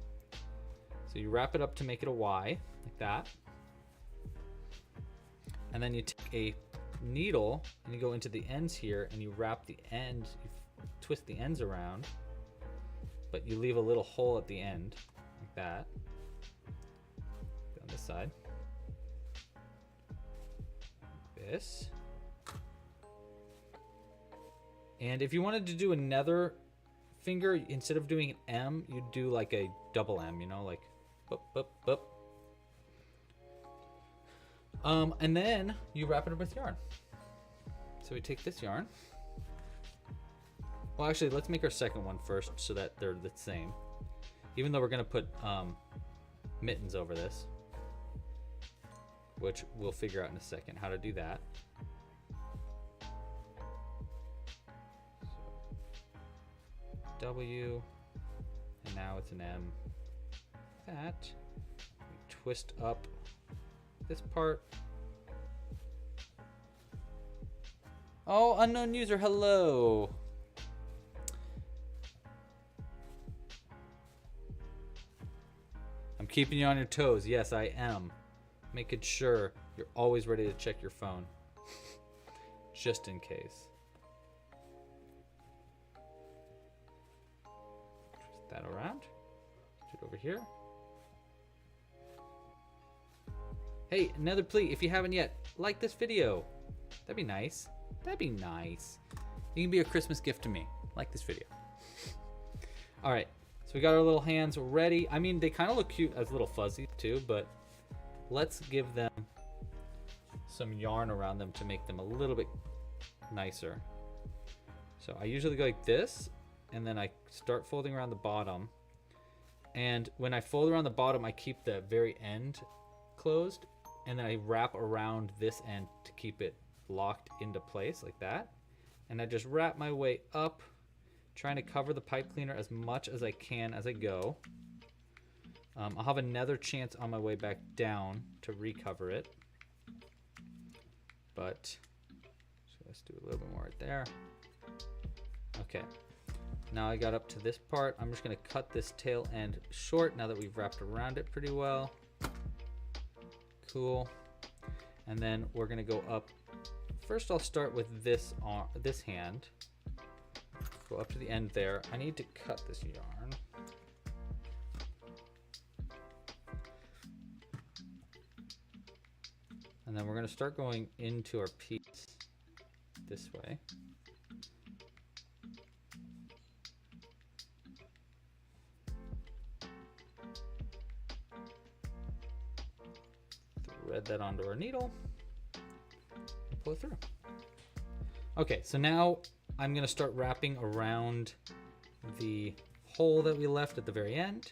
So you wrap it up to make it a Y, like that. And then you take a needle and you go into the ends here and you wrap the ends, you twist the ends around, but you leave a little hole at the end, like that. On this side. Like this. And if you wanted to do another finger, instead of doing an M, you'd do like a double M, like boop, boop, boop. And then you wrap it up with yarn. So we take this yarn. Well, actually, let's make our second one first so that they're the same. Even though we're gonna put mittens over this, which we'll figure out in a second how to do that. W, and now it's an M. That we twist up this part. Oh, unknown user, hello. I'm keeping you on your toes. Yes, I am. Making sure you're always ready to check your phone. Just in case. Twist that around. Put it over here. Hey, another plea. If you haven't yet, like this video. That'd be nice. That'd be nice. You can be a Christmas gift to me. Like this video. All right. So we got our little hands ready. I mean, they kind of look cute as little fuzzies too, but let's give them some yarn around them to make them a little bit nicer. So I usually go like this, and then I start folding around the bottom. And when I fold around the bottom, I keep the very end closed, and then I wrap around this end to keep it locked into place like that. And I just wrap my way up, trying to cover the pipe cleaner as much as I can as I go. I'll have another chance on my way back down to recover it. But, so let's do a little bit more right there. Okay, now I got up to this part. I'm just gonna cut this tail end short now that we've wrapped around it pretty well. Cool. And then we're gonna go up. First I'll start with this hand. Go up to the end there. I need to cut this yarn. And then we're gonna start going into our piece this way. thread that onto our needle, pull it through. Okay, so now I'm gonna start wrapping around the hole that we left at the very end.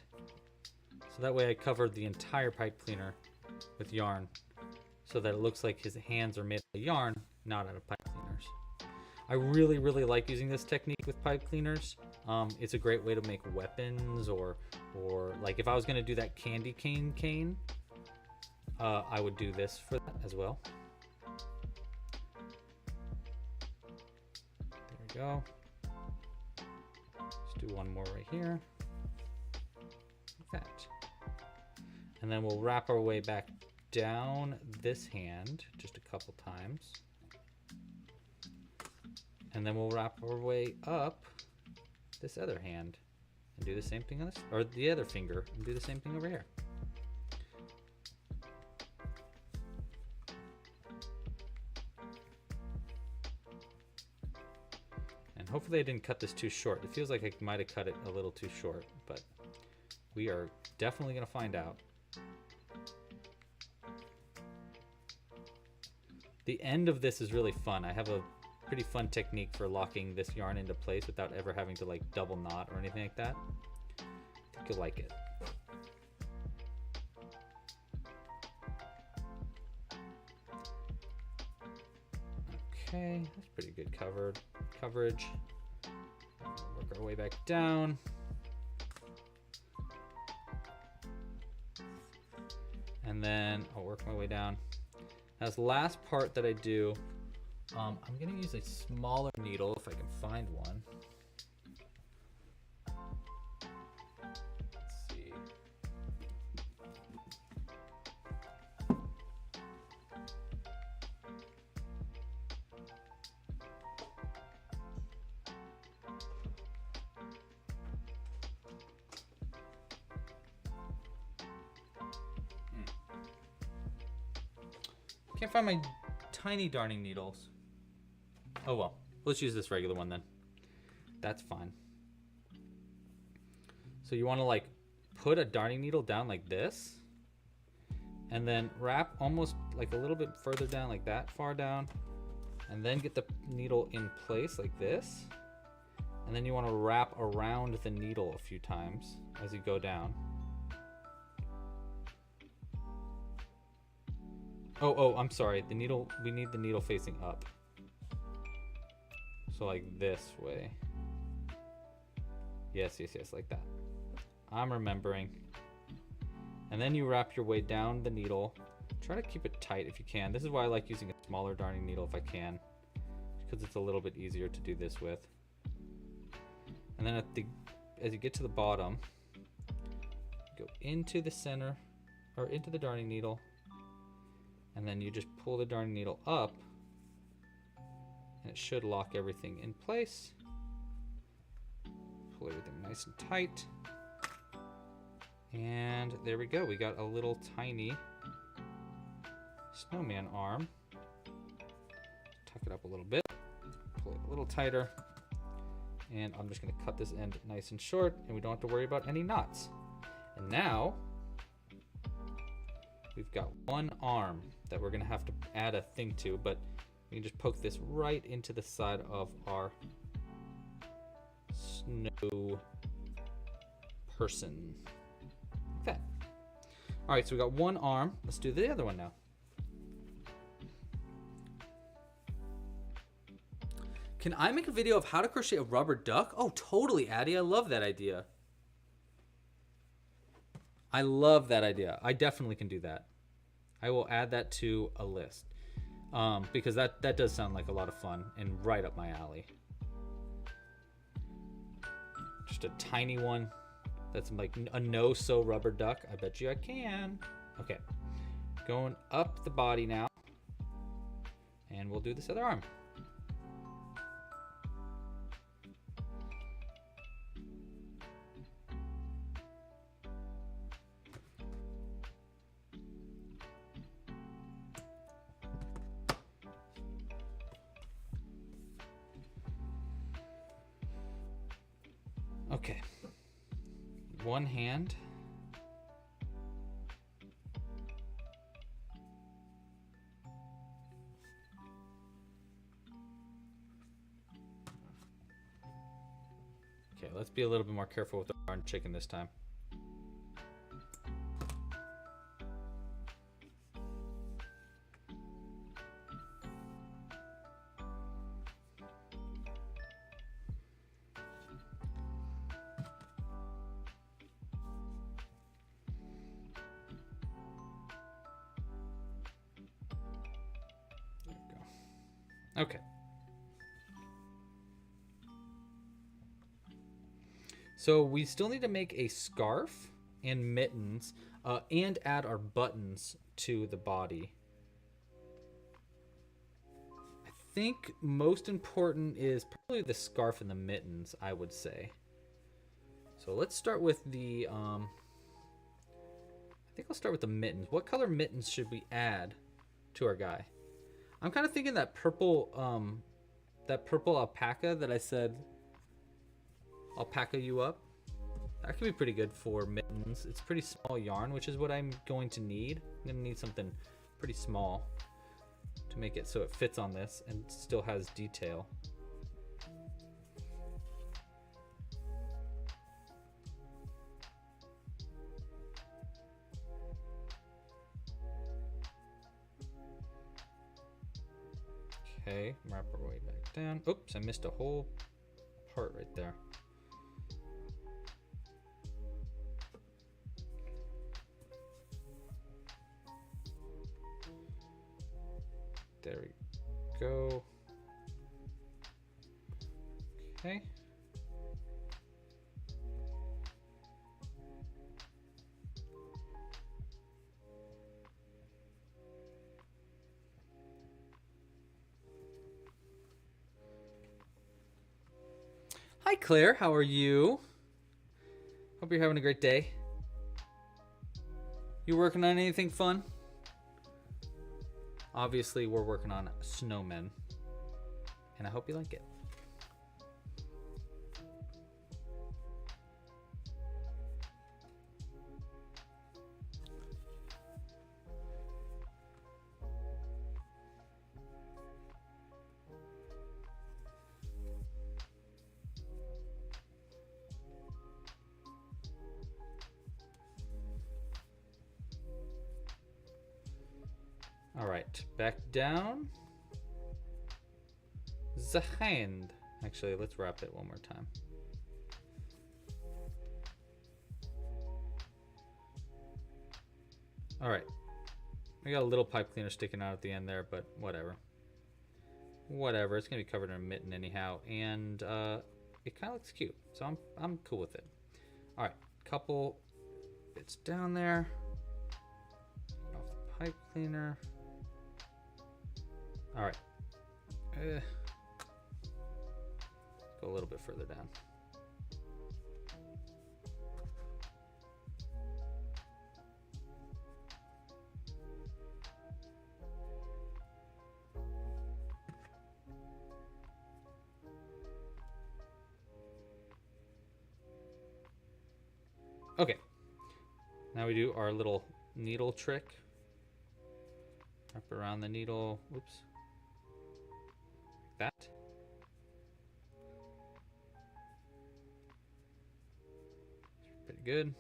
So that way I covered the entire pipe cleaner with yarn so that it looks like his hands are made out of yarn, not out of pipe cleaners. I really, really like using this technique with pipe cleaners. It's a great way to make weapons or like if I was gonna do that candy cane, I would do this for that as well. There we go. Let's do one more right here. Like that. And then we'll wrap our way back down this hand just a couple times. And then we'll wrap our way up this other hand and do the same thing on this, or the other finger, and do the same thing over here. And hopefully I didn't cut this too short. It feels like I might have cut it a little too short, but we are definitely gonna find out. The end of this is really fun. I have a pretty fun technique for locking this yarn into place without ever having to like double knot or anything like that. I think you'll like it. Okay, that's pretty good coverage. Work our way back down. And then I'll work my way down. Now this last part that I do, I'm gonna use a smaller needle if I can find one. Let's see. Can't find my tiny darning needles. Oh well, let's use this regular one then. That's fine. So you want to like put a darning needle down like this, and then wrap almost like a little bit further down, like that far down, and then get the needle in place like this. And then you want to wrap around the needle a few times as you go down. Oh, I'm sorry. The needle, we need the needle facing up. So like this way. Yes, like that. I'm remembering. And then you wrap your way down the needle. Try to keep it tight if you can. This is why I like using a smaller darning needle if I can, because it's a little bit easier to do this with. And then as you get to the bottom, go into the center, or into the darning needle, and then you just pull the darning needle up, and it should lock everything in place. Pull everything nice and tight. And there we go. We got a little tiny snowman arm. Tuck it up a little bit, pull it a little tighter, and I'm just going to cut this end nice and short, and we don't have to worry about any knots. And now we've got one arm that we're going to have to add a thing to, but we can just poke this right into the side of our snow person. Like that. All right, so we got one arm. Let's do the other one now. Can I make a video of how to crochet a rubber duck? Oh, totally, Addie. I love that idea. I love that idea. I definitely can do that. I will add that to a list because that does sound like a lot of fun and right up my alley. Just a tiny one that's like a no-sew rubber duck. I bet you I can. Okay, going up the body now, and we'll do this other arm. Okay, one hand, let's be a little bit more careful with our chicken this time. Okay. So we still need to make a scarf and mittens and add our buttons to the body. I think most important is probably the scarf and the mittens, I would say. So let's start with the, I think I'll start with the mittens. What color mittens should we add to our guy? I'm kind of thinking that purple alpaca that I said, alpaca you up. That could be pretty good for mittens. It's pretty small yarn, which is what I'm going to need. I'm going to need something pretty small to make it so it fits on this and still has detail. Okay, wrap our way back down. Oops, I missed a whole part right there. There we go. Okay. Hi Claire, how are you? Hope you're having a great day. You working on anything fun? Obviously, we're working on Snowman, and I hope you like it. All right, back down. The hand. Actually, let's wrap it one more time. All right. We got a little pipe cleaner sticking out at the end there, but whatever. Whatever. It's gonna be covered in a mitten anyhow, and it kind of looks cute, so I'm cool with it. All right, couple bits down there. Off the pipe cleaner. All right. Go a little bit further down. Okay. Now we do our little needle trick. Wrap around the needle. Whoops. Like that. Pretty good.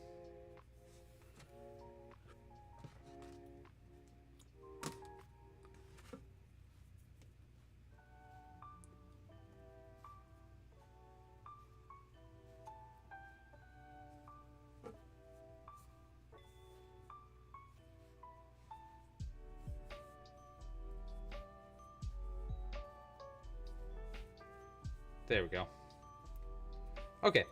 There we go. Okay.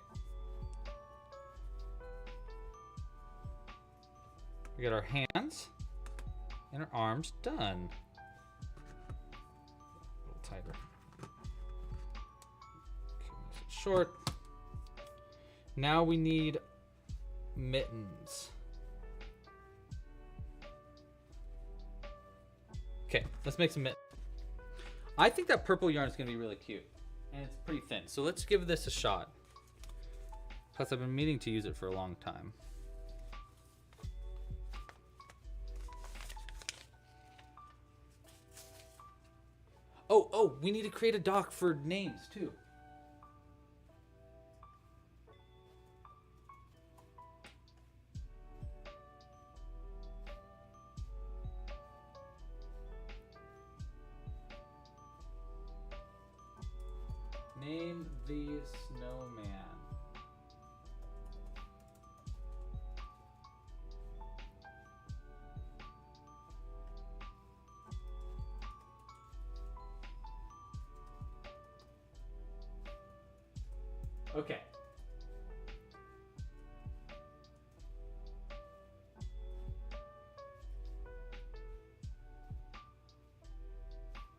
We got our hands and our arms done. A little tighter. Okay, nice and short. Now we need mittens. Okay, let's make some mittens. I think that purple yarn is going to be really cute. And it's pretty thin. So let's give this a shot. Plus, I've been meaning to use it for a long time. Oh, we need to create a doc for names too. Name the snowman. Okay.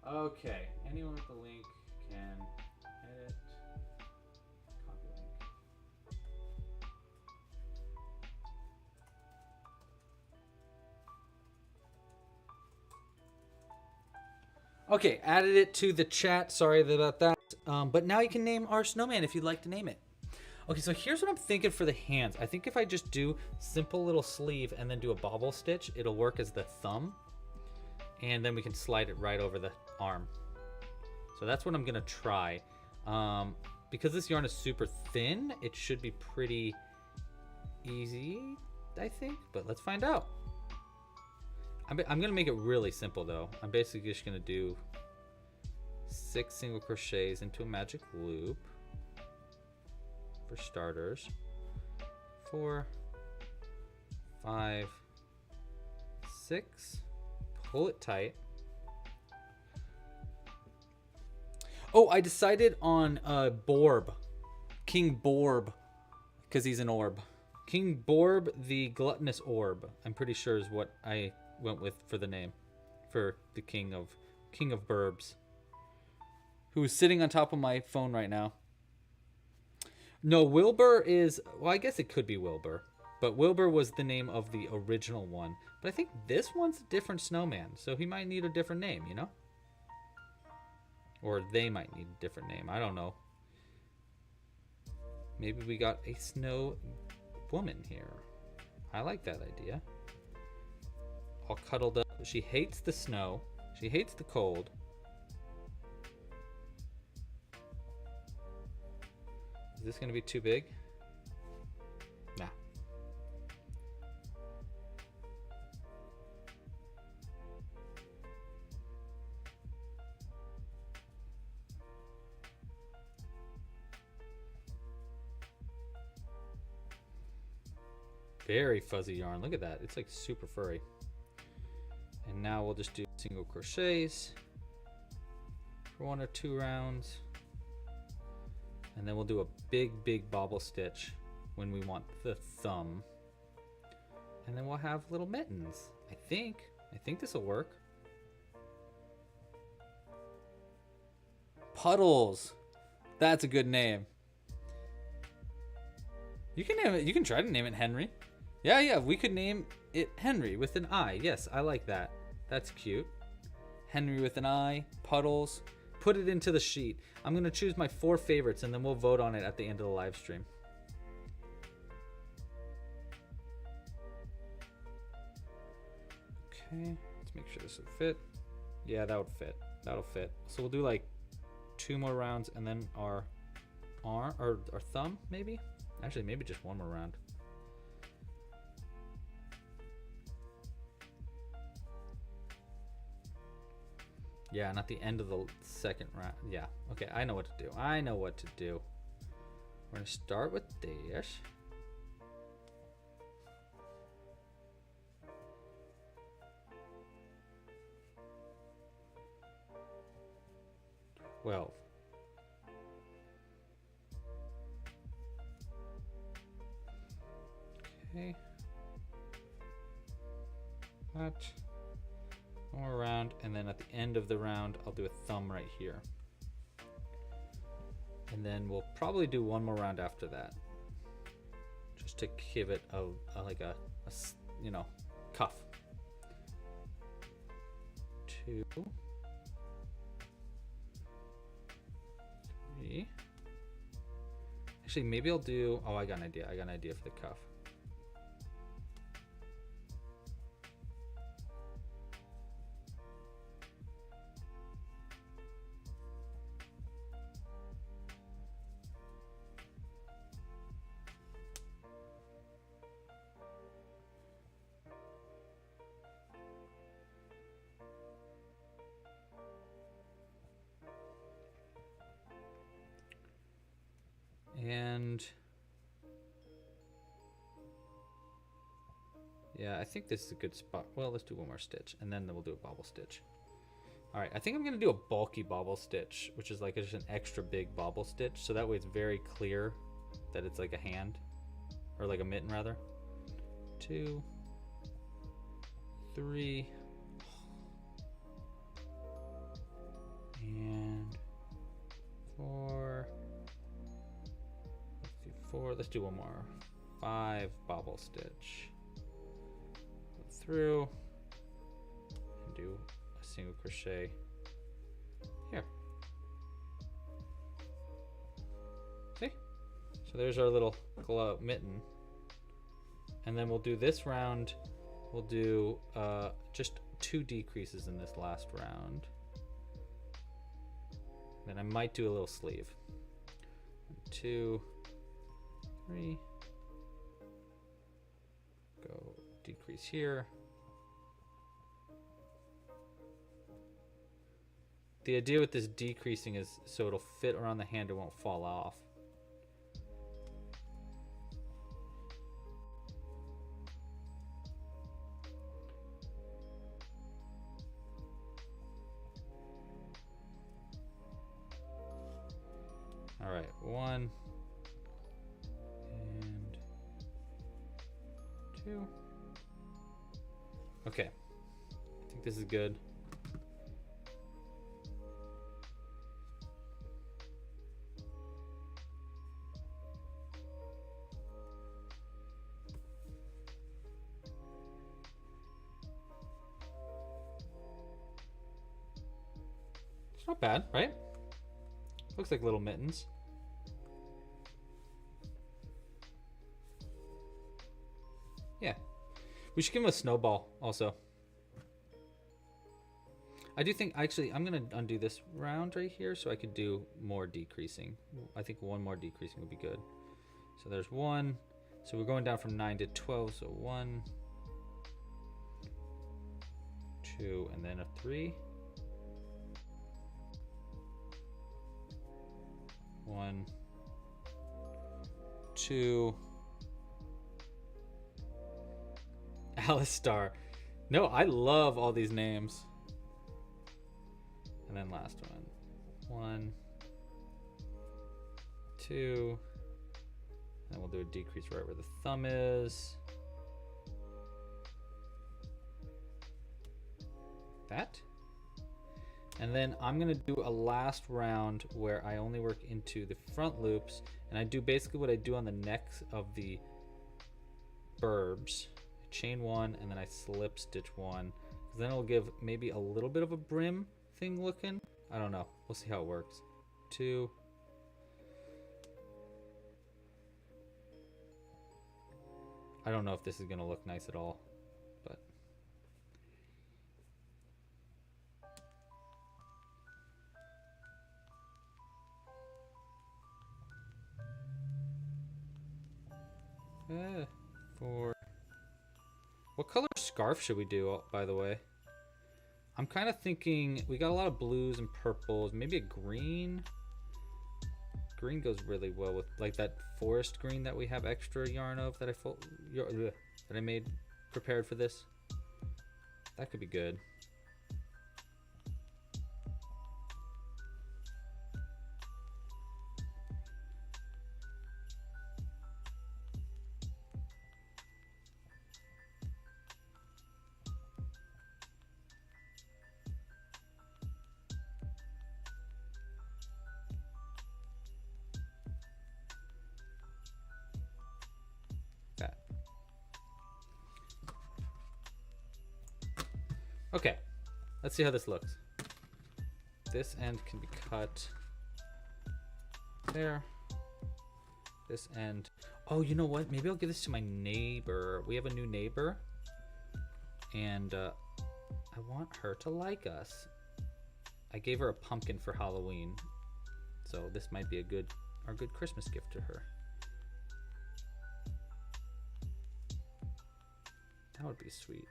Okay. Anyone with the link can edit. Copy link. Okay, added it to the chat. Sorry about that. But now you can name our snowman if you'd like to name it. Okay, so here's what I'm thinking for the hands. I think if I just do simple little sleeve and then do a bobble stitch, it'll work as the thumb. And then we can slide it right over the arm. So that's what I'm gonna try. Because this yarn is super thin, it should be pretty easy, I think. But let's find out. I'm gonna make it really simple though. I'm basically just gonna do 6 single crochets into a magic loop for starters. 4, 5, 6. Pull it tight. Oh, I decided on Borb, King Borb, because he's an orb. King Borb, the gluttonous orb. I'm pretty sure is what I went with for the name, for the king of Burbs, who is sitting on top of my phone right now. No, Wilbur is, well, I guess it could be Wilbur, but Wilbur was the name of the original one. But I think this one's a different snowman, so he might need a different name, you know? Or they might need a different name. I don't know. Maybe we got a snow woman here. I like that idea. All cuddled up. She hates the snow. She hates the cold. Is this going to be too big? Nah. Very fuzzy yarn. Look at that. It's like super furry. And now we'll just do single crochets for 1 or 2 rounds. And then we'll do a big bobble stitch when we want the thumb. And then we'll have little mittens. I think this will work. Puddles. That's a good name. You can name it. You can try to name it Henry. Yeah, we could name it Henry with an I. Yes, I like that. That's cute. Henry with an I. Puddles. Put it into the sheet. I'm going to choose my 4 favorites and then we'll vote on it at the end of the live stream. Okay, let's make sure this will fit. Yeah, that would fit. That'll fit. So we'll do like 2 more rounds and then our arm or our thumb maybe. Actually, maybe just 1 more round. Yeah, and at the end of the second round. Yeah, okay, I know what to do. We're gonna start with this. Well. Okay. That. 1 more round, and then at the end of the round, I'll do a thumb right here. And then we'll probably do 1 more round after that, just to give it a you know, cuff. 2, 3. Actually, maybe I'll do. Oh, I got an idea. For the cuff. And yeah, I think this is a good spot. Well, let's do one more stitch, and then we'll do a bobble stitch. All right, I think I'm gonna do a bulky bobble stitch, which is like just an extra big bobble stitch, so that way it's very clear that it's like a hand, or like a mitten rather. 2, 3, and 4. Let's do 4. Let's do one more. 5 bobble stitch. Go through and do a single crochet here. See? So there's our little glove mitten. And then we'll do this round. We'll do just 2 decreases in this last round. Then I might do a little sleeve. 1, 2, 3. Go decrease here. The idea with this decreasing is so it'll fit around the hand, it won't fall off. All right, 1 and 2. Okay, I think this is good. It's not bad, right? Looks like little mittens. Yeah. We should give him a snowball also. I do think, actually, I'm going to undo this round right here so I could do more decreasing. I think one more decreasing would be good. So there's 1. So we're going down from 9 to 12. So 1, 2, and then a 3. 1, 2. Alistar. No, I love all these names. And then last one. 1, 2. And we'll do a decrease right where the thumb is. That. And then I'm gonna do a last round where I only work into the front loops, and I do basically what I do on the necks of the burbs. I chain 1 and then I slip stitch 1. Then it'll give maybe a little bit of a brim thing looking. I don't know. We'll see how it works. 2. I don't know if this is gonna look nice at all, but for what color scarf should we do, by the way? I'm kind of thinking we got a lot of blues and purples, maybe a green. Green goes really well with like that forest green that we have extra yarn of that I made prepared for this. That could be good. Okay, let's see how this looks. This end can be cut there. This end. Oh, you know what? Maybe I'll give this to my neighbor. We have a new neighbor, and I want her to like us. I gave her a pumpkin for Halloween, so this might be our good Christmas gift to her. That would be sweet.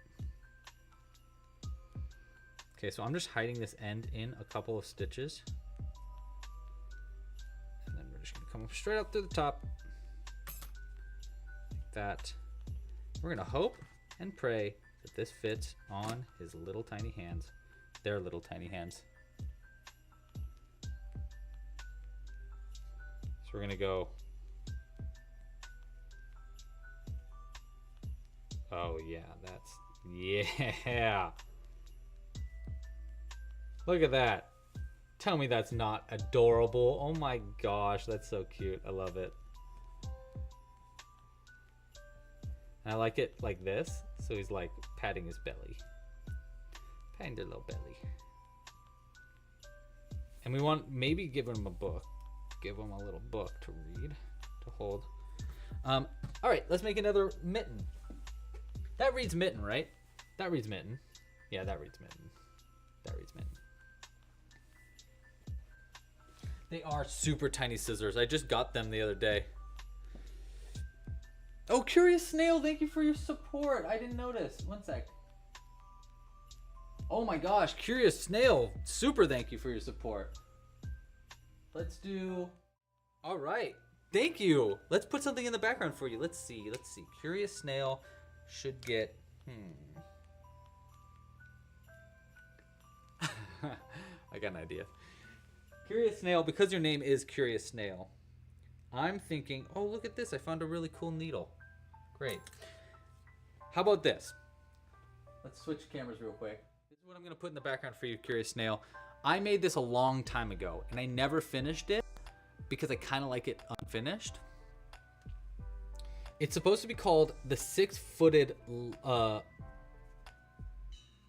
Okay, so I'm just hiding this end in a couple of stitches. And then we're just gonna come straight up through the top. Like that. We're gonna hope and pray that this fits on his little tiny hands. Their little tiny hands. So we're gonna go. Oh yeah, yeah. Look at that. Tell me that's not adorable. Oh my gosh, that's so cute. I love it. And I like it like this. So he's like patting his belly. Patting their little belly. And we want maybe give him a book. Give him a little book to read, to hold. All right, let's make another mitten. That reads mitten, right? That reads mitten. Yeah, that reads mitten. That reads mitten. They are super tiny scissors. I just got them the other day. Oh, Curious Snail, thank you for your support. I didn't notice. One sec. Oh my gosh, Curious Snail, super thank you for your support. Let's do... All right, thank you. Let's put something in the background for you. Let's see. Curious Snail should get... I got an idea. Curious Snail, because your name is Curious Snail, I'm thinking, oh, look at this. I found a really cool needle. Great. How about this? Let's switch cameras real quick. This is what I'm going to put in the background for you, Curious Snail. I made this a long time ago, and I never finished it because I kind of like it unfinished. It's supposed to be called the Six-Footed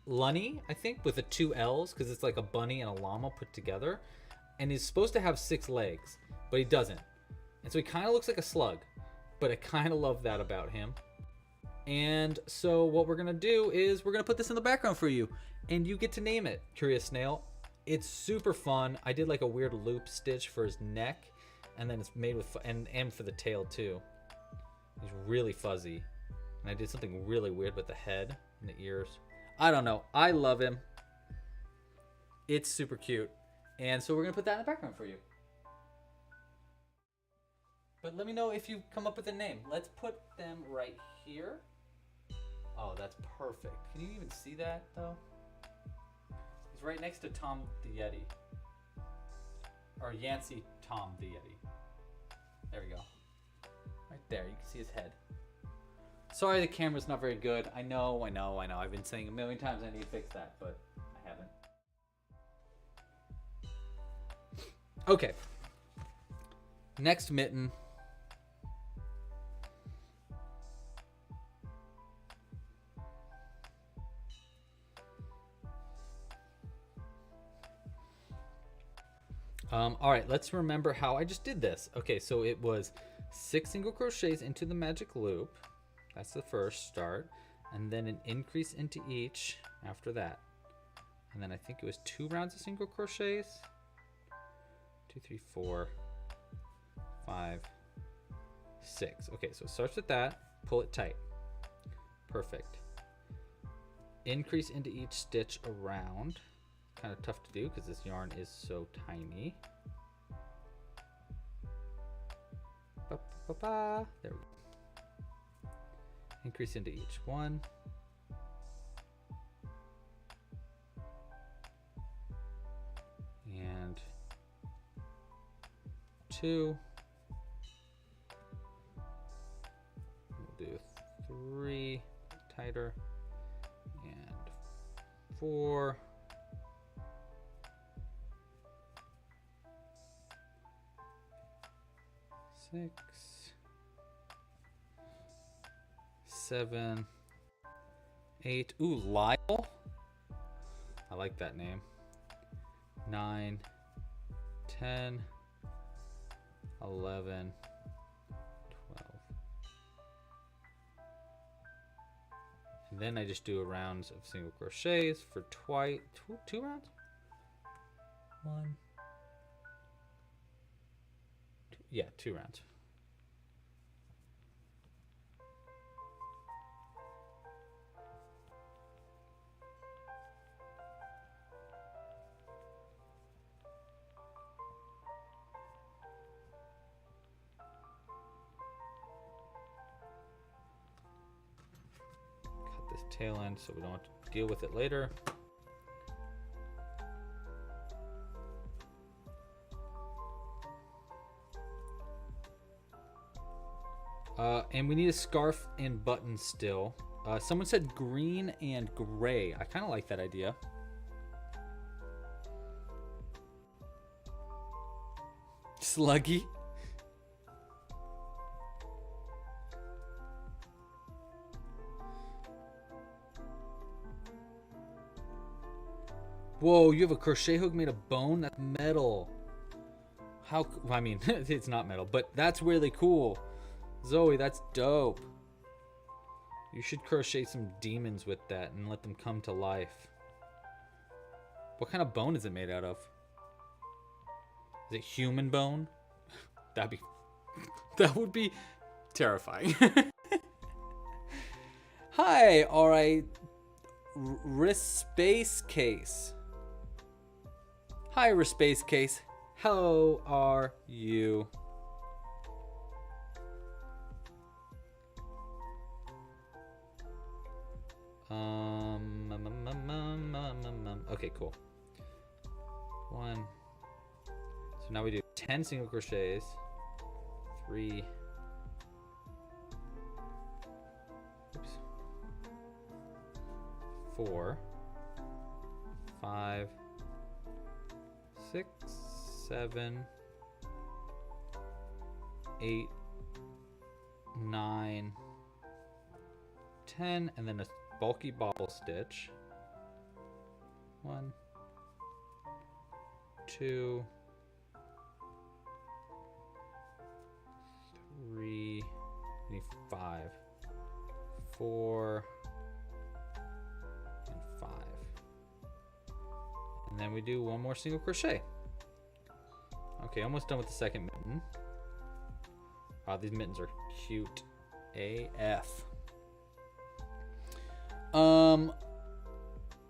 Lunny, I think, with the 2 L's, because it's like a bunny and a llama put together. And he's supposed to have 6 legs, but he doesn't. And so he kind of looks like a slug, but I kind of love that about him. And so what we're going to do is we're going to put this in the background for you, and you get to name it, Curious Snail. It's super fun. I did like a weird loop stitch for his neck, and then it's made with, and for the tail too. He's really fuzzy. And I did something really weird with the head and the ears. I don't know. I love him. It's super cute. And so we're going to put that in the background for you. But let me know if you come up with a name. Let's put them right here. Oh, that's perfect. Can you even see that, though? He's right next to Tom the Yeti. Or Yancey Tom the Yeti. There we go. Right there. You can see his head. Sorry the camera's not very good. I know. I've been saying a million times I need to fix that, but I haven't. Okay. Next mitten. All right, let's remember how I just did this. Okay, so it was 6 single crochets into the magic loop. That's the first start. And then an increase into each after that. And then I think it was 2 rounds of single crochets. 2, 3, 4, 5, 6. Okay, so it starts with that. Pull it tight. Perfect. Increase into each stitch around. Kind of tough to do because this yarn is so tiny. There we go. Increase into each one. And 2. We'll do 3 tighter and 4. 6, 7, 8. Ooh, Lyle. I like that name. 9, 10, 11, 12. And then I just do a rounds of single crochets for 2 rounds. 1. Yeah, 2 rounds. tail end so we don't have to deal with it later. And we need a scarf and buttons still. Someone said green and gray. I kind of like that idea. Sluggy. Whoa, you have a crochet hook made of bone? That's metal. How, I mean, it's not metal, but that's really cool. Zoe, that's dope. You should crochet some demons with that and let them come to life. What kind of bone is it made out of? Is it human bone? That would be terrifying. Hi, alright. Wrist space case. Hi, wrist space case. How are you? Okay, cool. One. So now we do 10 single crochets. 3. Oops. 4. 5. 6. 7. 8. 9. 10, and then a bulky bobble stitch. 1, 2, 3, we need 5, 4, and 5. And then we do one more single crochet. Okay, almost done with the second mitten. Wow, these mittens are cute AF.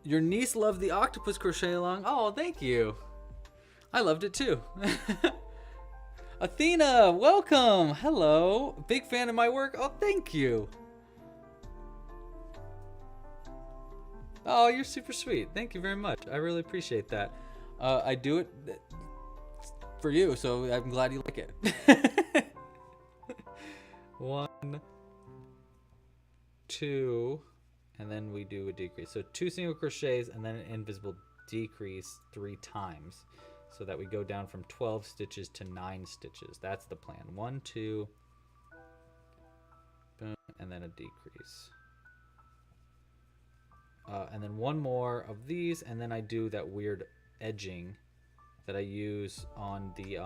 Your niece loved the octopus crochet along. Oh, thank you. I loved it too. Athena, welcome. Hello. Big fan of my work. Oh, thank you. Oh, you're super sweet. Thank you very much. I really appreciate that. I do it for you, so I'm glad you like it. 1, 2, and then we do a decrease. So 2 single crochets and then an invisible decrease 3 times, so that we go down from 12 stitches to 9 stitches. That's the plan. 1, 2, boom, and then a decrease. And then one more of these, and then I do that weird edging that I use on the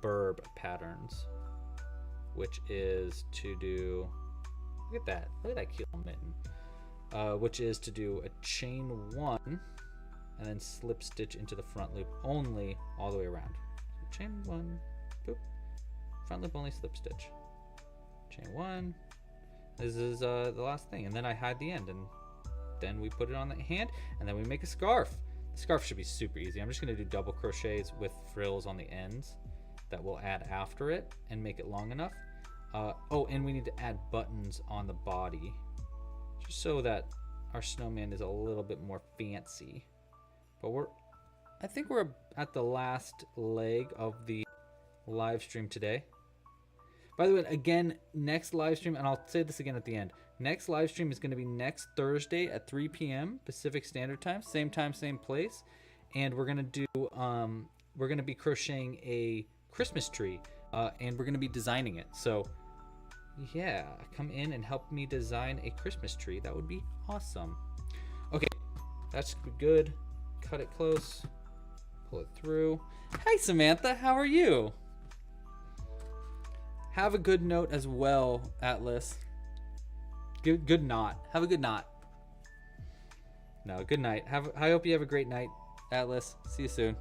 burb patterns, which is to do, look at that cute little mitten, which is to do a chain 1 and then slip stitch into the front loop only all the way around. So chain 1, boop, front loop only, slip stitch, chain 1. This is the last thing, and then I hide the end, and then we put it on the hand, and then we make a scarf. The scarf should be super easy. I'm just going to do double crochets with frills on the ends that we'll add after it and make it long enough. Oh, and we need to add buttons on the body just so that our snowman is a little bit more fancy. But I think we're at the last leg of the live stream today. By the way, again, next live stream, and I'll say this again at the end, next live stream is going to be next Thursday at 3 p.m. Pacific Standard Time, same place, and we're going to be crocheting a Christmas tree, and we're going to be designing it. So yeah, come in and help me design a Christmas tree. That would be awesome. Okay, that's good. Cut it close, pull it through. Hi Samantha, how are you? Have a good note as well, Atlas. Good knot. Have a good knot. No, good night. I hope you have a great night, Atlas. See you soon.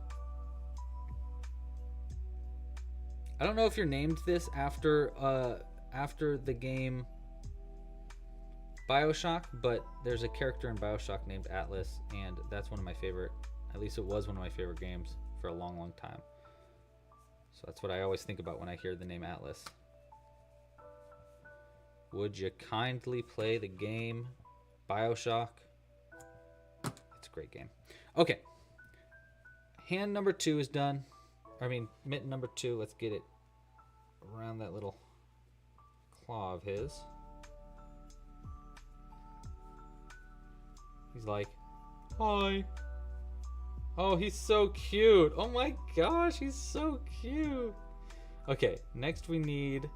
I don't know if you're named this after the game BioShock, but there's a character in BioShock named Atlas, and that's one of my favorite, at least it was one of my favorite games for a long time. So that's what I always think about when I hear the name Atlas. would you kindly play the game BioShock? It's a great game. Okay. Hand number 2 is done. I mean, mitten number 2. Let's get it around that little claw of his. He's like, hi. Oh, he's so cute. Oh my gosh, he's so cute. Okay, next we need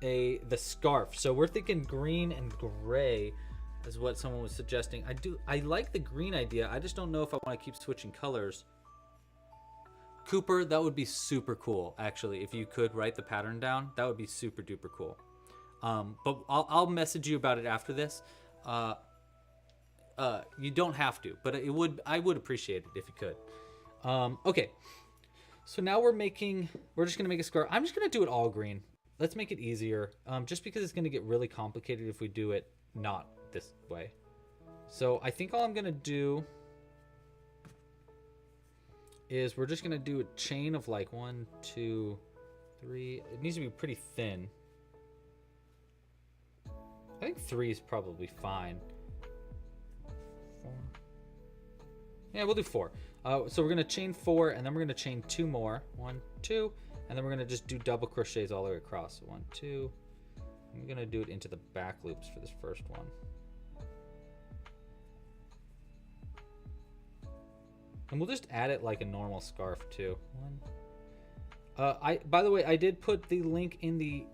the scarf. So we're thinking green and gray is what someone was suggesting. I like the green idea. I just don't know if I want to keep switching colors. Cooper, that would be super cool, actually. If you could write the pattern down, that would be super duper cool. But I'll message you about it after this. You don't have to, but I would appreciate it if you could. Okay. So now we're just gonna make a scarf. I'm just gonna do it all green. Let's make it easier. Just because it's gonna get really complicated if we do it not this way. So I think all I'm gonna do is we're just gonna do a chain of like 1, 2, 3. It needs to be pretty thin. I think 3 is probably fine. 4. Yeah, we'll do 4. So we're gonna chain 4, and then we're gonna chain 2 more. 1, 2, and then we're gonna just do double crochets all the way across. So 1, 2. I'm gonna do it into the back loops for this first one. And we'll just add it like a normal scarf too. By the way, I did put the link in the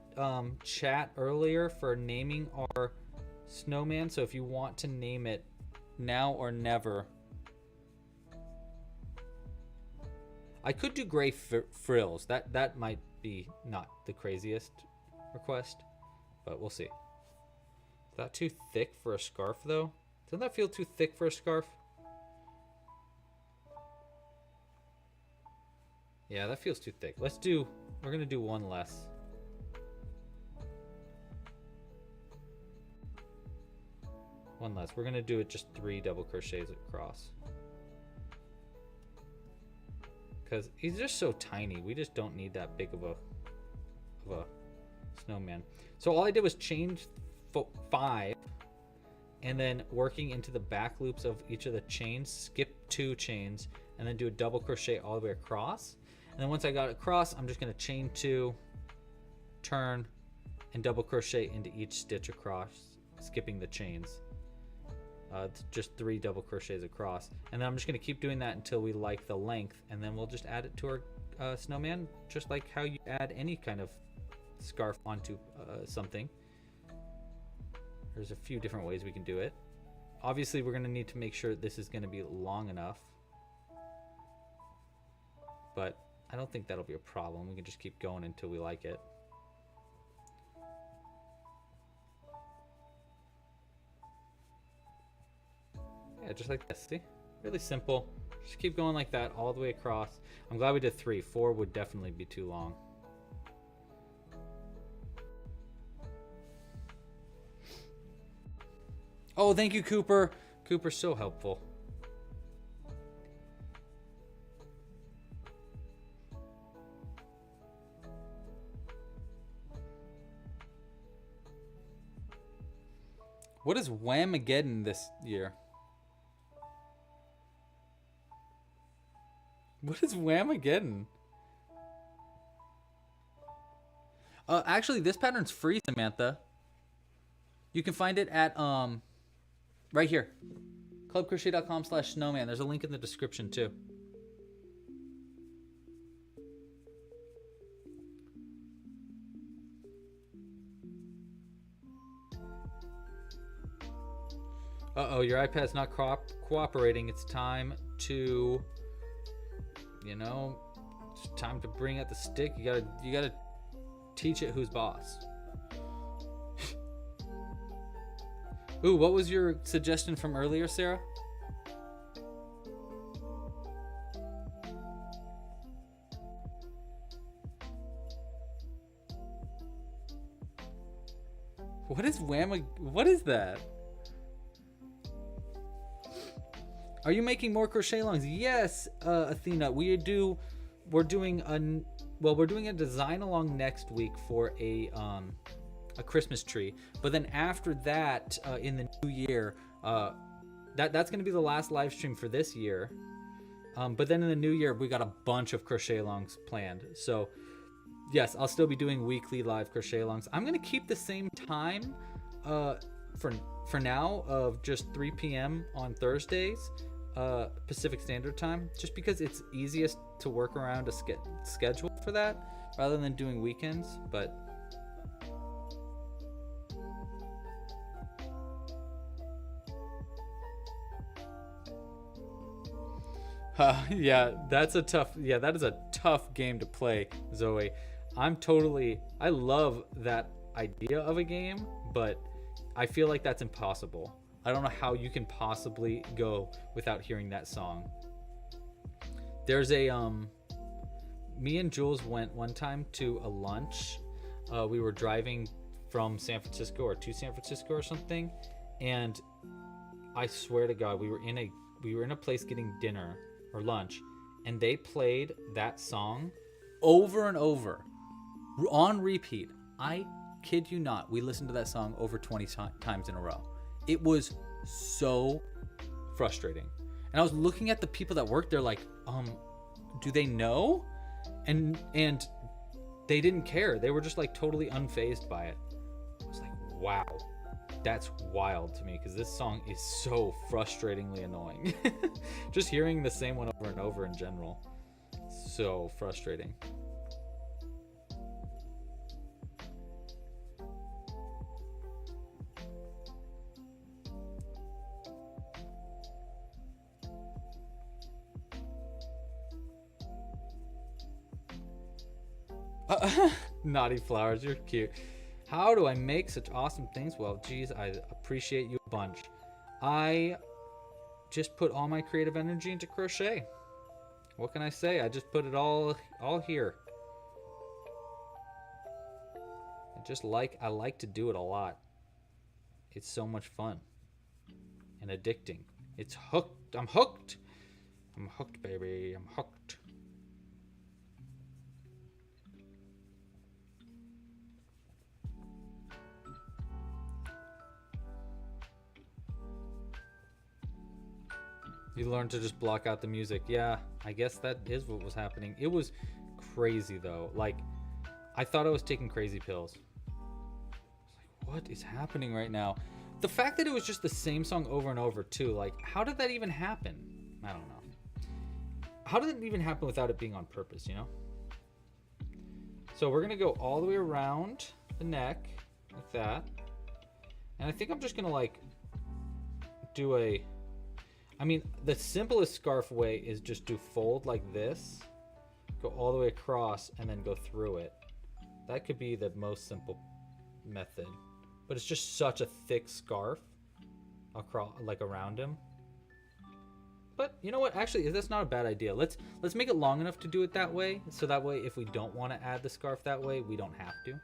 chat earlier for naming our snowman. So if you want to name it now or never, I could do gray frills. That might be not the craziest request, but we'll see. Is that too thick for a scarf though? Doesn't that feel too thick for a scarf? Yeah, that feels too thick. We're gonna do 1 less. One less. We're gonna do it just 3 double crochets across. Because he's just so tiny. We just don't need that big of a snowman. So all I did was change 5 and then working into the back loops of each of the chains, skip 2 chains, and then do a double crochet all the way across. And then once I got it across, I'm just going to chain 2, turn, and double crochet into each stitch across, skipping the chains. It's just 3 double crochets across. And then I'm just going to keep doing that until we like the length, and then we'll just add it to our snowman, just like how you add any kind of scarf onto something. There's a few different ways we can do it. Obviously, we're going to need to make sure this is going to be long enough. But I don't think that'll be a problem. We can just keep going until we like it. Yeah, just like this. See? Really simple. Just keep going like that all the way across. I'm glad we did 3. 4 would definitely be too long. Oh, thank you, Cooper. Cooper's so helpful. What is Whamageddon this year? What is Whamageddon? Actually, this pattern's free, Samantha. You can find it at right here, clubcrochet.com/snowman. There's a link in the description too. Uh-oh, your iPad's not cooperating. It's time to, it's time to bring out the stick. You gotta teach it who's boss. Ooh, what was your suggestion from earlier, Sarah? What is what is that? Are you making more crochetalongs? Yes, Athena. We're doing a design along next week for a a Christmas tree. But then after that, in the new year, that's going to be the last live stream for this year. But then in the new year, we got a bunch of crochet alongs planned. So yes, I'll still be doing weekly live crochet alongs. I'm going to keep the same time for now of just 3 p.m. on Thursdays, Pacific Standard Time, just because it's easiest to work around a schedule for that rather than doing weekends. But that is a tough game to play, Zoe. I love that idea of a game, but I feel like that's impossible. I don't know how you can possibly go without hearing that song. There's me and Jules went one time to a lunch. We were driving from San Francisco or to San Francisco or something, and I swear to God, we were in a place getting dinner or lunch, and they played that song over and over on repeat. I kid you not, we listened to that song over 20 times in a row. It was so frustrating. And I was looking at the people that worked there like, do they know? And they didn't care. They were just like totally unfazed by it. I was like, wow, that's wild to me, because this song is so frustratingly annoying. Just hearing the same one over and over in general, so frustrating. Naughty Flowers, you're cute. How do I make such awesome things? Well, geez, I appreciate you a bunch. I just put all my creative energy into crochet. What can I say? I just put it all here. I like to do it a lot. It's so much fun and addicting. It's hooked. I'm hooked. I'm hooked, baby. I'm hooked. You learned to just block out the music. Yeah, I guess that is what was happening. It was crazy though. Like, I thought I was taking crazy pills. I was like, what is happening right now? The fact that it was just the same song over and over too. Like, how did that even happen? I don't know. How did it even happen without it being on purpose, you know? So we're gonna go all the way around the neck like that. And I think I'm just gonna like do the simplest scarf way is just to fold like this, go all the way across, and then go through it. That could be the most simple method, but it's just such a thick scarf across, like around him. But you know what? Actually, that's not a bad idea. Let's make it long enough to do it that way, so that way if we don't want to add the scarf that way, we don't have to.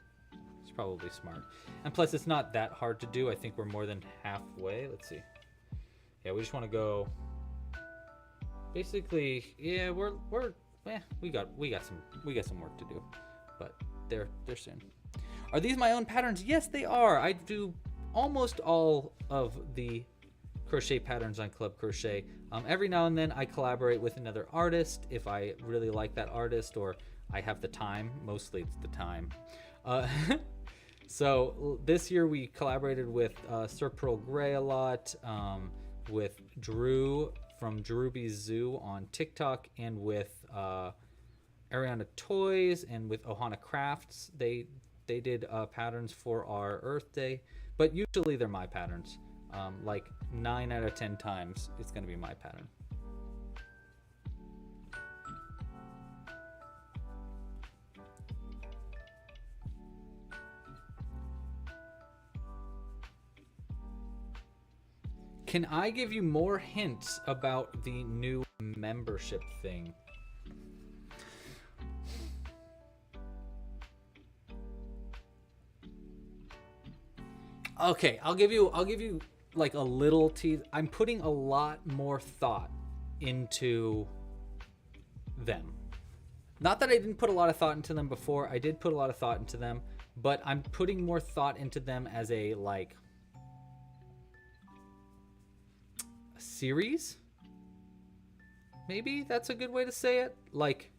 It's probably smart. And plus, it's not that hard to do. I think we're more than halfway. Let's see. Yeah, we just want to go. Basically, yeah, we got some work to do, but they're soon. Are these my own patterns? Yes, they are. I do almost all of the crochet patterns on Club Crochet. Every now and then I collaborate with another artist if I really like that artist or I have the time. Mostly it's the time. So this year we collaborated with Sir Pearl Grey a lot. With Drew from Drewby's Zoo on TikTok, and with Ariana Toys, and with Ohana Crafts. They did patterns for our Earth Day, but usually they're my patterns. Like 9 out of 10 times it's going to be my pattern. Can I give you more hints about the new membership thing? Okay, I'll give you like a little tease. I'm putting a lot more thought into them. Not that I didn't put a lot of thought into them before. I did put a lot of thought into them, but I'm putting more thought into them as a like a series. Maybe that's a good way to say it. Like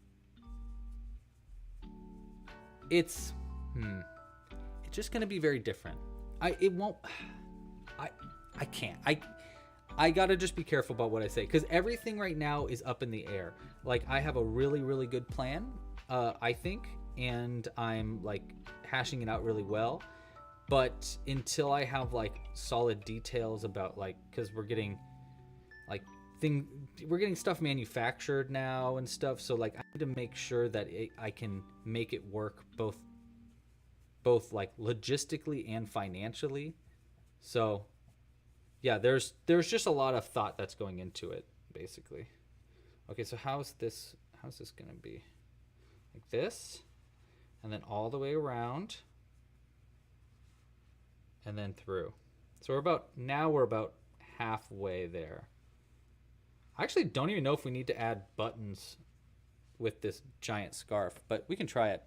it's just gonna be very different. I can't. I gotta just be careful about what I say, because everything right now is up in the air. Like I have a really, really good plan, I think, and I'm like hashing it out really well. But until I have like solid details about like, because we're getting stuff manufactured now and stuff, so like I need to make sure that I can make it work both like logistically and financially. So yeah, there's just a lot of thought that's going into it, basically. Okay, so how's this gonna be? Like this, and then all the way around, and then through. So we're about halfway there. I actually don't even know if we need to add buttons with this giant scarf, but we can try it.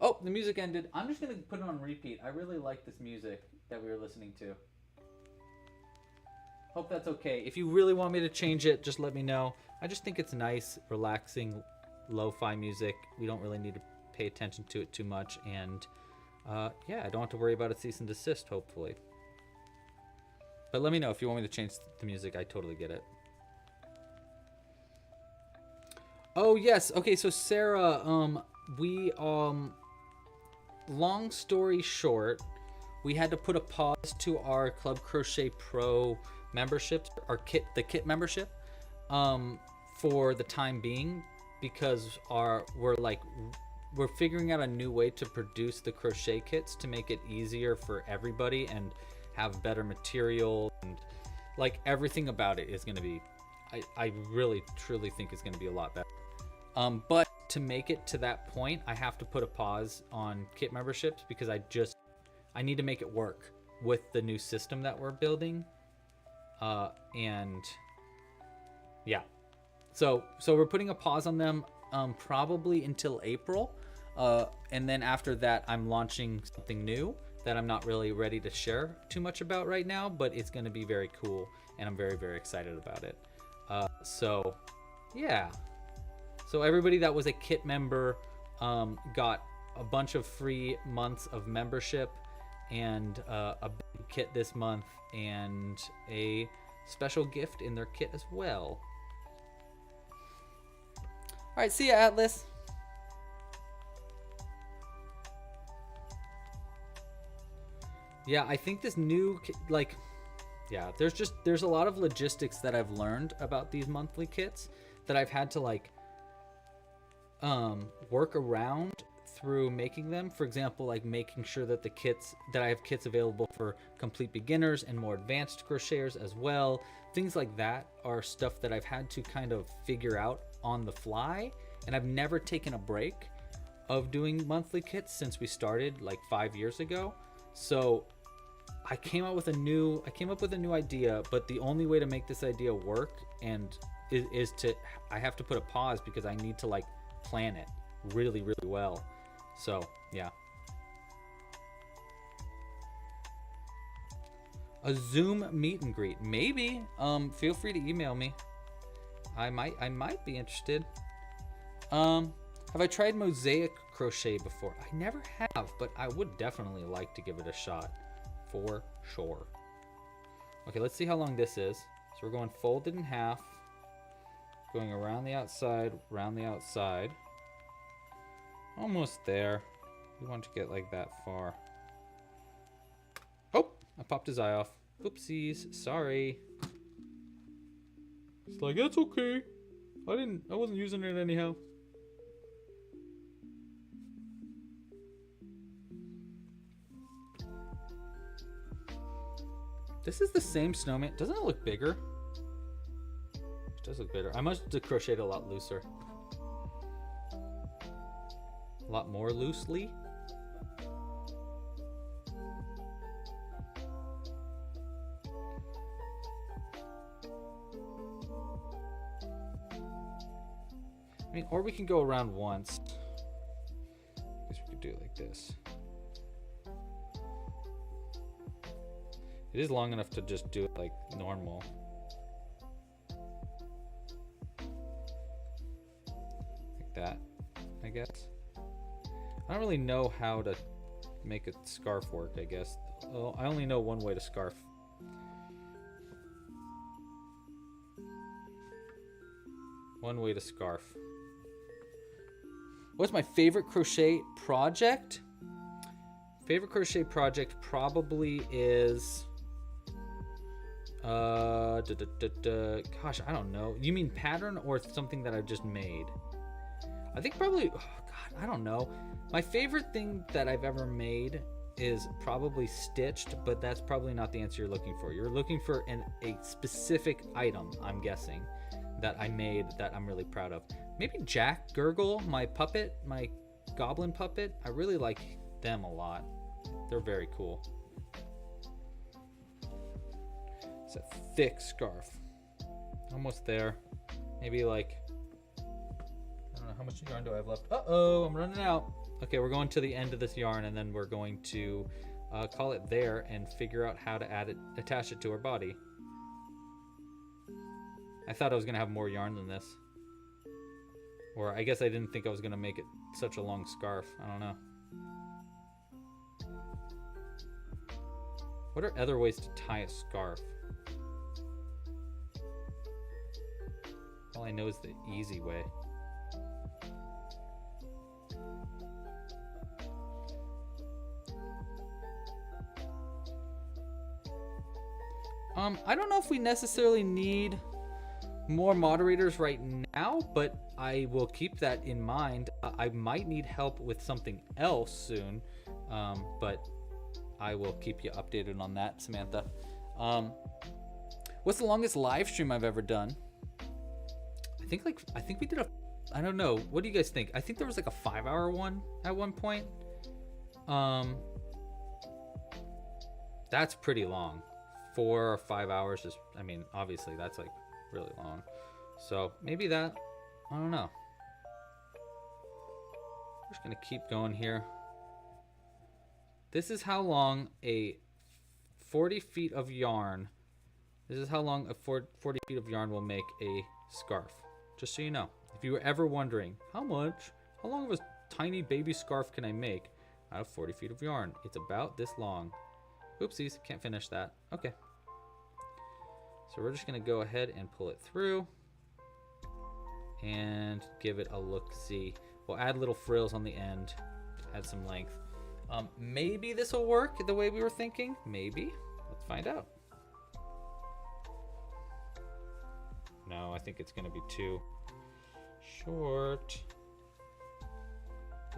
Oh, the music ended. I'm just gonna put it on repeat. I really like this music that we were listening to. Hope that's okay. If you really want me to change it, just let me know. I just think it's nice, relaxing, lo-fi music. We don't really need to pay attention to it too much. And yeah, I don't have to worry about a cease and desist, hopefully. But let me know if you want me to change the music. I totally get it. Oh, yes. Okay, so Sarah, long story short, we had to put a pause to our Club Crochet Pro membership, the kit membership, for the time being, because we're figuring out a new way to produce the crochet kits to make it easier for everybody and have better material, and like everything about it is going to be, I really truly think it's going to be a lot better. But to make it to that point, I have to put a pause on kit memberships because I need to make it work with the new system that we're building. And yeah, so we're putting a pause on them, probably until April. And then after that, I'm launching something new that I'm not really ready to share too much about right now, but it's going to be very cool, and I'm very, very excited about it. So yeah. So everybody that was a kit member got a bunch of free months of membership, and a big kit this month, and a special gift in their kit as well. All right, see ya, Atlas. Yeah, I think this new there's a lot of logistics that I've learned about these monthly kits that I've had to work around through making them. For example, like making sure that I have kits available for complete beginners and more advanced crocheters as well. Things like that are stuff that I've had to kind of figure out on the fly, and I've never taken a break of doing monthly kits since we started like 5 years ago. So I came up with a new idea, but the only way to make this idea work I have to put a pause because I need to like plan it really, really well. So yeah, a Zoom meet and greet, maybe. Feel free to email me. I might be interested. Have I tried mosaic crochet before? I never have, but I would definitely like to give it a shot for sure. Okay, let's see how long this is. So we're going folded in half, going around the outside, almost there. We want to get like that far. Oh, I popped his eye off. Oopsies, sorry. It's like, it's okay. I wasn't using it anyhow. This is the same snowman. Doesn't it look bigger? It does look bigger. I must have crocheted a lot looser. A lot more loosely. I mean, or we can go around once. I guess we could do it like this. It is long enough to just do it like normal. Like that, I guess. I don't really know how to make a scarf work, I guess. Oh, I only know one way to scarf. One way to scarf. What's my favorite crochet project? Favorite crochet project probably is... gosh, I don't know. You mean pattern or something that I've just made? I think probably... Oh, God, I don't know. My favorite thing that I've ever made is probably stitched, but that's probably not the answer you're looking for. You're looking for a specific item, I'm guessing, that I made that I'm really proud of. Maybe Jack Gurgle, my puppet, my goblin puppet. I really like them a lot. They're very cool. It's a thick scarf. Almost there. Maybe like, I don't know, how much yarn do I have left? Uh-oh, I'm running out. Okay, we're going to the end of this yarn, and then we're going to call it there and figure out how to attach it to our body. I thought I was gonna have more yarn than this. Or I guess I didn't think I was gonna make it such a long scarf. I don't know. What are other ways to tie a scarf? All I know is the easy way. I don't know if we necessarily need more moderators right now, but I will keep that in mind. I might need help with something else soon, but I will keep you updated on that, Samantha. What's the longest live stream I've ever done? I think we did I don't know. What do you guys think? I think there was like a 5-hour one at one point. That's pretty long. 4 or 5 hours is, I mean, obviously that's like really long. So maybe that, I don't know. We're just gonna keep going here. This is how long a 40 feet of yarn, this is how long a 40 feet of yarn will make a scarf. Just so you know. If you were ever wondering, how long of a tiny baby scarf can I make out of 40 feet of yarn? It's about this long. Oopsies, can't finish that. Okay. So we're just gonna go ahead and pull it through and give it a look-see. We'll add little frills on the end, add some length. Maybe this will work the way we were thinking. Maybe. Let's find out. No, I think it's gonna be too short.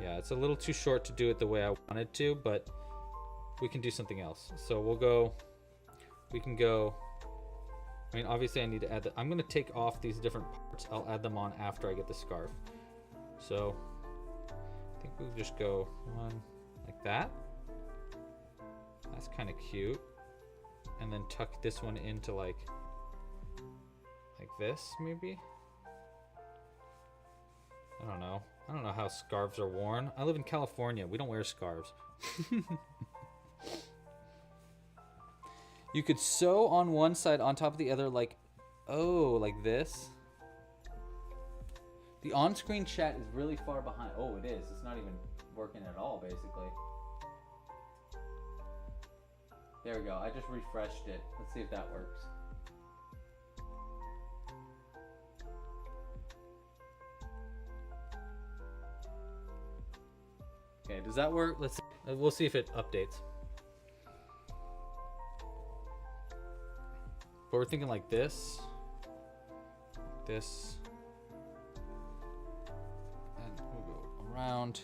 Yeah, it's a little too short to do it the way I wanted to, but we can do something else. So we can go, I mean, obviously I need to add I'm gonna take off these different parts. I'll add them on after I get the scarf. So I think we'll just go one like that. That's kind of cute. And then tuck this one into like this, maybe? I don't know. I don't know how scarves are worn. I live in California. We don't wear scarves. You could sew on one side on top of the other like, oh, like this. The on-screen chat is really far behind. Oh, it is. It's not even working at all, basically. There we go. I just refreshed it. Let's see if that works. Okay, does that work? We'll see if it updates. But we're thinking like this, and we'll go around.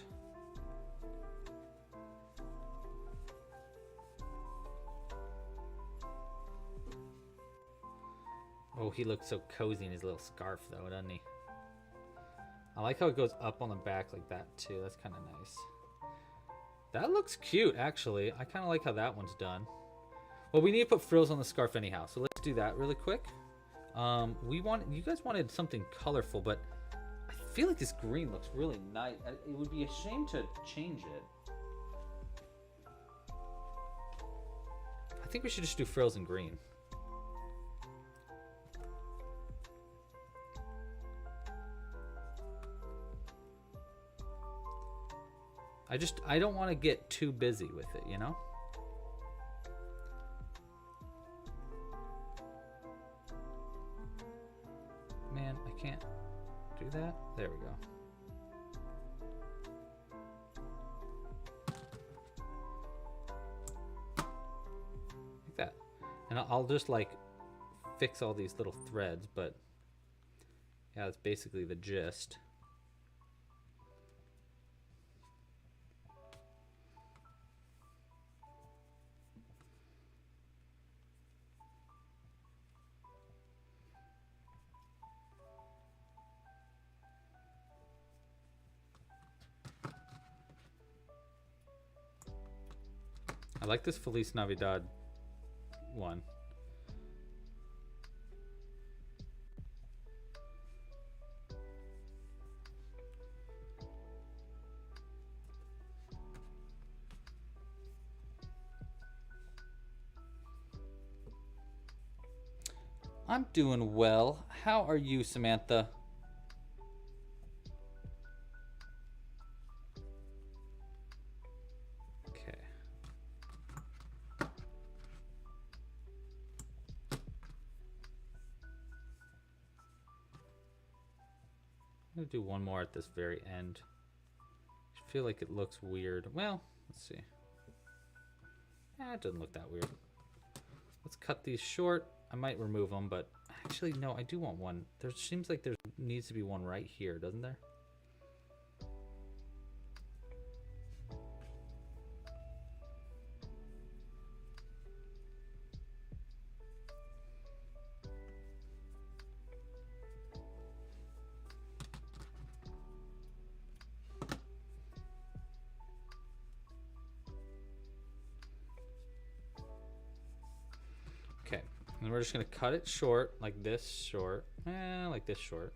Oh, he looks so cozy in his little scarf though, doesn't he? I like how it goes up on the back like that too. That's kind of nice. That looks cute, actually. I kind of like how that one's done. Well, we need to put frills on the scarf anyhow, so let's do that really quick. You guys wanted something colorful, but I feel like this green looks really nice. It would be a shame to change it. I think we should just do frills in green. I don't want to get too busy with it, you know? Man, I can't do that. There we go. Like that. And I'll just like fix all these little threads, but yeah, that's basically the gist. I like this Feliz Navidad one. I'm doing well. How are you, Samantha? I'm gonna do one more at this very end. I feel like it looks weird. Well, let's see. It doesn't look that weird. Let's cut these short. I might remove them, but actually, no, I do want one. There seems like there needs to be one right here, doesn't there? Okay, and we're just gonna cut it short, like this short, like this short.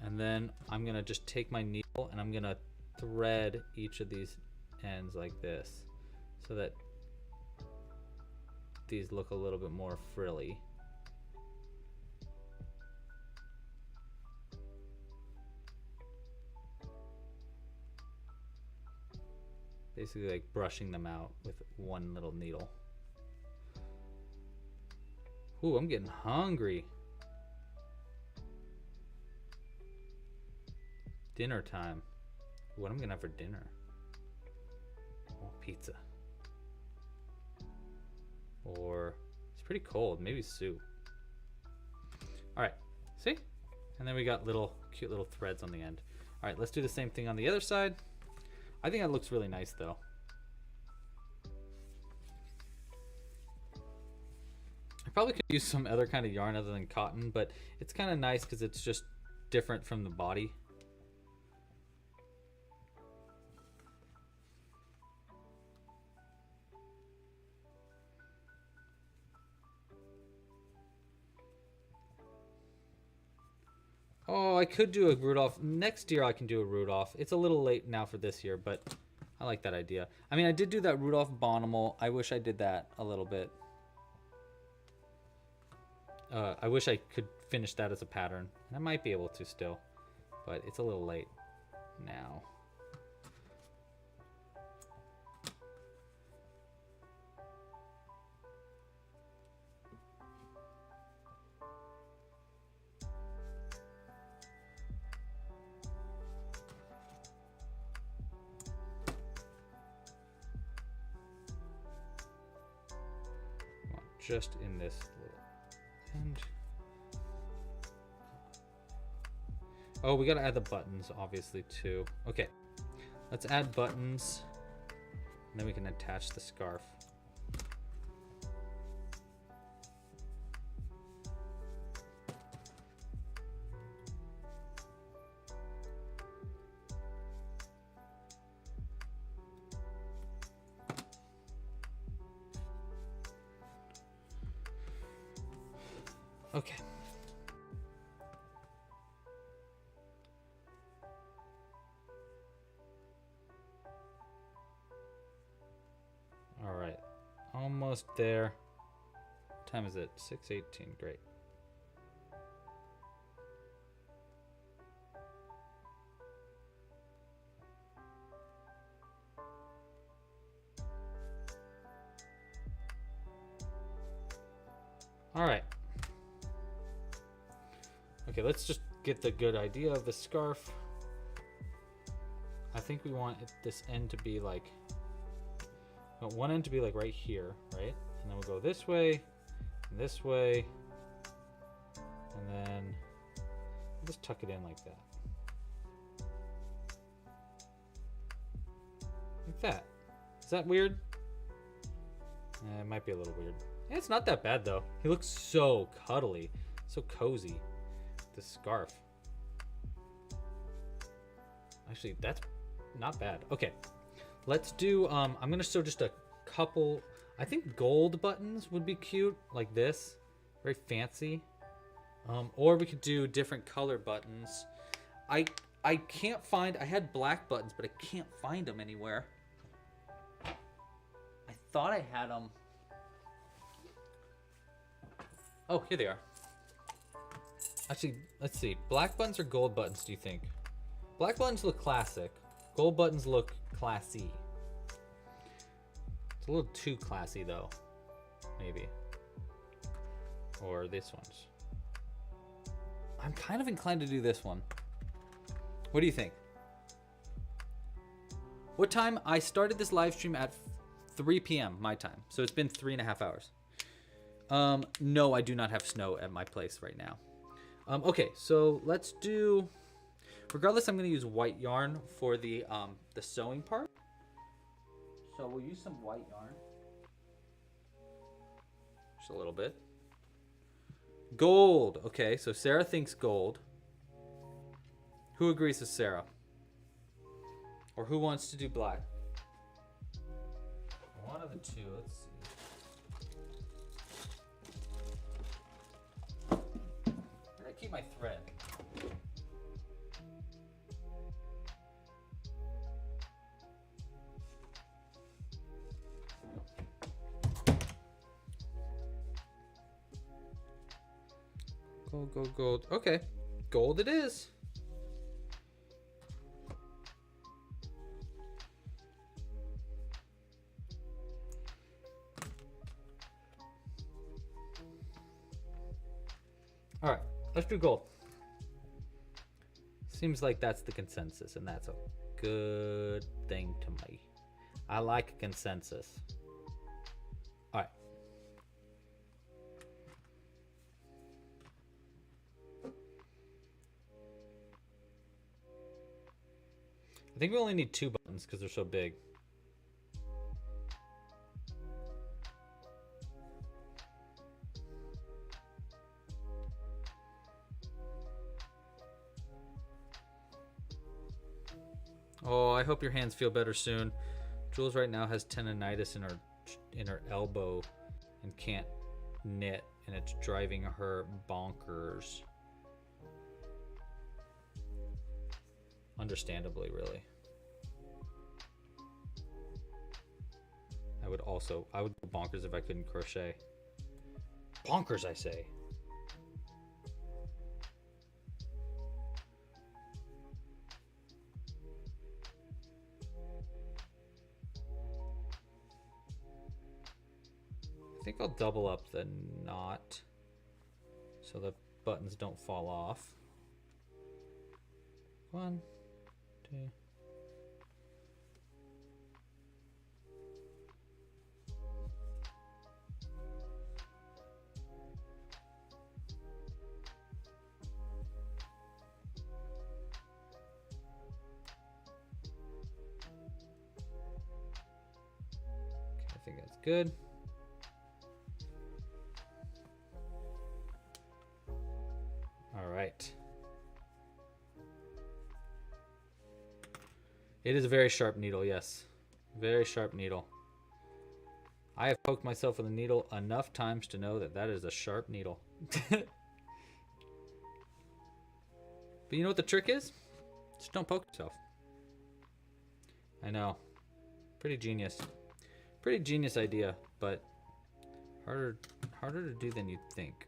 And then I'm gonna just take my needle and I'm gonna thread each of these ends like this, so that these look a little bit more frilly. Basically like brushing them out with one little needle. Ooh, I'm getting hungry. Dinner time. What am I gonna have for dinner? Oh, pizza. Or it's pretty cold, maybe soup. All right, see? And then we got cute little threads on the end. All right, let's do the same thing on the other side. I think that looks really nice though. I probably could use some other kind of yarn other than cotton, but it's kind of nice because it's just different from the body. Oh, I could do a Rudolph. Next year I can do a Rudolph. It's a little late now for this year, but I like that idea. I mean, I did do that Rudolph Bonimal. I wish I did that a little bit. I wish I could finish that as a pattern. I might be able to still, but it's a little late now. Just in this little end. Oh, we gotta add the buttons obviously too. Okay, let's add buttons and then we can attach the scarf. Okay. almost there. What time is it? 6:18. Great. All right. Okay, let's just get the good idea of the scarf. I think we want this end to be like, we want one end to be like right here, right? And then we'll go this way, and then just tuck it in like that. Like that. Is that weird? It might be a little weird. Yeah, it's not that bad though. He looks so cuddly, so cozy. This scarf. Actually, that's not bad. Okay, let's do, I'm gonna sew just a couple, I think gold buttons would be cute, like this. Very fancy. Or we could do different color buttons. I can't find, I had black buttons, but I can't find them anywhere. I thought I had them. Oh, here they are. Actually, let's see. Black buttons or gold buttons, do you think? Black buttons look classic. Gold buttons look classy. It's a little too classy, though. Maybe. Or this one's. I'm kind of inclined to do this one. What do you think? What time? I started this live stream at 3 p.m. my time. So it's been 3.5 hours. No, I do not have snow at my place right now. Okay, so let's do, regardless, I'm going to use white yarn for the sewing part. So we'll use some white yarn. Just a little bit. Gold. Okay, so Sarah thinks gold. Who agrees with Sarah? Or who wants to do black? One of the two, let's see. Keep my thread. Gold, gold, gold. Okay, gold it is. All right. Let's do gold. Seems like that's the consensus, and that's a good thing to me. I like a consensus. All right. I think we only need 2 buttons because they're so big. Oh, I hope your hands feel better soon. Jules right now has tendonitis in her elbow and can't knit, and it's driving her bonkers. Understandably, really. I would go bonkers if I couldn't crochet. Bonkers, I say. I think I'll double up the knot so the buttons don't fall off. 1, 2. Okay, I think that's good. All right. It is a very sharp needle, yes. Very sharp needle. I have poked myself with a needle enough times to know that that is a sharp needle. But you know what the trick is? Just don't poke yourself. I know. Pretty genius. Pretty genius idea, but Harder to do than you'd think.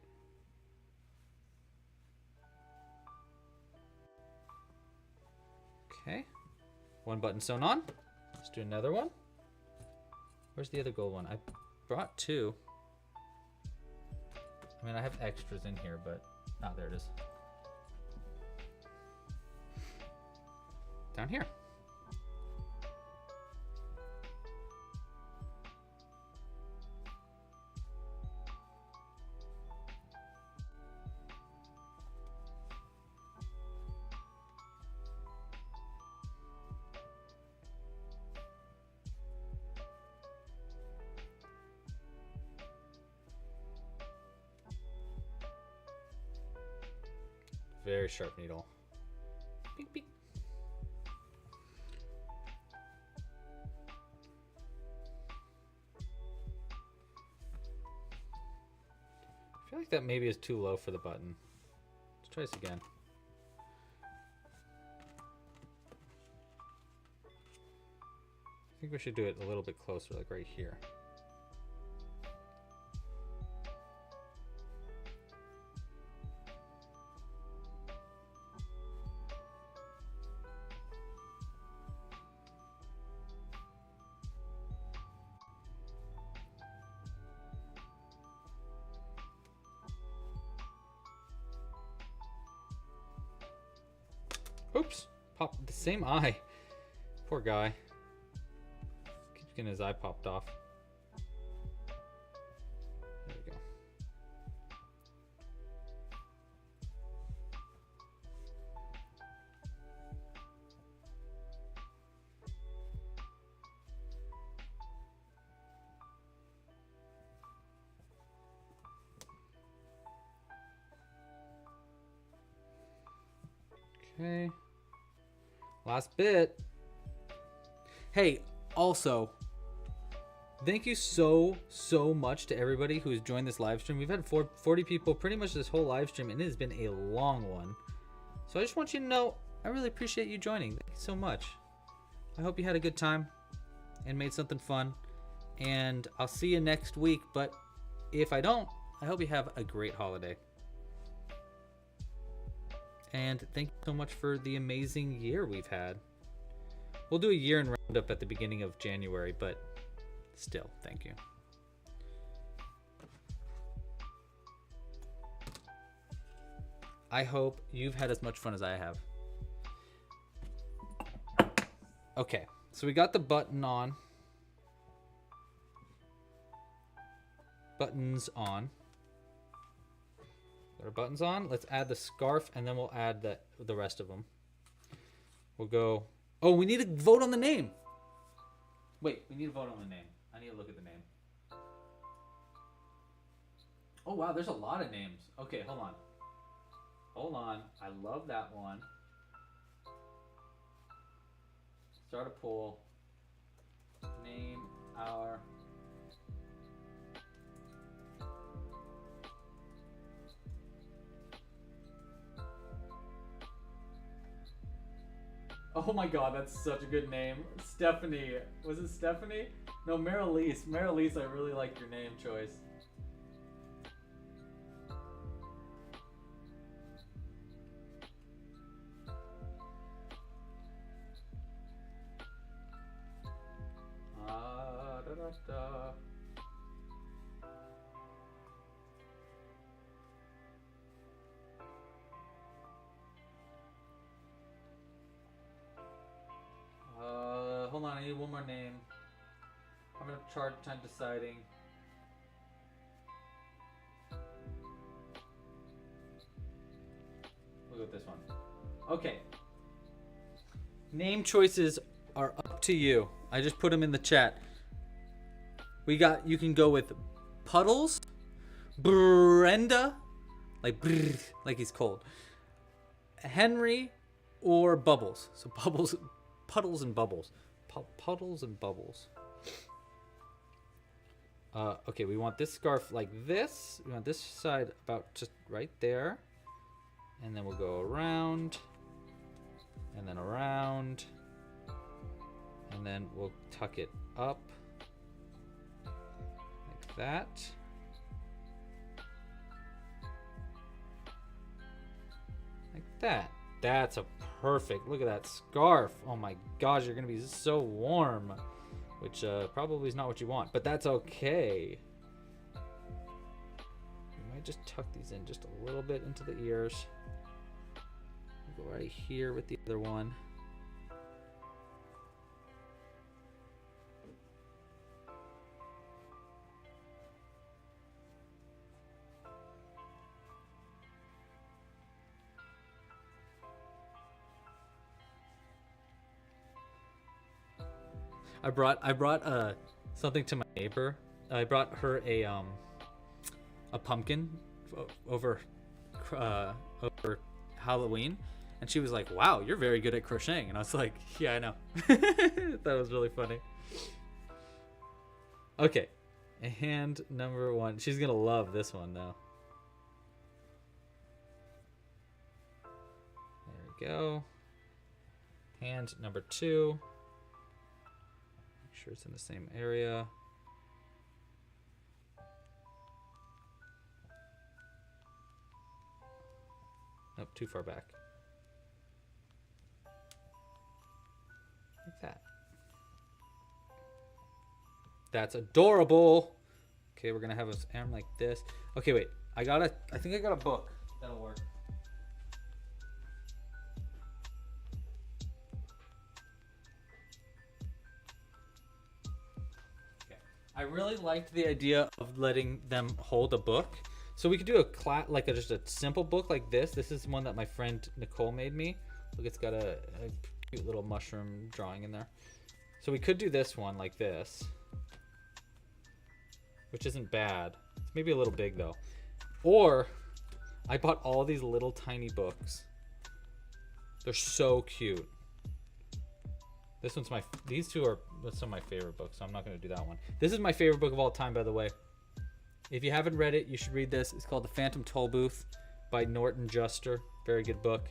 Okay. One button sewn on. Let's do another one. Where's the other gold one? I brought two. I mean, I have extras in here, but... Ah, there it is. Down here. Very sharp needle. Beep, beep. I feel like that maybe is too low for the button. Let's try this again. I think we should do it a little bit closer, like right here. Oops, popped the same eye. Poor guy. Keeps getting his eye popped off. There we go. Okay. Last bit. Hey, also, thank you so much to everybody who's joined this live stream. We've had 40 people pretty much this whole live stream, and it has been a long one. So I just want you to know, I really appreciate you joining. Thank you so much. I hope you had a good time and made something fun. And I'll see you next week. But if I don't, I hope you have a great holiday. And thank you so much for the amazing year we've had. We'll do a year in roundup at the beginning of January, but still, thank you. I hope you've had as much fun as I have. Okay, so we got the button on. Buttons on. Got our buttons on. Let's add the scarf, and then we'll add the rest of them. We'll go... Oh, we need to vote on the name. Wait, we need to vote on the name. I need to look at the name. Oh, wow, there's a lot of names. Okay, hold on. Hold on. I love that one. Start a poll. Name our... Oh my god, that's such a good name. Stephanie. Was it Stephanie? No, Marilise. Marilise, I really like your name choice. Da. Hold on, I need one more name. I'm gonna have a hard time deciding. We'll go with this one. Okay. Name choices are up to you. I just put them in the chat. You can go with Puddles, Brenda, like brrr, like he's cold, Henry, or Bubbles. So Bubbles, Puddles and Bubbles. Puddles and Bubbles. Okay, we want this scarf like this. We want this side about just right there. And then we'll go around. And then around. And then we'll tuck it up. Like that. that. That's a perfect. Look at that scarf. Oh my gosh, you're gonna be so warm, which probably is not what you want, but that's okay. You might just tuck these in just a little bit into the ears. Go right here with the other one. I brought something to my neighbor. I brought her a pumpkin over Halloween, and she was like, "Wow, you're very good at crocheting." And I was like, "Yeah, I know." That was really funny. Okay, hand number 1. She's gonna love this one though. There we go. Hand number 2. Make sure it's in the same area. Nope, too far back. Like that. That's adorable. Okay, we're gonna have his arm like this. Okay, wait. I think I got a book that'll work. I really liked the idea of letting them hold a book. So we could do just a simple book like this. This is one that my friend Nicole made me. Look, it's got a cute little mushroom drawing in there. So we could do this one like this, which isn't bad. It's maybe a little big though. Or I bought all these little tiny books. They're so cute. These two are some of my favorite books, so I'm not going to do that one. This is my favorite book of all time, by the way. If you haven't read it, you should read this. It's called The Phantom Tollbooth by Norton Juster. Very good book.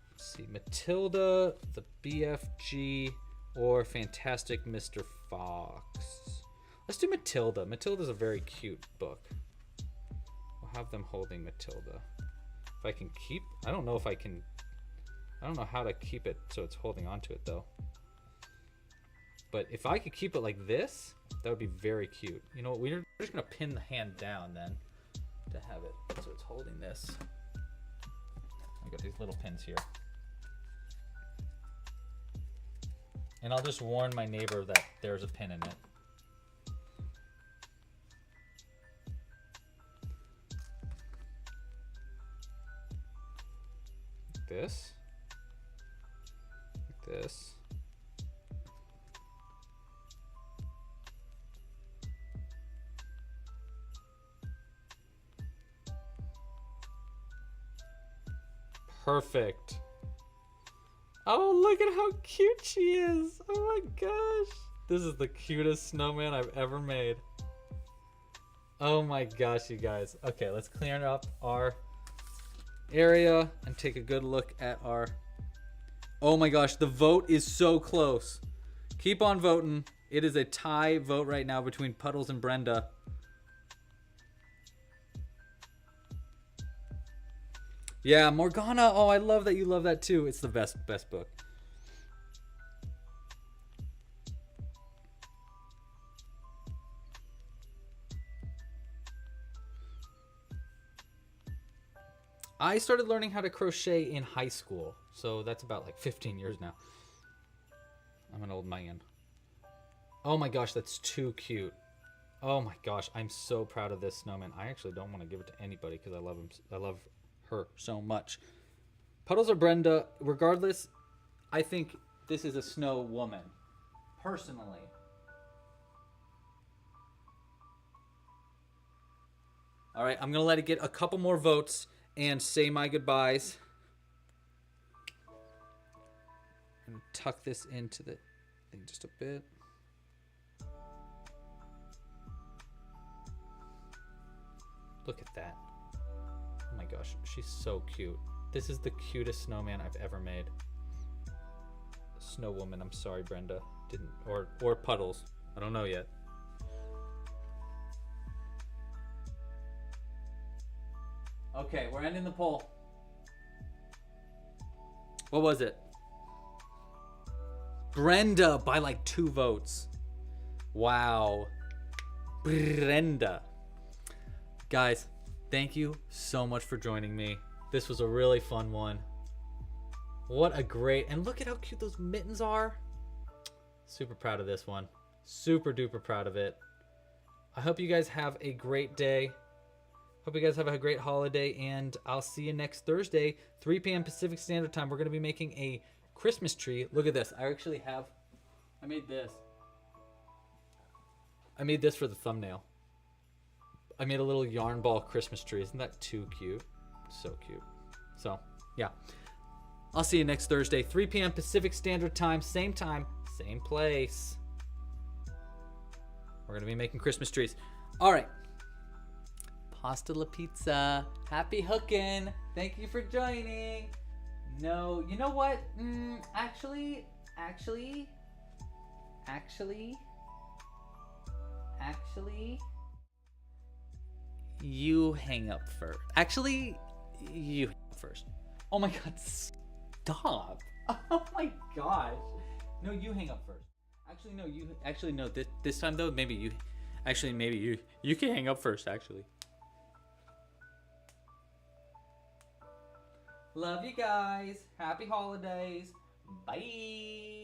Let's see, Matilda, The BFG, or Fantastic Mr. Fox. Let's do Matilda. Matilda's a very cute book. We'll have them holding Matilda. If I can keep... I don't know how to keep it so it's holding onto it though. But if I could keep it like this, that would be very cute. You know what? We're just gonna pin the hand down then to have it so it's holding this. I got these little pins here. And I'll just warn my neighbor that there's a pin in it. Like this. This. Perfect. Oh, look at how cute she is. Oh my gosh. This is the cutest snowman I've ever made. Oh my gosh, you guys. Okay, let's clear up our area and take a good look at our... Oh my gosh, the vote is so close. Keep on voting. It is a tie vote right now between Puddles and Brenda. Yeah, Morgana. Oh, I love that you love that too. It's the best book. I started learning how to crochet in high school. So that's about like 15 years now. I'm an old man. Oh my gosh, that's too cute. Oh my gosh, I'm so proud of this snowman. I actually don't want to give it to anybody because I love him. I love her so much. Puddles or Brenda, regardless, I think this is a snow woman. Personally. All right, I'm going to let it get a couple more votes and say my goodbyes. I'm going to tuck this into the thing just a bit. Look at that. Oh my gosh, she's so cute. This is the cutest snowman I've ever made. Snow woman, I'm sorry, Brenda. Didn't or Puddles. I don't know yet. Okay, we're ending the poll. What was it? Brenda by like 2 votes. Wow. Brenda. Guys, thank you so much for joining me. This was a really fun one. What a great, and look at how cute those mittens are. Super proud of this one. Super duper proud of it. I hope you guys have a great day. Hope you guys have a great holiday, and I'll see you next Thursday, 3 p.m. Pacific Standard Time. We're going to be making a Christmas tree. Look at this. I made this. I made this for the thumbnail. I made a little yarn ball Christmas tree. Isn't that too cute? So cute. So, yeah. I'll see you next Thursday, 3 p.m. Pacific Standard Time, same place. We're going to be making Christmas trees. All right. Pasta la pizza. Happy hooking. Thank you for joining. No, you know what? Actually, you hang up first. Actually, you hang up first. Oh my God, stop. Oh my gosh. No, you hang up first. Actually, no, this time though, maybe you can hang up first, actually. Love you guys. Happy holidays. Bye.